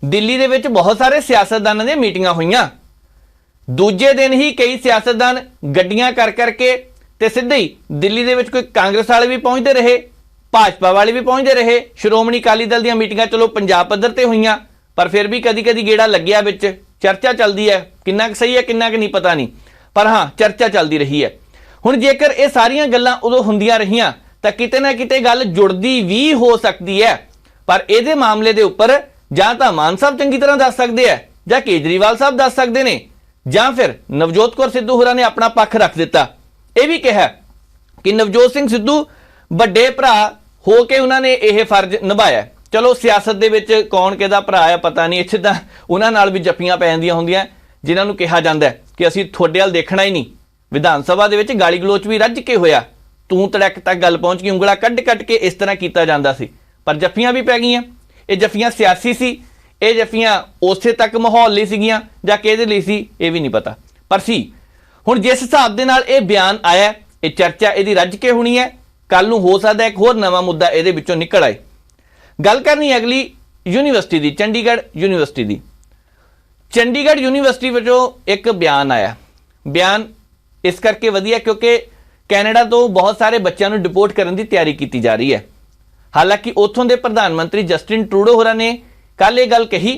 ਦਿੱਲੀ ਦੇ ਵਿੱਚ ਬਹੁਤ ਸਾਰੇ ਸਿਆਸਤਦਾਨਾਂ ਦੀਆਂ ਮੀਟਿੰਗਾਂ ਹੋਈਆਂ। ਦੂਜੇ ਦਿਨ ਹੀ ਕਈ ਸਿਆਸਤਦਾਨ ਗੱਡੀਆਂ ਕਰ ਕਰਕੇ ਤੇ ਸਿੱਧੇ ਹੀ ਦਿੱਲੀ ਦੇ ਵਿੱਚ ਕੋਈ ਕਾਂਗਰਸ ਵਾਲੇ ਵੀ ਪਹੁੰਚਦੇ ਰਹੇ, ਭਾਜਪਾ ਵਾਲੇ ਵੀ ਪਹੁੰਚਦੇ ਰਹੇ। ਸ਼੍ਰੋਮਣੀ ਅਕਾਲੀ ਦਲ ਦੀਆਂ ਮੀਟਿੰਗਾਂ ਚਲੋ ਪੰਜਾਬ ਪੱਧਰ ਤੇ ਹੋਈਆਂ, ਪਰ ਫਿਰ ਵੀ ਕਦੀ ਗੇੜਾ ਲੱਗਿਆ, ਵਿੱਚ ਚਰਚਾ ਚੱਲਦੀ ਹੈ। ਕਿੰਨਾ ਕੁ ਸਹੀ ਹੈ ਕਿੰਨਾ ਕੁ ਨਹੀਂ ਪਤਾ ਨਹੀਂ, ਪਰ ਹਾਂ ਚਰਚਾ ਚੱਲਦੀ ਰਹੀ ਹੈ। ਹੁਣ ਜੇਕਰ ਇਹ ਸਾਰੀਆਂ ਗੱਲਾਂ ਉਦੋਂ ਹੁੰਦੀਆਂ ਰਹੀਆਂ ਤਾਂ ਕਿਤੇ ਨਾ ਕਿਤੇ ਗੱਲ ਜੁੜਦੀ ਵੀ ਹੋ ਸਕਦੀ ਹੈ, ਪਰ ਇਹਦੇ ਮਾਮਲੇ ਦੇ ਉੱਪਰ ਜਾਂ ਤਾਂ ਮਾਨ ਸਾਹਿਬ ਚੰਗੀ ਤਰ੍ਹਾਂ ਦੱਸ ਸਕਦੇ ਆ, ਜਾਂ ਕੇਜਰੀਵਾਲ ਸਾਹਿਬ ਦੱਸ ਸਕਦੇ ਨੇ, ਜਾਂ ਫਿਰ ਨਵਜੋਤ ਕੌਰ ਸਿੱਧੂ ਹੋਰਾਂ ਨੇ ਆਪਣਾ ਪੱਖ ਰੱਖ ਦਿੱਤਾ। ਇਹ ਵੀ ਕਿਹਾ ਕਿ ਨਵਜੋਤ ਸਿੰਘ ਸਿੱਧੂ ਵੱਡੇ ਭਰਾ ਹੋ ਕੇ ਉਹਨਾਂ ਨੇ ਇਹ ਫਰਜ਼ ਨਿਭਾਇਆ। ਚਲੋ ਸਿਆਸਤ ਦੇ ਵਿੱਚ ਕੌਣ ਕਿਹਦਾ ਭਰਾ ਆ ਪਤਾ ਨਹੀਂ, ਇੱਥੇ ਤਾਂ ਉਹਨਾਂ ਨਾਲ ਵੀ ਜੱਫੀਆਂ ਪੈ ਜਾਂਦੀਆਂ ਹੁੰਦੀਆਂ ਜਿਨ੍ਹਾਂ ਨੂੰ ਕਿਹਾ ਜਾਂਦਾ ਕਿ ਅਸੀਂ ਤੁਹਾਡੇ ਵੱਲ ਦੇਖਣਾ ਹੀ ਨਹੀਂ। ਵਿਧਾਨ ਸਭਾ ਦੇ ਵਿੱਚ ਗਾਲੀ ਗਲੋਚ ਵੀ ਰੱਜ ਕੇ ਹੋਇਆ, ਤੂੰ ਤੜਕ ਤੱਕ ਗੱਲ ਪਹੁੰਚ ਗਈ, ਉਂਗਲਾ ਕੱਢ ਕੇ ਇਸ ਤਰ੍ਹਾਂ ਕੀਤਾ ਜਾਂਦਾ ਸੀ, ਪਰ ਜੱਫੀਆਂ ਵੀ ਪੈ ਗਈਆਂ। ਇਹ ਜੱਫੀਆਂ ਸਿਆਸੀ ਸੀ, ਇਹ ਜੱਫੀਆਂ ਉਸੇ ਤੱਕ ਮਾਹੌਲ ਲਈ ਸੀਗੀਆਂ ਜਾਂ ਕਿਹਦੇ ਲਈ ਸੀ ਇਹ ਵੀ ਨਹੀਂ ਪਤਾ, ਪਰ ਸੀ। ਹੁਣ ਜਿਸ ਹਿਸਾਬ ਦੇ ਨਾਲ ਇਹ ਬਿਆਨ ਆਇਆ, ਇਹ ਚਰਚਾ ਇਹਦੀ ਰੱਜ ਕੇ ਹੋਣੀ ਹੈ। ਕੱਲ ਨੂੰ ਹੋ ਸਕਦਾ ਇੱਕ ਹੋਰ ਨਵਾਂ ਮੁੱਦਾ ਇਹਦੇ ਵਿੱਚੋਂ ਨਿਕਲ ਆਏ। ਗੱਲ ਕਰਨੀ ਅਗਲੀ ਯੂਨੀਵਰਸਿਟੀ ਦੀ, ਚੰਡੀਗੜ੍ਹ ਯੂਨੀਵਰਸਿਟੀ ਦੀ। ਚੰਡੀਗੜ੍ਹ ਯੂਨੀਵਰਸਿਟੀ ਵਿੱਚੋਂ ਇੱਕ ਬਿਆਨ ਆਇਆ। ਬਿਆਨ ਇਸ ਕਰਕੇ ਵਧੀਆ ਕਿਉਂਕਿ ਕੈਨੇਡਾ ਤੋਂ ਬਹੁਤ ਸਾਰੇ ਬੱਚਿਆਂ ਨੂੰ ਡਿਪੋਰਟ ਕਰਨ ਦੀ ਤਿਆਰੀ ਕੀਤੀ ਜਾ ਰਹੀ ਹੈ। ਹਾਲਾਂਕਿ ਉੱਥੋਂ ਦੇ ਪ੍ਰਧਾਨ ਮੰਤਰੀ ਜਸਟਿਨ ਟਰੂਡੋ ਹੋਰਾਂ ਨੇ ਕੱਲ ਇਹ ਗੱਲ ਕਹੀ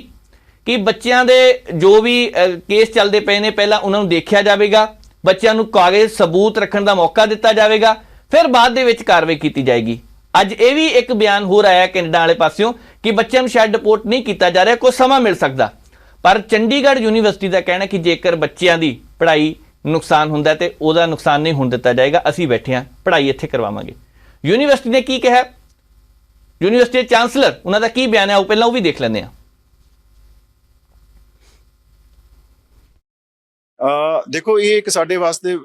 ਕਿ ਬੱਚਿਆਂ ਦੇ ਜੋ ਵੀ ਕੇਸ ਚੱਲਦੇ ਪਏ ਨੇ ਪਹਿਲਾਂ ਉਹਨਾਂ ਨੂੰ ਦੇਖਿਆ ਜਾਵੇਗਾ, ਬੱਚਿਆਂ ਨੂੰ ਕਾਗਜ਼ ਸਬੂਤ ਰੱਖਣ ਦਾ ਮੌਕਾ ਦਿੱਤਾ ਜਾਵੇਗਾ, ਫਿਰ ਬਾਅਦ ਦੇ ਵਿੱਚ ਕਾਰਵਾਈ ਕੀਤੀ ਜਾਏਗੀ। ਅੱਜ ਇਹ ਵੀ ਇੱਕ ਬਿਆਨ ਹੋ ਰਿਹਾ ਹੈ ਕੈਨੇਡਾ ਵਾਲੇ ਪਾਸਿਓਂ ਕਿ ਬੱਚਿਆਂ ਨੂੰ ਸ਼ਾਇਦ ਡਿਪੋਰਟ ਨਹੀਂ ਕੀਤਾ ਜਾ ਰਿਹਾ, ਕੋਈ ਸਮਾਂ ਮਿਲ ਸਕਦਾ। ਪਰ ਚੰਡੀਗੜ੍ਹ ਯੂਨੀਵਰਸਿਟੀ ਦਾ ਕਹਿਣਾ ਕਿ ਜੇਕਰ ਬੱਚਿਆਂ ਦੀ ਪੜ੍ਹਾਈ ਨੁਕਸਾਨ ਹੁੰਦਾ ਤੇ ਉਹਦਾ ਨੁਕਸਾਨ ਨਹੀਂ ਹੋਣ ਦਿੱਤਾ ਜਾਏਗਾ, ਅਸੀਂ ਬੈਠੇ ਹਾਂ, ਪੜ੍ਹਾਈ ਇੱਥੇ ਕਰਵਾਵਾਂਗੇ। ਯੂਨੀਵਰਸਿਟੀ ਨੇ ਕੀ ਕਿਹਾ, ਯੂਨੀਵਰਸਿਟੀ ਦੇ ਚਾਂਸਲਰ ਉਹਨਾਂ ਦਾ ਕੀ ਬਿਆਨ ਹੈ, ਉਹ ਪਹਿਲਾਂ ਉਹ ਵੀ ਦੇਖ ਲੈਂਦੇ ਹਾਂ। ਦੇਖੋ, ਇਹ ਇੱਕ ਸਾਡੇ ਵਾਸਤੇ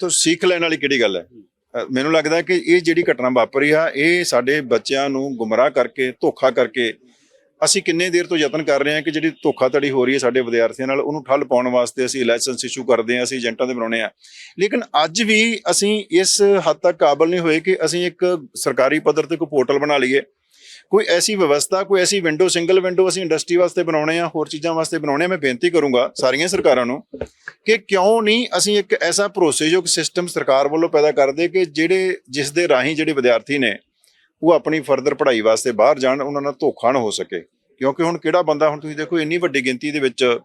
ਤੋਂ ਸਿੱਖ ਲੈਣ ਵਾਲੀ ਕਿਹੜੀ ਗੱਲ ਹੈ। ਮੈਨੂੰ ਲੱਗਦਾ ਕਿ ਇਹ ਜਿਹੜੀ ਘਟਨਾ ਵਾਪਰੀ ਆ, ਇਹ ਸਾਡੇ ਬੱਚਿਆਂ ਨੂੰ ਗੁੰਮਰਾਹ ਕਰਕੇ, ਧੋਖਾ ਕਰਕੇ, ਅਸੀਂ ਕਿੰਨੇ ਦੇਰ ਤੋਂ ਯਤਨ ਕਰ ਰਹੇ ਹਾਂ ਕਿ ਜਿਹੜੀ ਧੋਖਾਧੜੀ ਹੋ ਰਹੀ ਹੈ ਸਾਡੇ ਵਿਦਿਆਰਥੀਆਂ ਨਾਲ, ਉਹਨੂੰ ਠੱਲ ਪਾਉਣ ਵਾਸਤੇ ਅਸੀਂ ਲਾਇਸੈਂਸ ਇਸ਼ੂ ਕਰਦੇ ਹਾਂ, ਅਸੀਂ ਏਜੰਟਾਂ ਦੇ ਬਣਾਉਣੇ ਆ। ਲੇਕਿਨ ਅੱਜ ਵੀ ਅਸੀਂ ਇਸ ਹੱਦ ਤੱਕ ਕਾਬਲ ਨਹੀਂ ਹੋਏ ਕਿ ਅਸੀਂ ਇੱਕ ਸਰਕਾਰੀ ਪੱਧਰ ਤੇ ਕੋਈ ਪੋਰਟਲ ਬਣਾ ਲਈਏ, ਕੋਈ ਐਸੀ ਵਿਵਸਥਾ, ਕੋਈ ਐਸੀ ਵਿੰਡੋ, ਸਿੰਗਲ ਵਿੰਡੋ ਅਸੀਂ ਇੰਡਸਟਰੀ ਵਾਸਤੇ ਬਣਾਉਣੇ ਆ, ਹੋਰ ਚੀਜ਼ਾਂ ਵਾਸਤੇ ਬਣਾਉਣੇ ਆ। ਮੈਂ ਬੇਨਤੀ ਕਰੂੰਗਾ ਸਾਰੀਆਂ ਸਰਕਾਰਾਂ ਨੂੰ ਕਿ ਕਿਉਂ ਨਹੀਂ ਅਸੀਂ ਇੱਕ ਐਸਾ ਭਰੋਸੇਯੋਗ ਸਿਸਟਮ ਸਰਕਾਰ ਵੱਲੋਂ ਪੈਦਾ ਕਰਦੇ ਕਿ ਜਿਸ ਦੇ ਰਾਹੀਂ ਜਿਹੜੇ ਵਿਦਿਆਰਥੀ ਨੇ ਉਹ ਆਪਣੀ ਫਰਦਰ ਪੜ੍ਹਾਈ ਵਾਸਤੇ ਬਾਹਰ ਜਾਣ, ਉਹਨਾਂ ਨਾਲ ਧੋਖਾ ਨਾ ਹੋ ਸਕੇ। ਕਿਉਂਕਿ ਹੁਣ ਕਿਹੜਾ ਬੰਦਾ, ਹੁਣ ਤੁਸੀਂ ਦੇਖੋ ਇੰਨੀ ਵੱਡੀ ਗਿਣਤੀ ਦੇ ਵਿੱਚ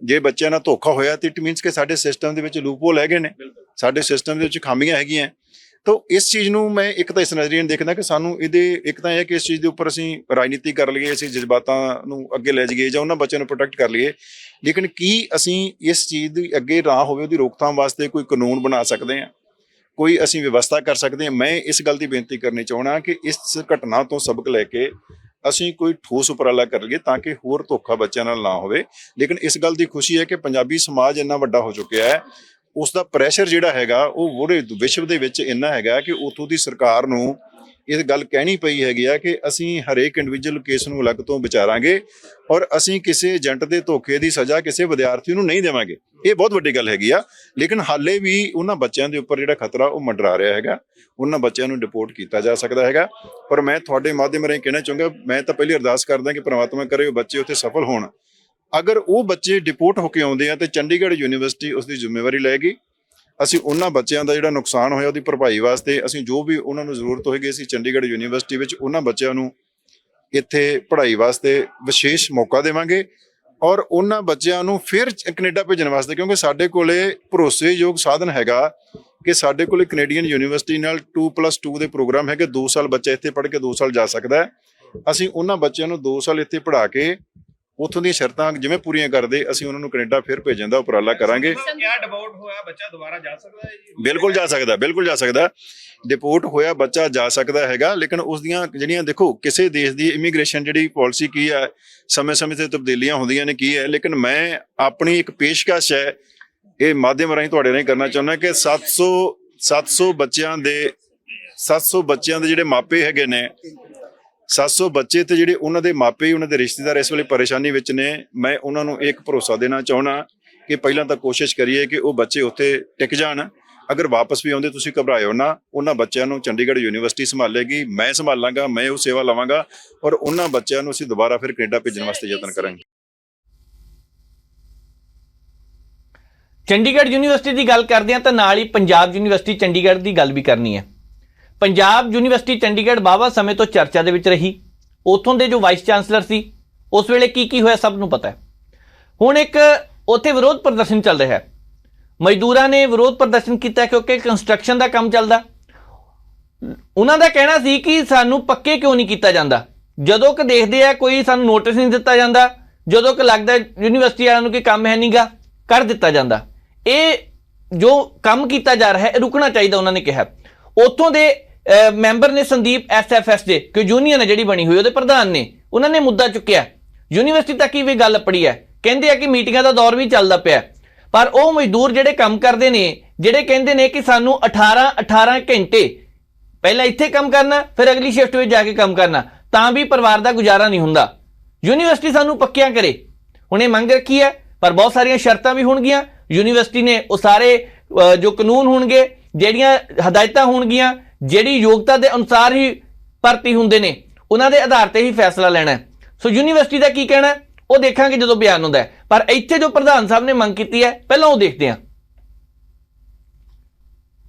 ਜੇ ਬੱਚਿਆਂ ਨਾਲ ਧੋਖਾ ਹੋਇਆ ਤੇ ਇਟ ਮੀਨਸ ਕਿ ਸਾਡੇ ਸਿਸਟਮ ਦੇ ਵਿੱਚ ਲੂਪਹੋਲ ਹੈਗੇ ਨੇ, ਸਾਡੇ ਸਿਸਟਮ ਦੇ ਵਿੱਚ ਖਾਮੀਆਂ ਹੈਗੀਆਂ। ਤਾਂ ਇਸ ਚੀਜ਼ ਨੂੰ ਮੈਂ ਇੱਕ ਤਾਂ ਇਸ ਨਜ਼ਰੀਏ ਨਾਲ ਦੇਖਦਾ ਕਿ ਸਾਨੂੰ ਇਹਦੇ ਇੱਕ ਤਾਂ ਇਹ ਹੈ ਕਿ ਇਸ ਚੀਜ਼ ਦੇ ਉੱਪਰ ਅਸੀਂ ਰਾਜਨੀਤੀ ਕਰ ਲਈਏ, ਅਸੀਂ ਜਜ਼ਬਾਤਾਂ ਨੂੰ ਅੱਗੇ ਲੈ ਜਾਈਏ ਜਾਂ ਉਹਨਾਂ ਬੱਚਿਆਂ ਨੂੰ ਪ੍ਰੋਟੈਕਟ ਕਰ ਲਈਏ, ਲੇਕਿਨ ਕੀ ਅਸੀਂ ਇਸ ਚੀਜ਼ ਦੀ ਅੱਗੇ ਨਾ ਹੋਵੇ ਉਹਦੀ ਰੋਕਥਾਮ ਵਾਸਤੇ ਕੋਈ ਕਾਨੂੰਨ ਬਣਾ ਸਕਦੇ ਹਾਂ, ਕੋਈ ਅਸੀਂ ਵਿਵਸਥਾ ਕਰ ਸਕਦੇ ਹਾਂ। ਮੈਂ ਇਸ ਗੱਲ ਦੀ ਬੇਨਤੀ ਕਰਨੀ ਚਾਹੁੰਦਾ ਕਿ ਇਸ ਘਟਨਾ ਤੋਂ ਸਬਕ ਲੈ ਕੇ ਅਸੀਂ ਕੋਈ ਠੋਸ ਉਪਰਾਲਾ ਕਰ ਲਈਏ ਤਾਂ ਕਿ ਹੋਰ ਧੋਖਾ ਬੱਚਿਆਂ ਨਾਲ ਨਾ ਹੋਵੇ। ਲੇਕਿਨ ਇਸ ਗੱਲ ਦੀ ਖੁਸ਼ੀ ਹੈ ਕਿ ਪੰਜਾਬੀ ਸਮਾਜ ਇੰਨਾ ਵੱਡਾ ਹੋ ਚੁੱਕਿਆ ਹੈ, ਉਸ ਦਾ ਪ੍ਰੈਸ਼ਰ ਜਿਹੜਾ ਹੈਗਾ ਉਹ ਪੂਰੇ ਵਿਸ਼ਵ ਦੇ ਵਿੱਚ ਇੰਨਾ ਹੈਗਾ ਕਿ ਉੱਥੋਂ ਦੀ ਸਰਕਾਰ ਨੂੰ ਇਹ ਗੱਲ ਕਹਿਣੀ ਪਈ ਹੈਗੀ ਆ ਕਿ ਅਸੀਂ ਹਰੇਕ ਇੰਡੀਵਿਜੂਅਲ ਕੇਸ ਨੂੰ ਅਲੱਗ ਤੋਂ ਵਿਚਾਰਾਂਗੇ ਔਰ ਅਸੀਂ ਕਿਸੇ ਏਜੰਟ ਦੇ ਧੋਖੇ ਦੀ ਸਜ਼ਾ ਕਿਸੇ ਵਿਦਿਆਰਥੀ ਨੂੰ ਨਹੀਂ ਦੇਵਾਂਗੇ। ਇਹ ਬਹੁਤ ਵੱਡੀ ਗੱਲ ਹੈਗੀ ਆ। ਲੇਕਿਨ ਹਾਲੇ ਵੀ ਉਹਨਾਂ ਬੱਚਿਆਂ ਦੇ ਉੱਪਰ ਜਿਹੜਾ ਖਤਰਾ ਉਹ ਮੰਡਰਾ ਰਿਹਾ ਹੈਗਾ, ਉਹਨਾਂ ਬੱਚਿਆਂ ਨੂੰ ਡਿਪੋਰਟ ਕੀਤਾ ਜਾ ਸਕਦਾ ਹੈਗਾ। ਪਰ ਮੈਂ ਤੁਹਾਡੇ ਮਾਧਿਅਮ ਰਾਹੀਂ ਕਹਿਣਾ ਚਾਹੂੰਗਾ, ਮੈਂ ਤਾਂ ਪਹਿਲੀ ਅਰਦਾਸ ਕਰਦਾ ਕਿ ਪ੍ਰਮਾਤਮਾ ਕਰੇ ਉਹ ਬੱਚੇ ਉੱਥੇ ਸਫਲ ਹੋਣ। ਅਗਰ ਉਹ ਬੱਚੇ ਡਿਪੋਰਟ ਹੋ ਕੇ ਆਉਂਦੇ ਆ ਤੇ ਚੰਡੀਗੜ੍ਹ ਯੂਨੀਵਰਸਿਟੀ ਉਸ ਦੀ ਜ਼ਿੰਮੇਵਾਰੀ ਲਏਗੀ। ਅਸੀਂ ਉਹਨਾਂ ਬੱਚਿਆਂ ਦਾ ਜਿਹੜਾ ਨੁਕਸਾਨ ਹੋਇਆ ਉਹਦੀ ਭਰਪਾਈ ਵਾਸਤੇ ਅਸੀਂ ਜੋ ਵੀ ਉਹਨਾਂ ਨੂੰ ਜ਼ਰੂਰਤ ਹੋਏਗੀ, ਅਸੀਂ ਚੰਡੀਗੜ੍ਹ ਯੂਨੀਵਰਸਿਟੀ ਵਿੱਚ ਉਹਨਾਂ ਬੱਚਿਆਂ ਨੂੰ ਇੱਥੇ ਪੜ੍ਹਾਈ ਵਾਸਤੇ ਵਿਸ਼ੇਸ਼ ਮੌਕਾ ਦੇਵਾਂਗੇ ਔਰ ਉਹਨਾਂ ਬੱਚਿਆਂ ਨੂੰ ਫਿਰ ਕੈਨੇਡਾ ਭੇਜਣ ਵਾਸਤੇ, ਕਿਉਂਕਿ ਸਾਡੇ ਕੋਲੇ ਭਰੋਸੇਯੋਗ ਸਾਧਨ ਹੈਗਾ ਕਿ ਸਾਡੇ ਕੋਲੇ ਕੈਨੇਡੀਅਨ ਯੂਨੀਵਰਸਿਟੀ ਨਾਲ 2+2 ਦੇ ਪ੍ਰੋਗਰਾਮ ਹੈਗੇ। 2 ਸਾਲ ਬੱਚਾ ਇੱਥੇ ਪੜ੍ਹ ਕੇ 2 ਸਾਲ ਜਾ ਸਕਦਾ ਹੈ। ਅਸੀਂ ਉਹਨਾਂ ਬੱਚਿਆਂ ਨੂੰ 2 ਸਾਲ ਇੱਥੇ ਪੜ੍ਹਾ ਕੇ ਉੱਥੋਂ ਦੀਆਂ ਸ਼ਰਤਾਂ ਜਿਵੇਂ ਪੂਰੀਆਂ ਕਰਦੇ ਅਸੀਂ ਉਹਨਾਂ ਨੂੰ ਕੈਨੇਡਾ ਫਿਰ ਭੇਜਣ ਦਾ ਉਪਰਾਲਾ ਕਰਾਂਗੇ। ਕਿਆ ਡਿਪੋਰਟ ਹੋਇਆ ਬੱਚਾ ਦੁਬਾਰਾ ਜਾ ਸਕਦਾ ਹੈ ਜੀ? ਬਿਲਕੁਲ ਜਾ ਸਕਦਾ, ਬਿਲਕੁਲ ਜਾ ਸਕਦਾ। ਡਿਪੋਰਟ ਹੋਇਆ ਬੱਚਾ ਜਾ ਸਕਦਾ ਹੈਗਾ, ਲੇਕਿਨ ਉਸ ਦੀਆਂ ਜਿਹੜੀਆਂ ਦੇਖੋ ਕਿਸੇ ਦੇਸ਼ ਦੀ ਇਮੀਗ੍ਰੇਸ਼ਨ ਜਿਹੜੀ ਪਾਲਿਸੀ ਕੀ ਹੈ, ਸਮੇਂ-ਸਮੇਂ ਤੇ ਤਬਦੀਲੀਆਂ ਹੁੰਦੀਆਂ ਨੇ ਕੀ ਹੈ। ਲੇਕਿਨ ਮੈਂ ਆਪਣੀ ਇੱਕ ਪੇਸ਼ਕਸ਼ ਹੈ ਇਹ ਮਾਧਿਅਮ ਰਾਹੀਂ ਤੁਹਾਡੇ ਰਾਹੀਂ ਕਰਨਾ ਚਾਹੁੰਦਾ ਕਿ 700 ਬੱਚਿਆਂ ਦੇ ਜਿਹੜੇ ਮਾਪੇ ਹੈਗੇ ਨੇ, 700 ਬੱਚੇ ਤੇ ਜਿਹੜੇ ਉਹਨਾਂ ਦੇ ਮਾਪੇ, ਉਹਨਾਂ ਦੇ ਰਿਸ਼ਤੇਦਾਰ ਇਸ ਵੇਲੇ ਪਰੇਸ਼ਾਨੀ ਵਿੱਚ ਨੇ। ਮੈਂ ਉਹਨਾਂ ਨੂੰ ਇੱਕ ਭਰੋਸਾ ਦੇਣਾ ਚਾਹੁੰਦਾ ਕਿ ਪਹਿਲਾਂ ਤਾਂ ਕੋਸ਼ਿਸ਼ ਕਰੀਏ ਕਿ ਉਹ ਬੱਚੇ ਉੱਥੇ ਟਿਕ ਜਾਣ। ਅਗਰ ਵਾਪਸ ਵੀ ਆਉਂਦੇ ਤੁਸੀਂ ਘਬਰਾਇਓ ਨਾ, ਉਹਨਾਂ ਬੱਚਿਆਂ ਨੂੰ ਚੰਡੀਗੜ੍ਹ ਯੂਨੀਵਰਸਿਟੀ ਸੰਭਾਲੇਗੀ, ਮੈਂ ਸੰਭਾਲਾਂਗਾ, ਮੈਂ ਉਹ ਸੇਵਾ ਲਵਾਂਗਾ ਔਰ ਉਹਨਾਂ ਬੱਚਿਆਂ ਨੂੰ ਅਸੀਂ ਦੁਬਾਰਾ ਫਿਰ ਕੈਨੇਡਾ ਭੇਜਣ ਵਾਸਤੇ ਯਤਨ ਕਰਾਂਗੇ। ਚੰਡੀਗੜ੍ਹ ਯੂਨੀਵਰਸਿਟੀ ਦੀ ਗੱਲ ਕਰਦੇ ਹਾਂ ਤਾਂ ਨਾਲ ਹੀ ਪੰਜਾਬ ਯੂਨੀਵਰਸਿਟੀ ਚੰਡੀਗੜ੍ਹ ਦੀ ਗੱਲ ਵੀ ਕਰਨੀ ਹੈ। ਪੰਜਾਬ ਯੂਨੀਵਰਸਿਟੀ ਚੰਡੀਗੜ੍ਹ ਵਾਹਵਾ ਸਮੇਂ ਤੋਂ ਚਰਚਾ ਦੇ ਵਿੱਚ ਰਹੀ। ਉੱਥੋਂ ਦੇ ਜੋ ਵਾਈਸ ਚਾਂਸਲਰ ਸੀ ਉਸ ਵੇਲੇ ਕੀ ਹੋਇਆ ਸਭ ਨੂੰ ਪਤਾ ਹੈ। ਹੁਣ ਇੱਕ ਉੱਥੇ ਵਿਰੋਧ ਪ੍ਰਦਰਸ਼ਨ ਚੱਲ ਰਿਹਾ ਹੈ। ਮਜ਼ਦੂਰਾਂ ਨੇ ਵਿਰੋਧ ਪ੍ਰਦਰਸ਼ਨ ਕੀਤਾ ਕਿਉਂਕਿ ਕੰਸਟਰਕਸ਼ਨ ਦਾ ਕੰਮ ਚੱਲਦਾ। ਉਹਨਾਂ ਦਾ ਕਹਿਣਾ ਸੀ ਕਿ ਸਾਨੂੰ ਪੱਕੇ ਕਿਉਂ ਨਹੀਂ ਕੀਤਾ ਜਾਂਦਾ। ਜਦੋਂ ਕਿ ਦੇਖਦੇ ਆ ਕੋਈ ਸਾਨੂੰ ਨੋਟਿਸ ਨਹੀਂ ਦਿੱਤਾ ਜਾਂਦਾ, ਜਦੋਂ ਕਿ ਲੱਗਦਾ ਯੂਨੀਵਰਸਿਟੀ ਵਾਲਿਆਂ ਨੂੰ ਕਿ ਕੰਮ ਹੈ ਨਹੀਂਗਾ, ਕਰ ਦਿੱਤਾ ਜਾਂਦਾ। ਇਹ ਜੋ ਕੰਮ ਕੀਤਾ ਜਾ ਰਿਹਾ ਹੈ ਇਹ ਰੁਕਣਾ ਚਾਹੀਦਾ ਉਹਨਾਂ ਨੇ ਕਿਹਾ। ਉੱਥੋਂ ਦੇ ਮੈਂਬਰ ਨੇ ਸੰਦੀਪ SFS ਦੇ ਕਿ ਯੂਨੀਅਨ ਹੈ ਜਿਹੜੀ ਬਣੀ ਹੋਈ ਉਹਦੇ ਪ੍ਰਧਾਨ ਨੇ, ਉਹਨਾਂ ਨੇ ਮੁੱਦਾ ਚੁੱਕਿਆ। ਯੂਨੀਵਰਸਿਟੀ ਤੱਕ ਹੀ ਵੀ ਗੱਲ ਪੜੀ ਹੈ। ਕਹਿੰਦੇ ਆ ਕਿ ਮੀਟਿੰਗਾਂ ਦਾ ਦੌਰ ਵੀ ਚੱਲਦਾ ਪਿਆ, ਪਰ ਉਹ ਮਜ਼ਦੂਰ ਜਿਹੜੇ ਕੰਮ ਕਰਦੇ ਨੇ, ਜਿਹੜੇ ਕਹਿੰਦੇ ਨੇ ਕਿ ਸਾਨੂੰ 18 ਘੰਟੇ ਪਹਿਲਾਂ ਇੱਥੇ ਕੰਮ ਕਰਨਾ, ਫਿਰ ਅਗਲੀ ਸ਼ਿਫਟ ਵਿੱਚ ਜਾ ਕੇ ਕੰਮ ਕਰਨਾ, ਤਾਂ ਵੀ ਪਰਿਵਾਰ ਦਾ ਗੁਜ਼ਾਰਾ ਨਹੀਂ ਹੁੰਦਾ। ਯੂਨੀਵਰਸਿਟੀ ਸਾਨੂੰ ਪੱਕਿਆਂ ਕਰੇ। ਹੁਣ ਇਹ ਮੰਗ ਰੱਖੀ ਹੈ, ਪਰ ਬਹੁਤ ਸਾਰੀਆਂ ਸ਼ਰਤਾਂ ਵੀ ਹੋਣਗੀਆਂ। ਯੂਨੀਵਰਸਿਟੀ ਨੇ ਉਹ ਸਾਰੇ ਜੋ ਕਾਨੂੰਨ ਹੋਣਗੇ, ਜਿਹੜੀਆਂ ਹਦਾਇਤਾਂ ਹੋਣਗੀਆਂ, ਜਿਹੜੀ ਯੋਗਤਾ ਦੇ ਅਨੁਸਾਰ ਹੀ ਭਰਤੀ ਹੁੰਦੇ ਨੇ, ਉਹਨਾਂ ਦੇ ਆਧਾਰ ਤੇ ਹੀ ਫੈਸਲਾ ਲੈਣਾ। ਸੋ ਯੂਨੀਵਰਸਿਟੀ ਦਾ ਕੀ ਕਹਿਣਾ ਉਹ ਦੇਖਾਂਗੇ ਜਦੋਂ ਬਿਆਨ ਹੁੰਦਾ ਹੈ। ਪਰ ਇੱਥੇ ਜੋ ਪ੍ਰਧਾਨ ਸਾਹਿਬ ਨੇ ਮੰਗ ਕੀਤੀ ਹੈ ਪਹਿਲਾਂ ਉਹ ਦੇਖਦੇ ਹਾਂ।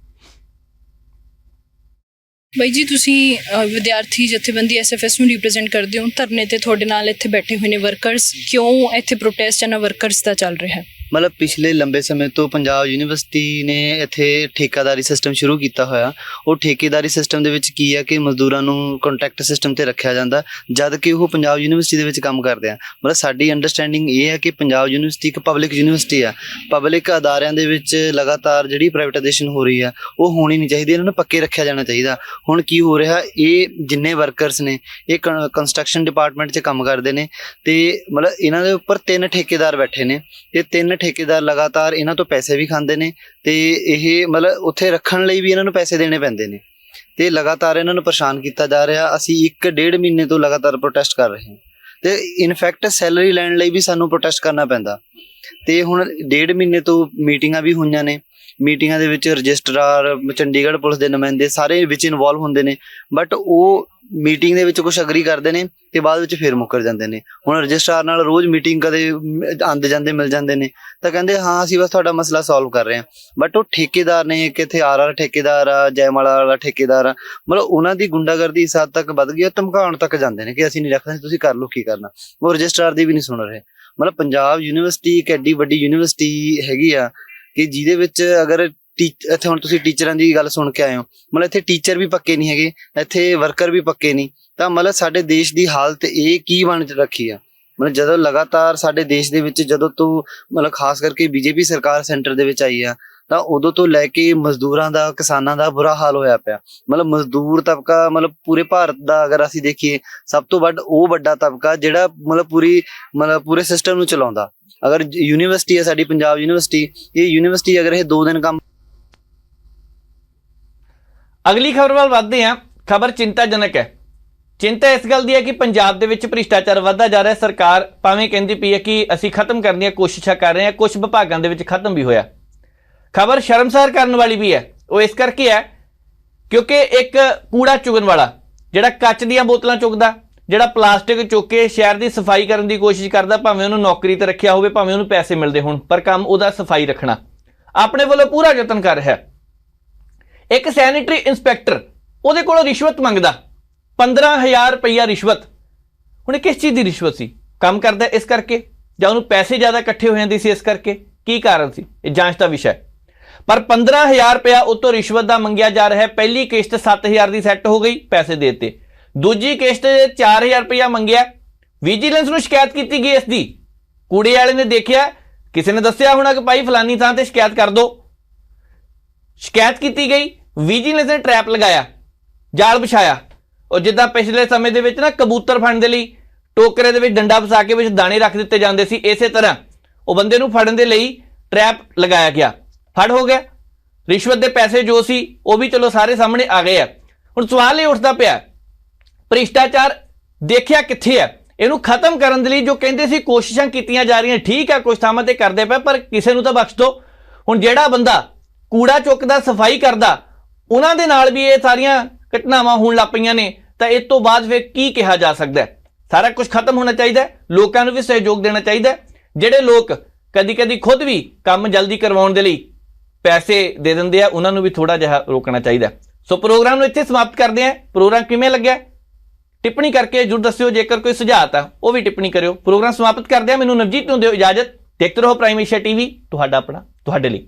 ਬਾਈ ਜੀ, ਤੁਸੀਂ ਵਿਦਿਆਰਥੀ ਜਥੇਬੰਦੀ SFS ਨੂੰ ਰਿਪਰੈਜ਼ੈਂਟ ਕਰਦੇ ਹੋ। ਧਰਨੇ ਤੇ ਤੁਹਾਡੇ ਨਾਲ ਇੱਥੇ ਬੈਠੇ ਹੋਏ ਨੇ ਵਰਕਰਸ। ਕਿਉਂ ਇੱਥੇ ਪ੍ਰੋਟੈਸਟ ਇਹਨਾਂ ਵਰਕਰਸ ਦਾ ਚੱਲ ਰਿਹਾ ਹੈ? ਮਤਲਬ ਪਿਛਲੇ ਲੰਬੇ ਸਮੇਂ ਤੋਂ ਪੰਜਾਬ ਯੂਨੀਵਰਸਿਟੀ ਨੇ ਇੱਥੇ ਠੇਕੇਦਾਰੀ ਸਿਸਟਮ ਸ਼ੁਰੂ ਕੀਤਾ ਹੋਇਆ। ਉਹ ਠੇਕੇਦਾਰੀ ਸਿਸਟਮ ਦੇ ਵਿੱਚ ਕੀ ਹੈ ਕਿ ਮਜ਼ਦੂਰਾਂ ਨੂੰ ਕੰਟਰੈਕਟ ਸਿਸਟਮ ਤੇ ਰੱਖਿਆ ਜਾਂਦਾ, ਜਦ ਕਿ ਉਹ ਪੰਜਾਬ ਯੂਨੀਵਰਸਿਟੀ ਦੇ ਵਿੱਚ ਕੰਮ ਕਰਦੇ ਆ। ਮਤਲਬ ਸਾਡੀ ਅੰਡਰਸਟੈਂਡਿੰਗ ਇਹ ਹੈ ਕਿ ਪੰਜਾਬ ਯੂਨੀਵਰਸਿਟੀ ਇੱਕ ਪਬਲਿਕ ਯੂਨੀਵਰਸਿਟੀ ਆ। ਪਬਲਿਕ ਅਦਾਰਿਆਂ ਦੇ ਵਿੱਚ ਲਗਾਤਾਰ ਜਿਹੜੀ ਪ੍ਰਾਈਵੇਟਾਈਜੇਸ਼ਨ ਹੋ ਰਹੀ ਆ ਉਹ ਹੋਣੀ ਨਹੀਂ ਚਾਹੀਦੀ, ਇਹਨਾਂ ਨੂੰ ਪੱਕੇ ਰੱਖਿਆ ਜਾਣਾ ਚਾਹੀਦਾ। ਹੁਣ ਕੀ ਹੋ ਰਿਹਾ, ਇਹ ਜਿੰਨੇ ਵਰਕਰਸ ਨੇ ਇਹ ਕੰਸਟਰਕਸ਼ਨ ਡਿਪਾਰਟਮੈਂਟ 'ਚ ਕੰਮ ਕਰਦੇ ਨੇ ਤੇ ਮਤਲਬ ਇਹਨਾਂ ਦੇ ਉੱਪਰ 3 ਠੇਕੇਦਾਰ ਬੈਠੇ ਨੇ ਤੇ 3 ਠੇਕੇਦਾਰ ਲਗਾਤਾਰ ਇਹਨਾਂ ਤੋਂ ਪੈਸੇ ਵੀ ਖਾਂਦੇ ਨੇ ਤੇ ਇਹ ਮਤਲਬ ਉੱਥੇ ਰੱਖਣ ਲਈ ਵੀ ਇਹਨਾਂ ਨੂੰ ਪੈਸੇ ਦੇਣੇ ਪੈਂਦੇ ਨੇ ਤੇ ਲਗਾਤਾਰ ਇਹਨਾਂ ਨੂੰ ਪਰੇਸ਼ਾਨ ਕੀਤਾ ਜਾ ਰਿਹਾ। ਅਸੀਂ 1.5 ਮਹੀਨੇ ਤੋਂ ਲਗਾਤਾਰ ਪ੍ਰੋਟੈਸਟ ਕਰ ਰਹੇ ਹਾਂ ਤੇ ਇਨਫੈਕਟ ਸੈਲਰੀ ਲੈਣ ਲਈ ਵੀ ਸਾਨੂੰ ਪ੍ਰੋਟੈਸਟ ਕਰਨਾ ਪੈਂਦਾ। ਤੇ ਹੁਣ 1.5 ਮਹੀਨੇ ਤੋਂ ਮੀਟਿੰਗਾਂ ਵੀ ਹੋਈਆਂ ਨੇ, ਮੀਟਿੰਗਾਂ ਦੇ ਵਿੱਚ ਰਜਿਸਟਰਾਰ, ਚੰਡੀਗੜ੍ਹ ਪੁਲਿਸ ਦੇ ਨੁਮਾਇੰਦੇ ਸਾਰੇ ਵਿੱਚ ਇਨਵੋਲਵ ਹੁੰਦੇ ਨੇ, ਬਟ ਉਹ ਮੀਟਿੰਗ ਦੇ ਵਿੱਚ ਕੁਝ ਅਗਰੀ ਕਰਦੇ ਨੇ ਤੇ ਬਾਅਦ ਵਿੱਚ ਫਿਰ ਮੁੱਕਰ ਜਾਂਦੇ ਨੇ। ਹੁਣ ਰਜਿਸਟਰਾਰ ਨਾਲ ਰੋਜ਼ ਮੀਟਿੰਗ ਕਦੇ ਆਉਂਦੇ ਜਾਂਦੇ ਮਿਲ ਜਾਂਦੇ ਨੇ ਤਾਂ ਕਹਿੰਦੇ ਹਾਂ ਅਸੀਂ ਬਸ ਤੁਹਾਡਾ ਮਸਲਾ ਸੋਲਵ ਕਰ ਰਹੇ ਹਾਂ, ਬਟ ਉਹ ਠੇਕੇਦਾਰ ਨੇ ਕਿ ਇੱਥੇ RR ਠੇਕੇਦਾਰ ਆ, ਜੈਮਾਲਾ ਵਾਲਾ ਠੇਕੇਦਾਰ ਆ, ਮਤਲਬ ਉਹਨਾਂ ਦੀ ਗੁੰਡਾਗਰਦੀ ਇਸ ਹੱਦ ਤੱਕ ਵੱਧ ਗਈ, ਧਮਕਾਉਣ ਤੱਕ ਜਾਂਦੇ ਨੇ ਕਿ ਅਸੀਂ ਨਹੀਂ ਰੱਖਦੇ, ਤੁਸੀਂ ਕਰ ਲਓ ਕੀ ਕਰਨਾ। ਉਹ ਰਜਿਸਟਰਾਰ ਦੀ ਵੀ ਨਹੀਂ ਸੁਣ ਰਹੇ। ਮਤਲਬ ਪੰਜਾਬ ਯੂਨੀਵਰਸਿਟੀ ਇੱਕ ਐਡੀ ਵੱਡੀ ਯੂਨੀਵਰਸਿਟੀ ਹੈਗੀ ਆ ਕਿ ਜਿਹਦੇ ਵਿੱਚ ਅਗਰ ਇੱਥੇ ਹੁਣ ਤੁਸੀਂ ਟੀਚਰਾਂ ਦੀ ਗੱਲ ਸੁਣ ਕੇ ਆਏ ਹੋ, ਮਤਲਬ ਇੱਥੇ ਟੀਚਰ ਵੀ ਪੱਕੇ ਨਹੀਂ ਹੈਗੇ, ਇੱਥੇ ਵਰਕਰ ਵੀ ਪੱਕੇ ਨਹੀਂ, ਤਾਂ ਮਤਲਬ ਸਾਡੇ ਦੇਸ਼ ਦੀ ਹਾਲਤ ਇਹ ਕੀ ਬਣ ਰੱਖੀ ਆ। ਮਤਲਬ ਜਦੋਂ ਲਗਾਤਾਰ ਸਾਡੇ ਦੇਸ਼ ਦੇ ਵਿੱਚ ਜਦੋਂ ਤੋਂ ਮਤਲਬ ਖਾਸ ਕਰਕੇ BJP ਸਰਕਾਰ ਸੈਂਟਰ ਦੇ ਵਿੱਚ ਆਈ ਆ ਤਾਂ ਉਦੋਂ ਤੋਂ ਲੈ ਕੇ ਮਜ਼ਦੂਰਾਂ ਦਾ, ਕਿਸਾਨਾਂ ਦਾ ਬੁਰਾ ਹਾਲ ਹੋਇਆ ਪਿਆ। ਮਤਲਬ ਮਜ਼ਦੂਰ ਤਬਕਾ ਮਤਲਬ ਪੂਰੇ ਭਾਰਤ ਦਾ ਅਗਰ ਅਸੀਂ ਦੇਖੀਏ ਸਭ ਤੋਂ ਵੱਡਾ ਤਬਕਾ ਜਿਹੜਾ ਮਤਲਬ ਪੂਰੇ ਸਿਸਟਮ ਨੂੰ ਚਲਾਉਂਦਾ। ਅਗਰ ਯੂਨੀਵਰਸਿਟੀ ਹੈ ਸਾਡੀ ਪੰਜਾਬ ਯੂਨੀਵਰਸਿਟੀ, ਇਹ ਯੂਨੀਵਰਸਿਟੀ ਅਗਰ ਇਹ 2 ਦਿਨ ਕੰਮ। ਅਗਲੀ ਖਬਰ ਵੱਲ ਵਧਦੇ ਹਾਂ। ਖਬਰ ਚਿੰਤਾਜਨਕ ਹੈ। ਚਿੰਤਾ ਇਸ ਗੱਲ ਦੀ ਹੈ ਕਿ ਪੰਜਾਬ ਦੇ ਵਿੱਚ ਭ੍ਰਿਸ਼ਟਾਚਾਰ ਵੱਧਦਾ ਜਾ ਰਿਹਾ। ਸਰਕਾਰ ਭਾਵੇਂ ਕਹਿੰਦੀ ਪਈ ਹੈ ਕਿ ਅਸੀਂ ਖਤਮ ਕਰਨ ਦੀਆਂ ਕੋਸ਼ਿਸ਼ਾਂ ਕਰ ਰਹੇ ਹਾਂ, ਕੁਝ ਵਿਭਾਗਾਂ ਦੇ ਵਿੱਚ ਖਤਮ ਵੀ ਹੋਇਆ। ਖਬਰ ਸ਼ਰਮਸਾਰ ਕਰਨ ਵਾਲੀ ਵੀ ਹੈ। ਉਹ ਇਸ ਕਰਕੇ ਹੈ ਕਿਉਂਕਿ ਇੱਕ ਕੂੜਾ ਚੁਗਣ ਵਾਲਾ ਜਿਹੜਾ ਕੱਚ ਦੀਆਂ ਬੋਤਲਾਂ ਚੁਗਦਾ, ਜਿਹੜਾ ਪਲਾਸਟਿਕ ਚੁੱਕ ਕੇ ਸ਼ਹਿਰ ਦੀ ਸਫਾਈ ਕਰਨ ਦੀ ਕੋਸ਼ਿਸ਼ ਕਰਦਾ, ਭਾਵੇਂ ਉਹਨੂੰ ਨੌਕਰੀ ਤੇ ਰੱਖਿਆ ਹੋਵੇ, ਭਾਵੇਂ ਉਹਨੂੰ ਪੈਸੇ ਮਿਲਦੇ ਹੋਣ, ਪਰ ਕੰਮ ਉਹਦਾ ਸਫਾਈ ਰੱਖਣਾ, ਆਪਣੇ ਵੱਲੋਂ ਪੂਰਾ ਯਤਨ ਕਰ ਰਿਹਾ। ਇੱਕ ਸੈਨੇਟਰੀ ਇੰਸਪੈਕਟਰ ਉਹਦੇ ਕੋਲੋਂ ਰਿਸ਼ਵਤ ਮੰਗਦਾ, 15,000 ਰੁਪਈਆ ਰਿਸ਼ਵਤ। ਹੁਣ ਕਿਸ ਚੀਜ਼ ਦੀ ਰਿਸ਼ਵਤ ਸੀ? ਕੰਮ ਕਰਦਾ ਇਸ ਕਰਕੇ, ਜਾਂ ਉਹਨੂੰ ਪੈਸੇ ਜ਼ਿਆਦਾ ਇਕੱਠੇ ਹੋ ਜਾਂਦੇ ਸੀ ਇਸ ਕਰਕੇ? ਕੀ ਕਾਰਨ ਸੀ? ਇਹ ਜਾਂਚ ਦਾ ਵਿਸ਼ਾ ਹੈ। ਪਰ 15,000 ਰੁਪਇਆ ਉਤੋਂ ਰਿਸ਼ਵਤ ਦਾ ਮੰਗਿਆ ਜਾ ਰਿਹਾ ਹੈ। ਪਹਿਲੀ ਕਿਸ਼ਤ 7,000 ਦੀ ਸੈੱਟ ਹੋ ਗਈ, ਪੈਸੇ ਦੇ ਦਿੱਤੇ। ਦੂਜੀ ਕਿਸ਼ਤ 4,000 ਰੁਪਇਆ ਮੰਗਿਆ, ਵਿਜੀਲੈਂਸ ਨੂੰ ਸ਼ਿਕਾਇਤ ਕੀਤੀ ਗਈ। ਇਸ ਦੀ ਕੂੜੇ ਵਾਲੇ ਨੇ ਦੇਖਿਆ, ਕਿਸੇ ਨੇ ਦੱਸਿਆ ਹੋਣਾ ਕਿ ਭਾਈ ਫਲਾਨੀ ਥਾਂ ਤੇ ਸ਼ਿਕਾਇਤ ਕਰ ਦਿਓ। ਸ਼ਿਕਾਇਤ ਕੀਤੀ ਗਈ, ਵਿਜੀਲੈਂਸ ਨੇ ਟਰੈਪ ਲਗਾਇਆ, ਜਾਲ ਵਿਛਾਇਆ। ਉਹ ਜਿੱਦਾਂ ਪਿਛਲੇ ਸਮੇਂ ਦੇ ਵਿੱਚ ਨਾ ਕਬੂਤਰ ਫੜਨ ਦੇ ਲਈ ਟੋਕਰੇ ਦੇ ਵਿੱਚ ਡੰਡਾ ਫਸਾ ਕੇ ਵਿੱਚ ਦਾਣੇ ਰੱਖ ਦਿੱਤੇ ਜਾਂਦੇ ਸੀ, ਇਸੇ ਤਰ੍ਹਾਂ ਉਹ ਬੰਦੇ ਨੂੰ ਫੜਨ ਦੇ ਲਈ ਟਰੈਪ ਲਗਾਇਆ ਗਿਆ। ਫੜ ਹੋ ਗਿਆ। ਰਿਸ਼ਵਤ ਦੇ ਪੈਸੇ ਜੋ ਸੀ ਉਹ ਵੀ ਚਲੋ ਸਾਰੇ ਸਾਹਮਣੇ ਆ ਗਏ ਆ। ਹੁਣ ਸਵਾਲ ਇਹ ਉੱਠਦਾ ਪਿਆ, ਭ੍ਰਿਸ਼ਟਾਚਾਰ ਦੇਖਿਆ ਕਿੱਥੇ ਹੈ? ਇਹਨੂੰ ਖਤਮ ਕਰਨ ਦੇ ਲਈ ਜੋ ਕਹਿੰਦੇ ਸੀ ਕੋਸ਼ਿਸ਼ਾਂ ਕੀਤੀਆਂ ਜਾ ਰਹੀਆਂ, ਠੀਕ ਹੈ ਕੁਝ ਥਾਵਾਂ ਤੇ ਕਰਦੇ ਪਏ, ਪਰ ਕਿਸੇ ਨੂੰ ਤਾਂ ਬਖਸ਼ ਦਿਓ। ਹੁਣ ਜਿਹੜਾ ਬੰਦਾ ਕੂੜਾ ਚੁੱਕਦਾ, ਸਫਾਈ ਕਰਦਾ, ਉਹਨਾਂ ਦੇ ਨਾਲ ਵੀ ਇਹ ਸਾਰੀਆਂ ਘਟਨਾਵਾਂ ਹੋਣ ਲੱਗ ਪਈਆਂ ਨੇ, ਤਾਂ ਇਸ ਤੋਂ ਬਾਅਦ ਫਿਰ ਕੀ ਕਿਹਾ ਜਾ ਸਕਦਾ ਹੈ? ਸਾਰਾ ਕੁਝ ਖਤਮ ਹੋਣਾ ਚਾਹੀਦਾ। ਲੋਕਾਂ ਨੂੰ ਵੀ ਸਹਿਯੋਗ ਦੇਣਾ ਚਾਹੀਦਾ। ਜਿਹੜੇ ਲੋਕ ਕਦੀ ਖੁਦ ਵੀ ਕੰਮ ਜਲਦੀ ਕਰਵਾਉਣ ਦੇ ਲਈ ਪੈਸੇ ਦੇ ਦਿੰਦੇ ਆ, ਉਹਨਾਂ ਨੂੰ ਵੀ ਥੋੜਾ ਜਿਹਾ ਰੋਕਣਾ ਚਾਹੀਦਾ। ਸੋ ਪ੍ਰੋਗਰਾਮ ਨੂੰ ਇੱਥੇ ਸਮਾਪਤ ਕਰਦੇ ਹਾਂ। ਪ੍ਰੋਗਰਾਮ ਕਿਵੇਂ ਲੱਗਿਆ ਟਿੱਪਣੀ ਕਰਕੇ ਜਰੂਰ ਦੱਸਿਓ। ਜੇਕਰ ਕੋਈ ਸੁਝਾਅ ਤਾਂ ਉਹ ਵੀ ਟਿੱਪਣੀ ਕਰਿਓ। ਪ੍ਰੋਗਰਾਮ ਸਮਾਪਤ ਕਰਦੇ ਹਾਂ। ਮੈਨੂੰ ਨਵਜੀਤ ਨੂੰ ਦਿਓ ਇਜਾਜ਼ਤ। ਦੇਖਦੇ ਰਹੋ ਪ੍ਰਾਈਮ ਏਸ਼ੀਆ TV, ਤੁਹਾਡਾ ਆਪਣਾ, ਤੁਹਾਡੇ ਲਈ।